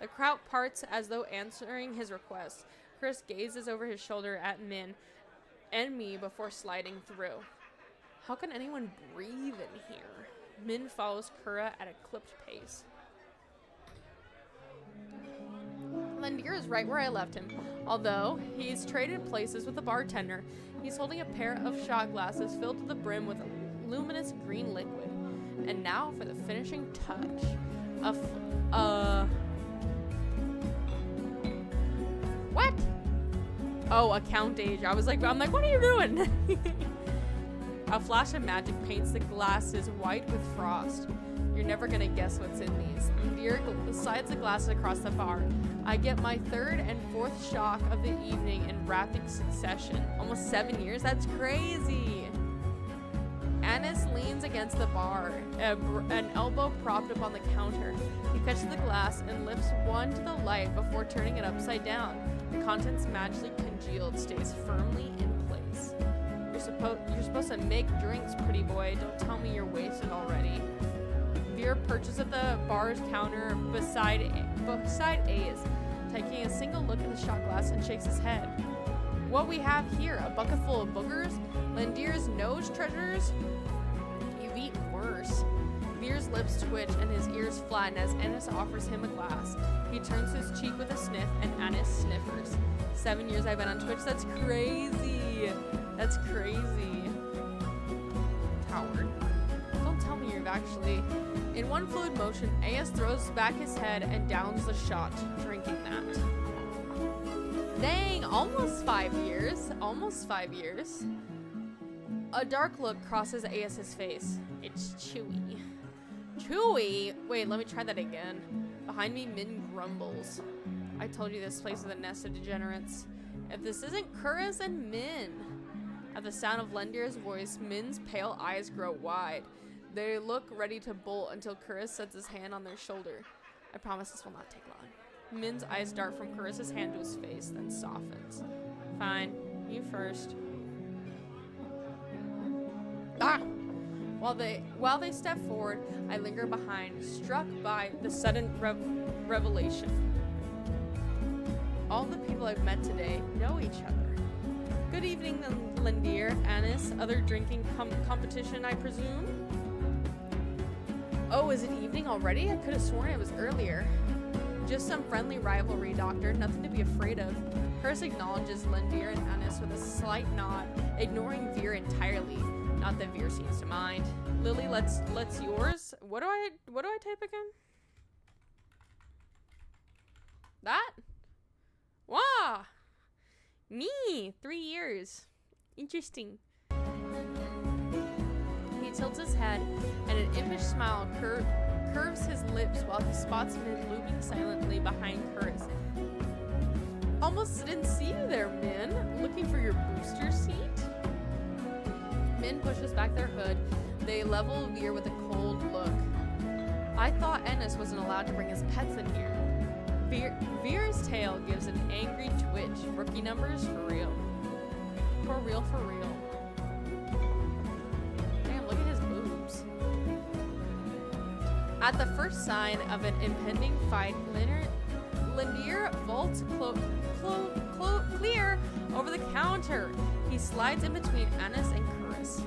S1: The crowd parts as though answering his request. Chris gazes over his shoulder at Min and me before sliding through. How can anyone breathe in here? Min follows Kura at a clipped pace. Landier is right where I left him. Although he's traded places with the bartender, he's holding a pair of shot glasses filled to the brim with luminous green liquid. And now for the finishing touch. What? Oh, a count age. I'm like, what are you doing? A flash of magic paints the glasses white with frost. You're never gonna guess what's in these. Landier slides the glasses across the bar. I get my third and fourth shock of the evening in rapid succession. Almost 7 years? That's crazy! Annis leans against the bar, an elbow propped up on the counter. He catches the glass and lifts one to the light before turning it upside down. The contents magically congealed, stays firmly in place. You're supposed to make drinks, pretty boy. Don't tell me you're wasted already. Veer perches at the bar's counter beside A's, taking a single look at the shot glass and shakes his head. What we have here, a bucket full of boogers? Lendir's nose treasures? You've eaten worse. Veer's lips twitch and his ears flatten as Ennis offers him a glass. He turns his cheek with a sniff and Ennis sniffers. 7 years I've been on Twitch. That's crazy. That's crazy. Coward. Don't tell me you've actually. In one fluid motion, AS throws back his head and downs the shot, drinking that. Dang, almost 5 years. Almost 5 years. A dark look crosses AS's face. It's Chewy. Chewy? Wait, let me try that again. Behind me, Min grumbles. I told you this place is a nest of degenerates. If this isn't Kuris and Min. At the sound of Lendir's voice, Min's pale eyes grow wide. They look ready to bolt until Kuris sets his hand on their shoulder. I promise this will not take long. Min's eyes dart from Kuris' hand to his face, then softens. Fine, you first. Ah! While they step forward, I linger behind, struck by the sudden revelation. All the people I've met today know each other. Good evening, Lendir, Annis. Other drinking competition, I presume? Oh, is it evening already? I could have sworn it was earlier. Just some friendly rivalry, Doctor. Nothing to be afraid of. Kuris acknowledges Lendir and Annis with a slight nod, ignoring Veer entirely. Not that Veer seems to mind. Lily, let's yours. What do I type again? That? Wow. Me. 3 years. Interesting. He tilts his head, and an impish smile curves his lips while he spots Min looming silently behind Kuris. Almost didn't see you there, Min. Looking for your booster seat? Min pushes back their hood. They level Veer with a cold look. I thought Ennis wasn't allowed to bring his pets in here. Veer's tail gives an angry twitch. Rookie numbers for real. For real, for real. Damn, look at his boobs. At the first sign of an impending fight, Lendir vaults clear over the counter. He slides in between Annis and Kuris.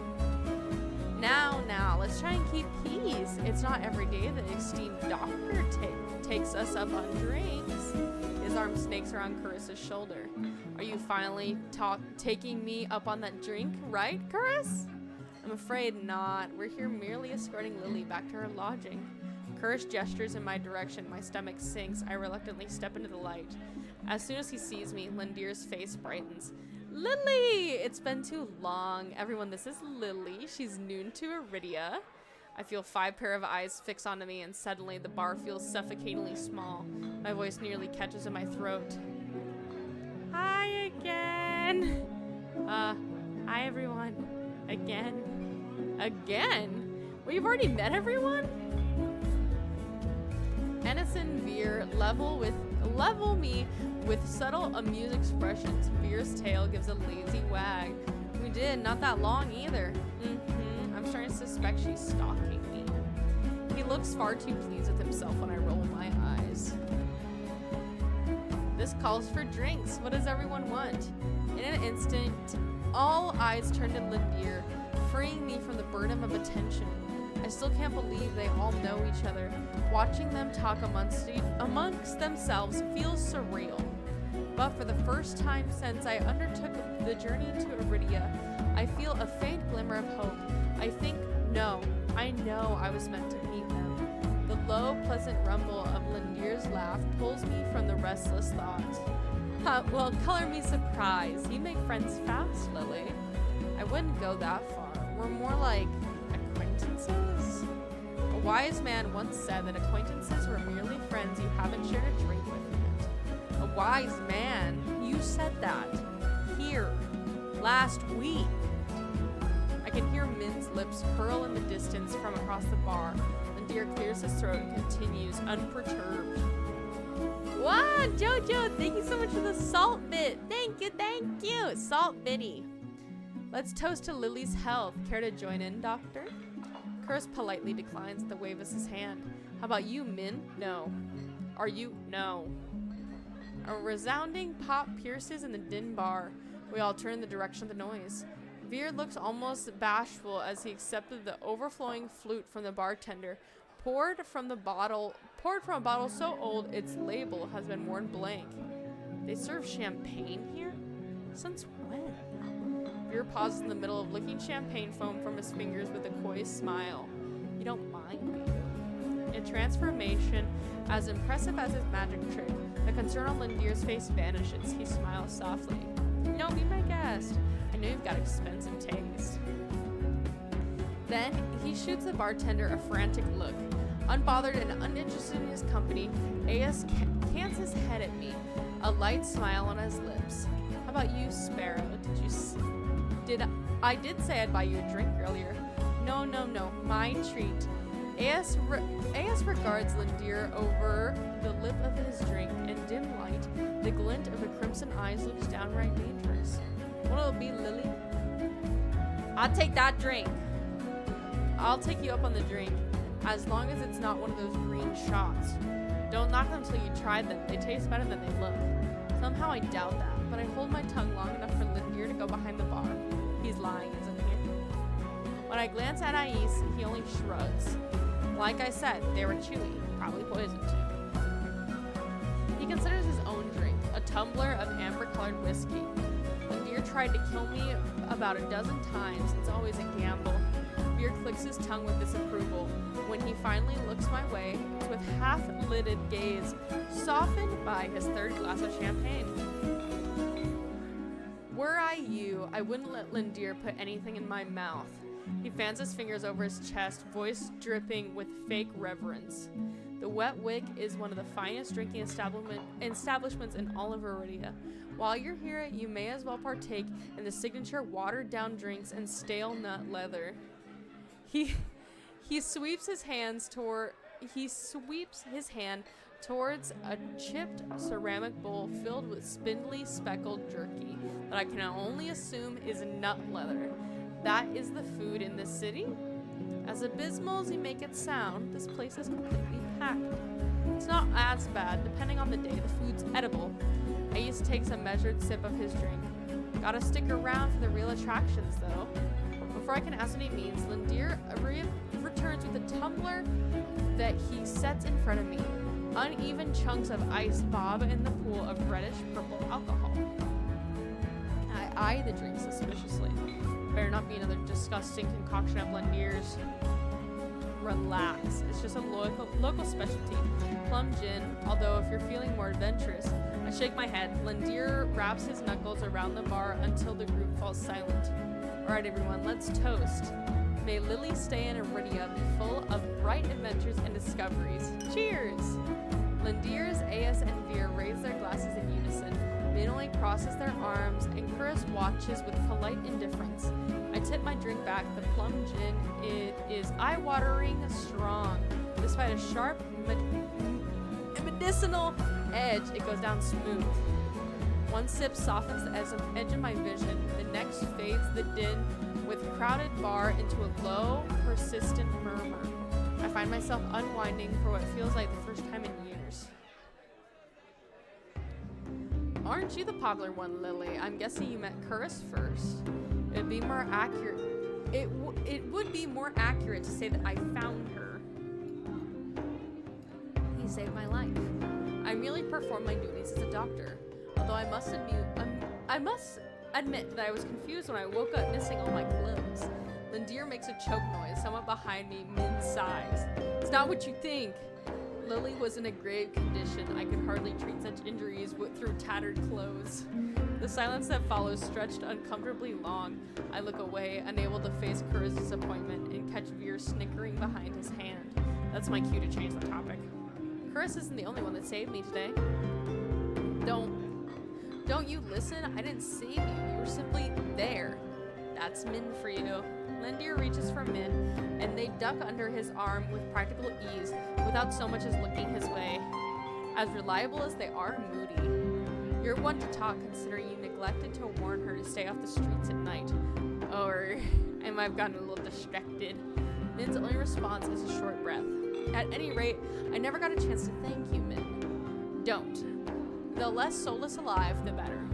S1: Now, let's try and keep peace. It's not every day that esteemed doctor takes us up on drinks. His arm snakes around Kuris' shoulder. Are you finally taking me up on that drink, right, Kuris? I'm afraid not. We're here merely escorting Lily back to her lodging. Kuris gestures in my direction. My stomach sinks. I reluctantly step into the light. As soon as he sees me, Lendir's face brightens. Lily! It's been too long. Everyone, this is Lily. She's new to Iridia. I feel 5 pair of eyes fix onto me, and suddenly the bar feels suffocatingly small. My voice nearly catches in my throat. Hi again. Hi everyone. Again. Well, you've already met everyone? Ennis and Veer level me with subtle, amused expressions. Veer's tail gives a lazy wag. We did, not that long either. I'm starting to suspect she's stalking me. He looks far too pleased with himself when I roll my eyes. This calls for drinks. What does everyone want? In an instant, all eyes turn to Lendir, freeing me from the burden of attention. I still can't believe they all know each other. Watching them talk amongst themselves feels surreal. But for the first time since I undertook the journey to Iridia, I feel a faint glimmer of hope. I know I was meant to meet them. The low, pleasant rumble of Lendir's laugh pulls me from the restless thoughts. Well, color me surprised. You make friends fast, Lily. I wouldn't go that far. We're more like acquaintances? A wise man once said that acquaintances were merely friends you haven't shared a drink with yet. A wise man? You said that. Here. Last week. I can hear Min's lips curl in the distance from across the bar. Lendir clears his throat and continues, unperturbed. Wow, Jojo, thank you so much for the salt bit. Thank you. Salt bitty. Let's toast to Lily's health. Care to join in, Doctor? Curse politely declines with a wave of his hand. How about you, Min? No. Are you? No. A resounding pop pierces in the din bar. We all turn in the direction of the noise. Veer looks almost bashful as he accepted the overflowing flute from the bartender, poured from a bottle so old its label has been worn blank. They serve champagne here? Since when? Veer pauses in the middle of licking champagne foam from his fingers with a coy smile. You don't mind me? A transformation as impressive as his magic trick. The concern on Lindir's face vanishes. He smiles softly. No, be my guest. I know you've got expensive taste. Then he shoots the bartender a frantic look. Unbothered and uninterested in his company, A.S. cants his head at me, a light smile on his lips. How about you, Sparrow? I did say I'd buy you a drink earlier. No, my treat. A.S. regards Lindir over the lip of his drink. In dim light, the glint of the crimson eyes looks downright dangerous. What'll it be, Lily? I'll take that drink. I'll take you up on the drink, as long as it's not one of those green shots. Don't knock them till you try them. They taste better than they look. Somehow I doubt that, but I hold my tongue long enough for Lindir to go behind the bar. He's lying, isn't he? When I glance at Ais, he only shrugs. Like I said, they were chewy, probably poisoned too. He considers his own drink, a tumbler of amber-colored whiskey. Lindir tried to kill me about a dozen times. It's always a gamble. Veer clicks his tongue with disapproval. When he finally looks my way, it's with half-lidded gaze, softened by his third glass of champagne. Were I you, I wouldn't let Lindir put anything in my mouth. He fans his fingers over his chest, voice dripping with fake reverence. The Wet Wick is one of the finest drinking establishments in all of Iridia. While you're here, you may as well partake in the signature watered-down drinks and stale nut leather. He sweeps his hand towards a chipped ceramic bowl filled with spindly speckled jerky that I can only assume is nut leather. That is the food in this city? As abysmal as you make it sound, this place is completely packed. It's not as bad. Depending on the day, the food's edible. Ais takes a measured sip of his drink. Gotta stick around for the real attractions, though. Before I can ask what he means, Lindir returns with a tumbler that he sets in front of me. Uneven chunks of ice bob in the pool of reddish-purple alcohol. I eye the drink suspiciously. Better not be another disgusting concoction of Lindir's. Relax. It's just a local specialty. Plum gin, although if you're feeling more adventurous. I shake my head. Lindir wraps his knuckles around the bar until the group falls silent. Alright everyone, let's toast. May Lily stay in Iridia be full of bright adventures and discoveries. Cheers! Lindir's, Ais, and Veer raise their glasses in unison. Minoli crosses their arms, and Kuris watches with polite indifference. I tip my drink back. The plum gin, it is eye-watering strong. Despite a sharp medicinal edge, it goes down smooth. One sip softens the edge of my vision. The next fades the din with crowded bar into a low, persistent murmur. I find myself unwinding for what feels like the first time in years. Aren't you the popular one, Lily? I'm guessing you met Kuris first. It'd be more accurate. It would be more accurate to say that I found her. He saved my life. I merely performed my duties as a doctor. Although I must admit that I was confused when I woke up missing all my clothes. Lindir makes a choke noise somewhat behind me, mid-size. It's not what you think. Lily was in a grave condition. I could hardly treat such injuries through tattered clothes. The silence that follows stretched uncomfortably long. I look away, unable to face Kuris' disappointment, and catch Veer snickering behind his hand. That's my cue to change the topic. Kuris isn't the only one that saved me today. Don't you listen? I didn't save you. You were simply there. That's Min for you. Lindir reaches for Min, and they duck under his arm with practical ease, without so much as looking his way. As reliable as they are moody. You're one to talk, considering you neglected to warn her to stay off the streets at night. Or I might have gotten a little distracted. Min's only response is a short breath. At any rate, I never got a chance to thank you, Min. Don't. The less soulless alive, the better.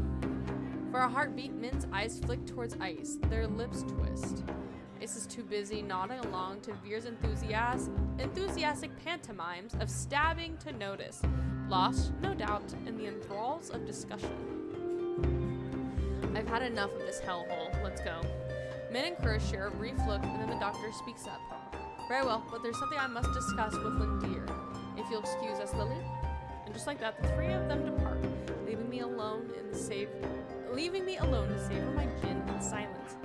S1: For a heartbeat, Min's eyes flick towards Ice. Their lips twist. Ice is too busy nodding along to Veer's enthusiastic pantomimes of stabbing to notice, lost, no doubt, in the enthralls of discussion. I've had enough of this hellhole. Let's go. Min and Kurz share a brief look, and then the doctor speaks up. Very well, but there's something I must discuss with Lindeer. If you'll excuse us, Lily. And just like that, the three of them depart, leaving me alone to savor my gin in silence.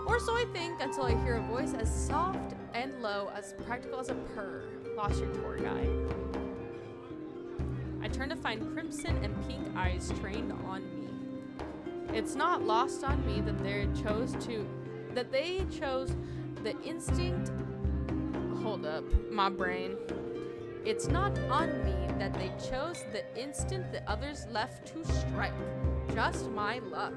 S1: Or so I think, until I hear a voice as soft and low, as practical as a purr. Lost your tour guide. I turn to find crimson and pink eyes trained on me. It's not lost on me that they chose the instinct. Hold up, my brain. It's not on me that they chose the instant the others left to strike. Just my luck.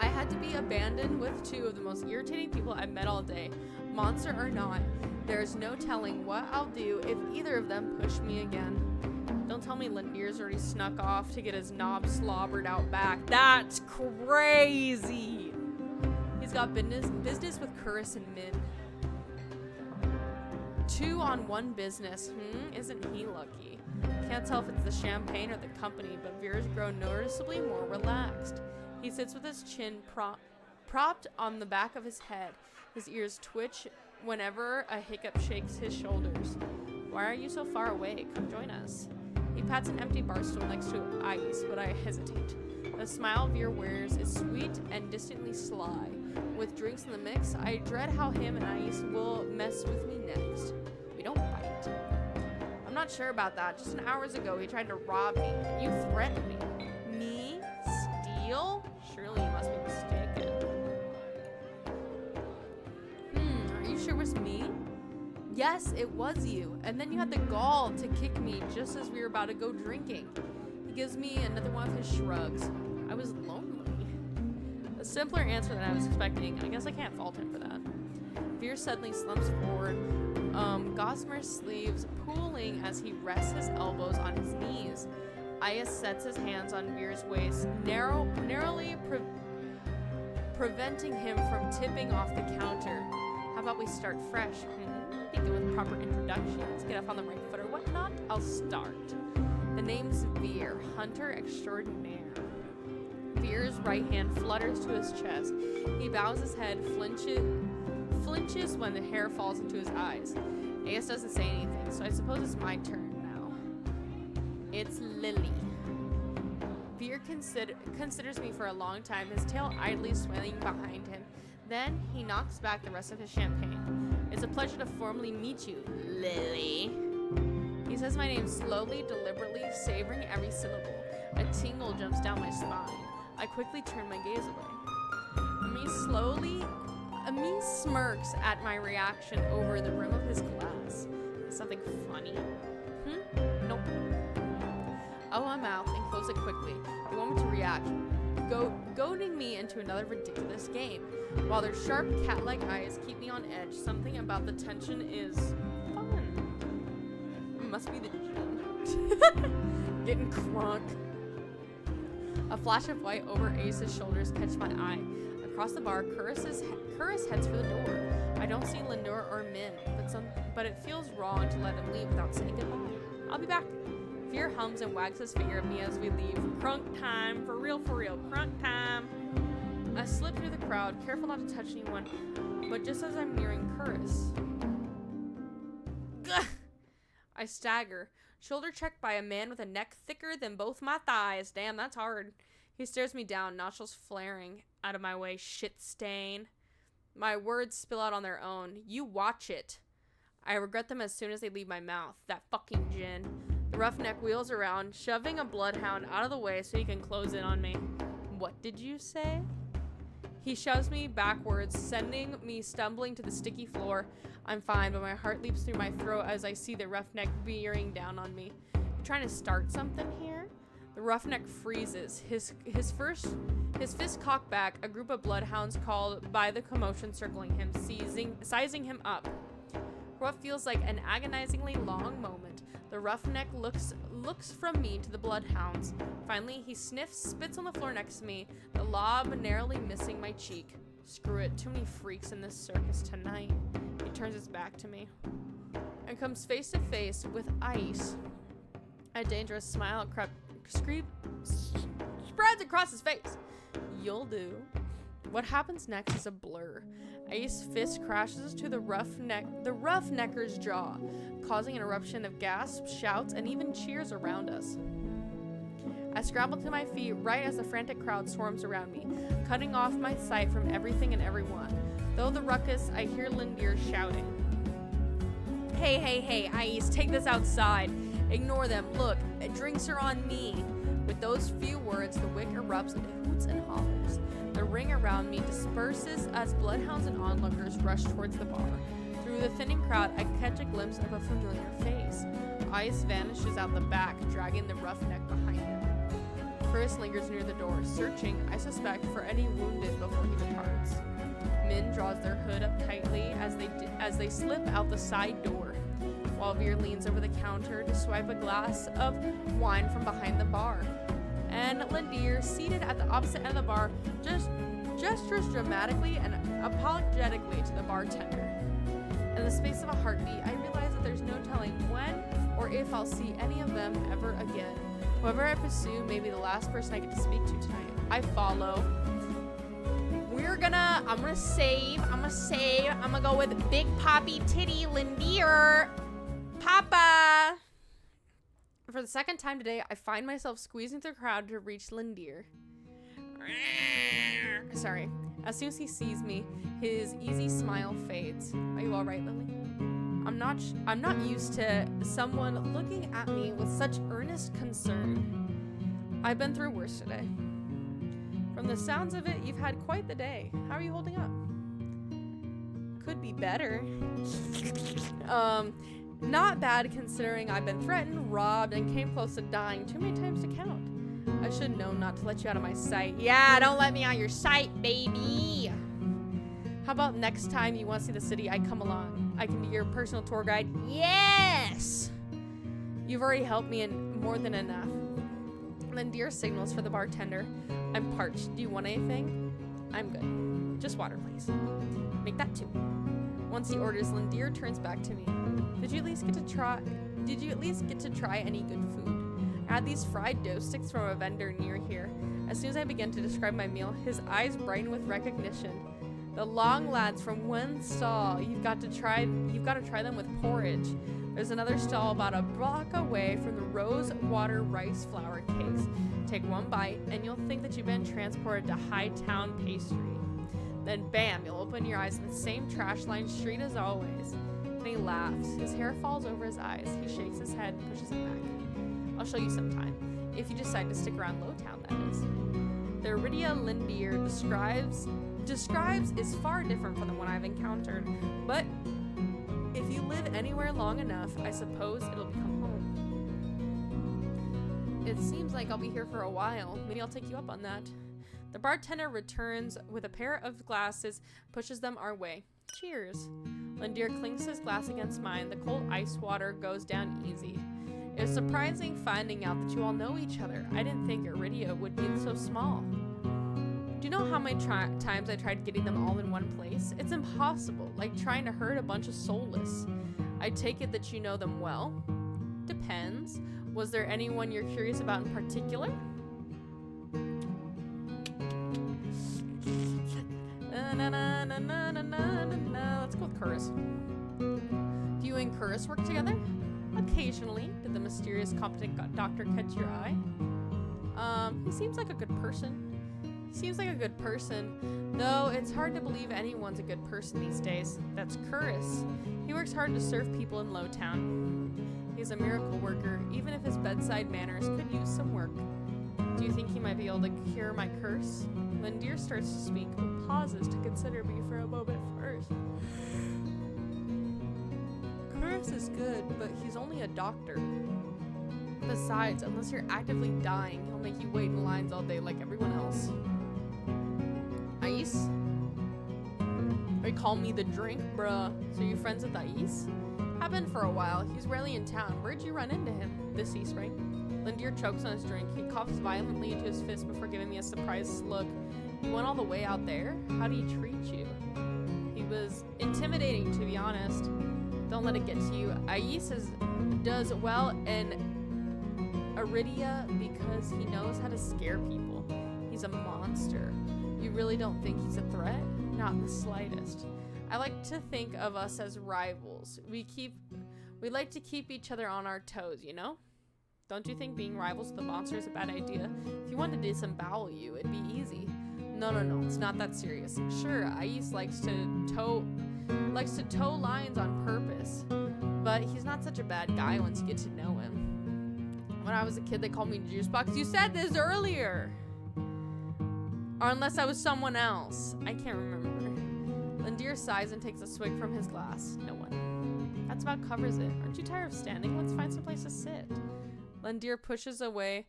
S1: I had to be abandoned with two of the most irritating people I've met all day. Monster or not, there's no telling what I'll do if either of them push me again. Don't tell me Lindeer's already snuck off to get his knob slobbered out back. That's crazy! He's got business with Kurz and Min. 2 on 1 business. Isn't he lucky? Can't tell if it's the champagne or the company, but Veer's grown noticeably more relaxed. He sits with his chin propped on the back of his head. His ears twitch whenever a hiccup shakes his shoulders. Why are you so far away? Come join us. He pats an empty bar stool next to Ice, but I hesitate. The smile Veer wears is sweet and distantly sly. With drinks in the mix, I dread how him and Ice will mess with me next. We don't fight. I'm not sure about that. Just an hours ago, he tried to rob me. You threatened me. Me? Steal? Surely you must be mistaken. Are you sure it was me? Yes, it was you. And then you had the gall to kick me just as we were about to go drinking. He gives me another one of his shrugs. I was lonely. A simpler answer than I was expecting. I guess I can't fault him for that. Veer suddenly slumps forward, gossamer sleeves pooling as he rests his elbows on his knees. Ayas sets his hands on Veer's waist, narrowly preventing him from tipping off the counter. How about we start fresh? Begin with proper introductions, get off on the right foot or whatnot. I'll start. The name's Veer, hunter extraordinaire. Veer's right hand flutters to his chest. He bows his head, flinches when the hair falls into his eyes. Ayas doesn't say anything, so I suppose it's my turn now. It's Lily. Veer considers me for a long time, his tail idly swaying behind him. Then he knocks back the rest of his champagne. It's a pleasure to formally meet you, Lily. He says my name slowly, deliberately, savoring every syllable. A tingle jumps down my spine. I quickly turn my gaze away. Ami smirks at my reaction over the rim of his glass. Is something funny? Nope. Oh, my mouth and close it quickly. They want me to react, goading me into another ridiculous game. While their sharp cat-like eyes keep me on edge, something about the tension is fun. It must be the gin. Getting crunk. A flash of white over Ace's shoulders catch my eye. Across the bar, Kurz heads for the door. I don't see Lenore or Min, but it feels wrong to let him leave without saying goodbye. I'll be back. Veer hums and wags his finger at me as we leave. Crunk time, for real, crunk time. I slip through the crowd, careful not to touch anyone, but just as I'm nearing Kurz, I stagger, shoulder checked by a man with a neck thicker than both my thighs. Damn, that's hard. He stares me down, nostrils flaring. Out of my way, shit stain. My words spill out on their own. You watch it. I regret them as soon as they leave my mouth. That fucking gin. The roughneck wheels around, shoving a bloodhound out of the way so he can close in on me. What did you say? He shoves me backwards, sending me stumbling to the sticky floor. I'm fine, but my heart leaps through my throat as I see the roughneck bearing down on me. You trying to start something here? The roughneck freezes, his fist cocked back, a group of bloodhounds called by the commotion circling him, sizing him up. For what feels like an agonizingly long moment, the roughneck looks from me to the bloodhounds. Finally, he sniffs, spits on the floor next to me, the lob narrowly missing my cheek. Screw it, too many freaks in this circus tonight. He turns his back to me and comes face to face with Ice. A dangerous smile spreads across his face. You'll do. What happens next is a blur. Ice's fist crashes to the roughnecker's jaw, causing an eruption of gasps, shouts, and even cheers around us. I scramble to my feet right as the frantic crowd swarms around me, cutting off my sight from everything and everyone. Though the ruckus, I hear Lindir shouting. Hey, Ice, take this outside. Ignore them. Look, drinks are on me. With those few words, the wick erupts into hoots and hollers. The ring around me disperses as bloodhounds and onlookers rush towards the bar. Through the thinning crowd, I catch a glimpse of a familiar face. Ice vanishes out the back, dragging the roughneck behind him. Chris lingers near the door, searching, I suspect, for any wounded before he departs. Min draws their hood up tightly as they slip out the side door, while Veer leans over the counter to swipe a glass of wine from behind the bar. And Lindir, seated at the opposite end of the bar, just gestures dramatically and apologetically to the bartender. In the space of a heartbeat, I realize that there's no telling when or if I'll see any of them ever again. Whoever I pursue may be the last person I get to speak to tonight. I follow. I'm gonna go with Big Poppy Titty Lindir. Papa! For the second time today, I find myself squeezing through the crowd to reach Lindir. Sorry. As soon as he sees me, his easy smile fades. Are you alright, Lily? I'm not used to someone looking at me with such earnest concern. I've been through worse today. From the sounds of it, you've had quite the day. How are you holding up? Could be better. Not bad considering I've been threatened, robbed, and came close to dying too many times to count. I should know not to let you out of my sight. Yeah, don't let me out of your sight, baby. How about next time you want to see the city, I come along. I can be your personal tour guide. Yes! You've already helped me in more than enough. Lindir signals for the bartender. I'm parched. Do you want anything? I'm good. Just water, please. Make that two. Once he orders, Lindir turns back to me. Did you at least get to try any good food? I had these fried dough sticks from a vendor near here. As soon as I began to describe my meal, his eyes brightened with recognition. The long lads from one stall. You've got to try them with porridge. There's another stall about a block away from the rose water rice flour cakes. Take one bite and you'll think that you've been transported to Hightown Pastry. Then bam, you'll open your eyes in the same trash-lined street as always. And he laughs. His hair falls over his eyes. He shakes his head and pushes it back. I'll show you sometime. If you decide to stick around Lowtown, that is. The Iridia Lindir describes is far different from the one I've encountered, but if you live anywhere long enough, I suppose it'll become home. It seems like I'll be here for a while. Maybe I'll take you up on that. The bartender returns with a pair of glasses, pushes them our way. Cheers. Lindir clinks his glass against mine. The cold ice water goes down easy. It was surprising finding out that you all know each other. I didn't think Iridia would be so small. Do you know how many times I tried getting them all in one place? It's impossible, like trying to herd a bunch of soulless. I take it that you know them well. Depends. Was there anyone you're curious about in particular? Let's go with Curris. Do you and Curris work together? Occasionally. Did the mysterious, competent doctor catch your eye? He seems like a good person. Though it's hard to believe anyone's a good person these days. That's Curris. He works hard to serve people in Lowtown. He's a miracle worker, even if his bedside manners could use some work. Do you think he might be able to cure my curse? Lindir starts to speak, but pauses to consider me for a moment first. Curse is good, but he's only a doctor. The Besides, unless you're actively dying, he'll make you wait in lines all day like everyone else. Ice? They call me the drink, bruh. So you friends with Ice? Have been for a while. He's rarely in town. Where'd you run into him? This spring? Lindier chokes on his drink. He coughs violently into his fist before giving me a surprised look. You went all the way out there? How do he treat you? He was intimidating, to be honest. Don't let it get to you. Ice does well in Iridia because he knows how to scare people. He's a monster. You really don't think he's a threat? Not in the slightest. I like to think of us as rivals. We like to keep each other on our toes, you know? Don't you think being rivals with the monster is a bad idea? If you wanted to disembowel you, it'd be easy. No, it's not that serious. Sure, Ice likes to toe lines on purpose, but he's not such a bad guy once you get to know him. When I was a kid, they called me Juicebox. You said this earlier! Or unless I was someone else. I can't remember. Lindier sighs and takes a swig from his glass. No one. That's about covers it. Aren't you tired of standing? Let's find some place to sit. Lindier pushes away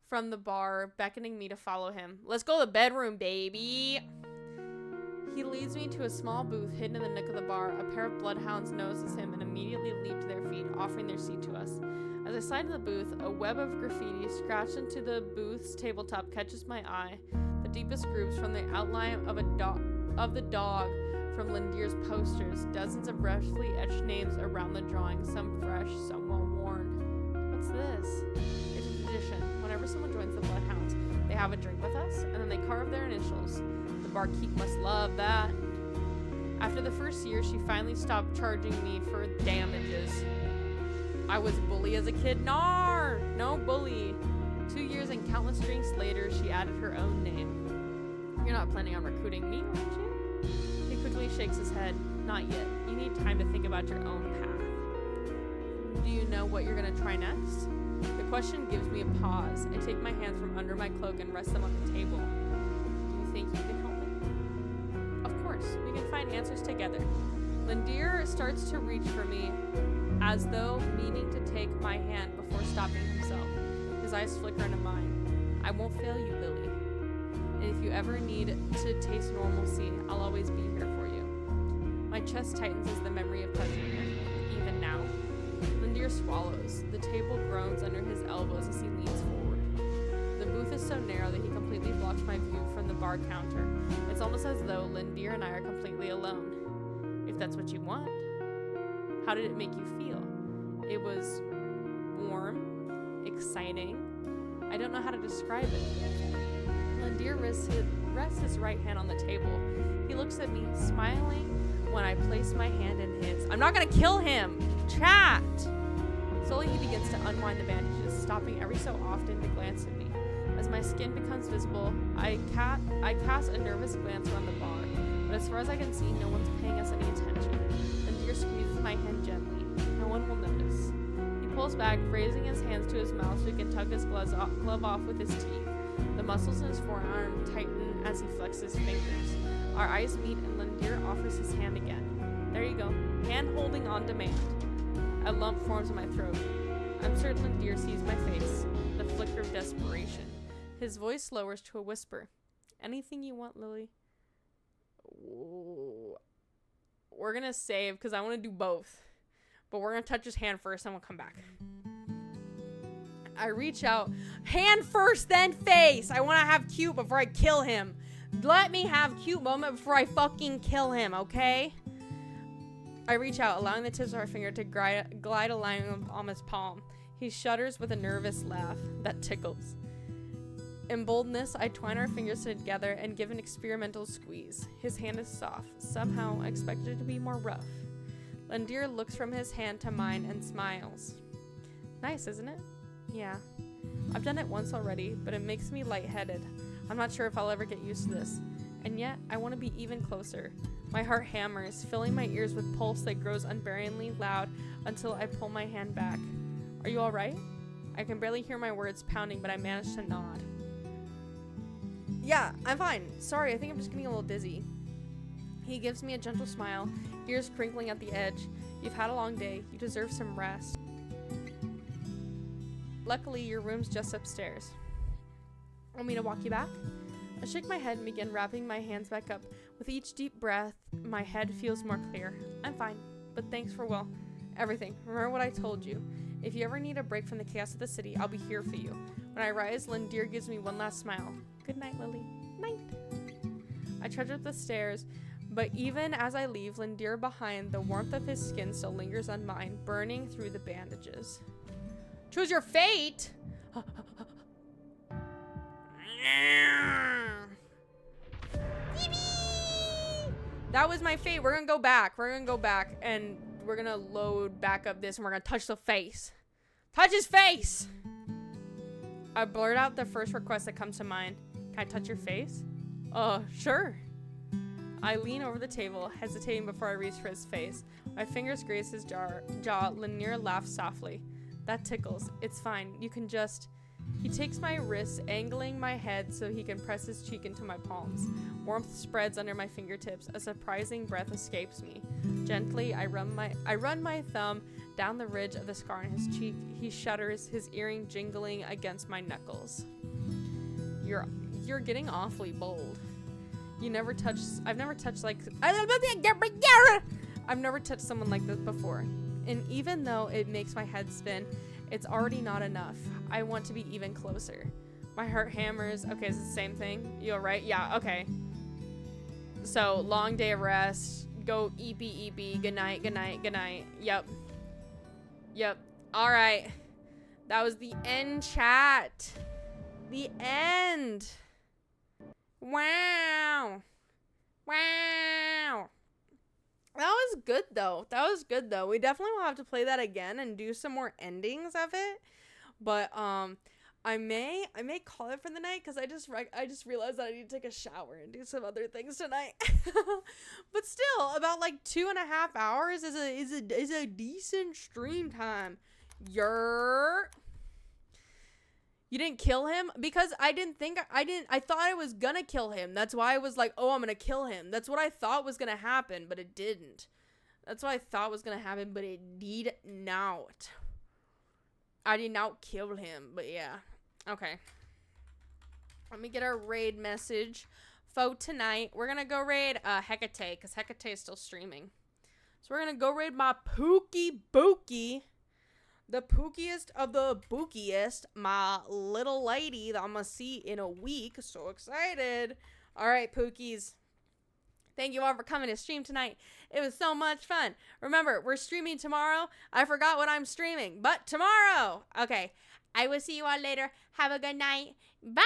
S1: from the bar, beckoning me to follow him. Let's go to the bedroom, baby! He leads me to a small booth hidden in the nook of the bar. A pair of bloodhounds notices him and immediately leap to their feet, offering their seat to us. As I slide into the booth, a web of graffiti scratched into the booth's tabletop catches my eye. The deepest grooves from the outline of the dog from Lindier's posters. Dozens of roughly etched names around the drawing, some fresh, some well-worn. What's this? It's a tradition. Whenever someone joins the Bloodhounds, they have a drink with us, and then they carve their initials. The barkeep must love that. After the first year, she finally stopped charging me for damages. I was bully as a kid. Nar! No bully. 2 years and countless drinks later, she added her own name. You're not planning on recruiting me, aren't you? He quickly shakes his head. Not yet. You need time to think about your own path. Do you know what you're going to try next? The question gives me a pause. I take my hands from under my cloak and rest them on the table. Do you think you can help me? Of course. We can find answers together. Lindier starts to reach for me as though meaning to take my hand before stopping himself. His eyes flicker into mine. I won't fail you, Lily. And if you ever need to taste normalcy, I'll always be here for you. My chest tightens as the memory of touching him, even now. Lindier swallows. The table groans under his elbows as he leans forward. The booth is so narrow that he completely blocks my view from the bar counter. It's almost as though Lindier and I are completely alone. If that's what you want. How did it make you feel? It was warm, exciting. I don't know how to describe it. Lindier rests his right hand on the table. He looks at me, smiling when I place my hand in his. I'm not gonna kill him! Chat! Slowly he begins to unwind the bandages, stopping every so often to glance at me. As my skin becomes visible, I cast a nervous glance around the bar, but as far as I can see, no one's paying us any attention. Lindier squeezes my hand gently. No one will notice. He pulls back, raising his hands to his mouth so he can tug his glove off with his teeth. The muscles in his forearm tighten as he flexes fingers. Our eyes meet and Lindier offers his hand again. There you go. Hand holding on demand. A lump forms in my throat. I'm certain Lindier sees my face. The flicker of desperation. His voice lowers to a whisper. Anything you want, Lily? Ooh. We're gonna save because I want to do both. But we're gonna touch his hand first and we'll come back. I reach out. Hand first, then face. I want to have cute before I kill him. Let me have cute moment before I fucking kill him, okay? I reach out, allowing the tips of our finger to glide a line on his palm. He shudders with a nervous laugh that tickles. In boldness, I twine our fingers together and give an experimental squeeze. His hand is soft. Somehow, I expected it to be more rough. Lindier looks from his hand to mine and smiles. Nice, isn't it? Yeah. I've done it once already, but it makes me lightheaded. I'm not sure if I'll ever get used to this. And yet, I want to be even closer. My heart hammers, filling my ears with pulse that grows unbearably loud until I pull my hand back. Are you alright? I can barely hear my words pounding, but I manage to nod. Yeah, I'm fine. Sorry, I think I'm just getting a little dizzy. He gives me a gentle smile, ears crinkling at the edge. You've had a long day. You deserve some rest. Luckily, your room's just upstairs. Want me to walk you back? I shake my head and begin wrapping my hands back up. With each deep breath, my head feels more clear. I'm fine, but thanks for, well, everything. Remember what I told you. If you ever need a break from the chaos of the city, I'll be here for you. When I rise, Lindir gives me one last smile. Good night, Lily. Night. I trudge up the stairs, but even as I leave Lindir behind, the warmth of his skin still lingers on mine, burning through the bandages. Choose your fate? That was my fate. We're gonna go back. And we're gonna load back up this and we're gonna touch the face. Touch his face! I blurt out the first request that comes to mind. Can I touch your face? Sure. I lean over the table, hesitating before I reach for his face. My fingers graze his jaw. Lanier laughs softly. That tickles. It's fine. You can just... He takes my wrists, angling my head so he can press his cheek into my palms. Warmth spreads under my fingertips. A surprising breath escapes me. Gently, I run my thumb down the ridge of the scar on his cheek. He shudders, his earring jingling against my knuckles. You're getting awfully bold. I've never touched someone like this before. And even though it makes my head spin, it's already not enough. I want to be even closer. My heart hammers. Okay, is it the same thing? You alright? Yeah, okay. So, long day of rest. Go EP. Good night. Yep. Alright. That was the end, chat. The end. Wow. That was good though. We definitely will have to play that again and do some more endings of it. But I may call it for the night because I just realized that I need to take a shower and do some other things tonight. But still, about like 2.5 hours is a decent stream time. You didn't kill him? Because I thought I was gonna kill him. That's why I was like, oh, I'm gonna kill him. That's what I thought was gonna happen, but it didn't. That's what I thought was gonna happen, but it did not. I did not kill him, but yeah. Okay. Let me get our raid message for tonight. We're gonna go raid Hecate, because Hecate is still streaming. So we're gonna go raid my Pookie Bookie. The pookiest of the bookiest, my little lady that I'm gonna see in a week. So excited. All right, Pookies. Thank you all for coming to stream tonight. It was so much fun. Remember, we're streaming tomorrow. I forgot what I'm streaming, but tomorrow. Okay, I will see you all later. Have a good night. Bye.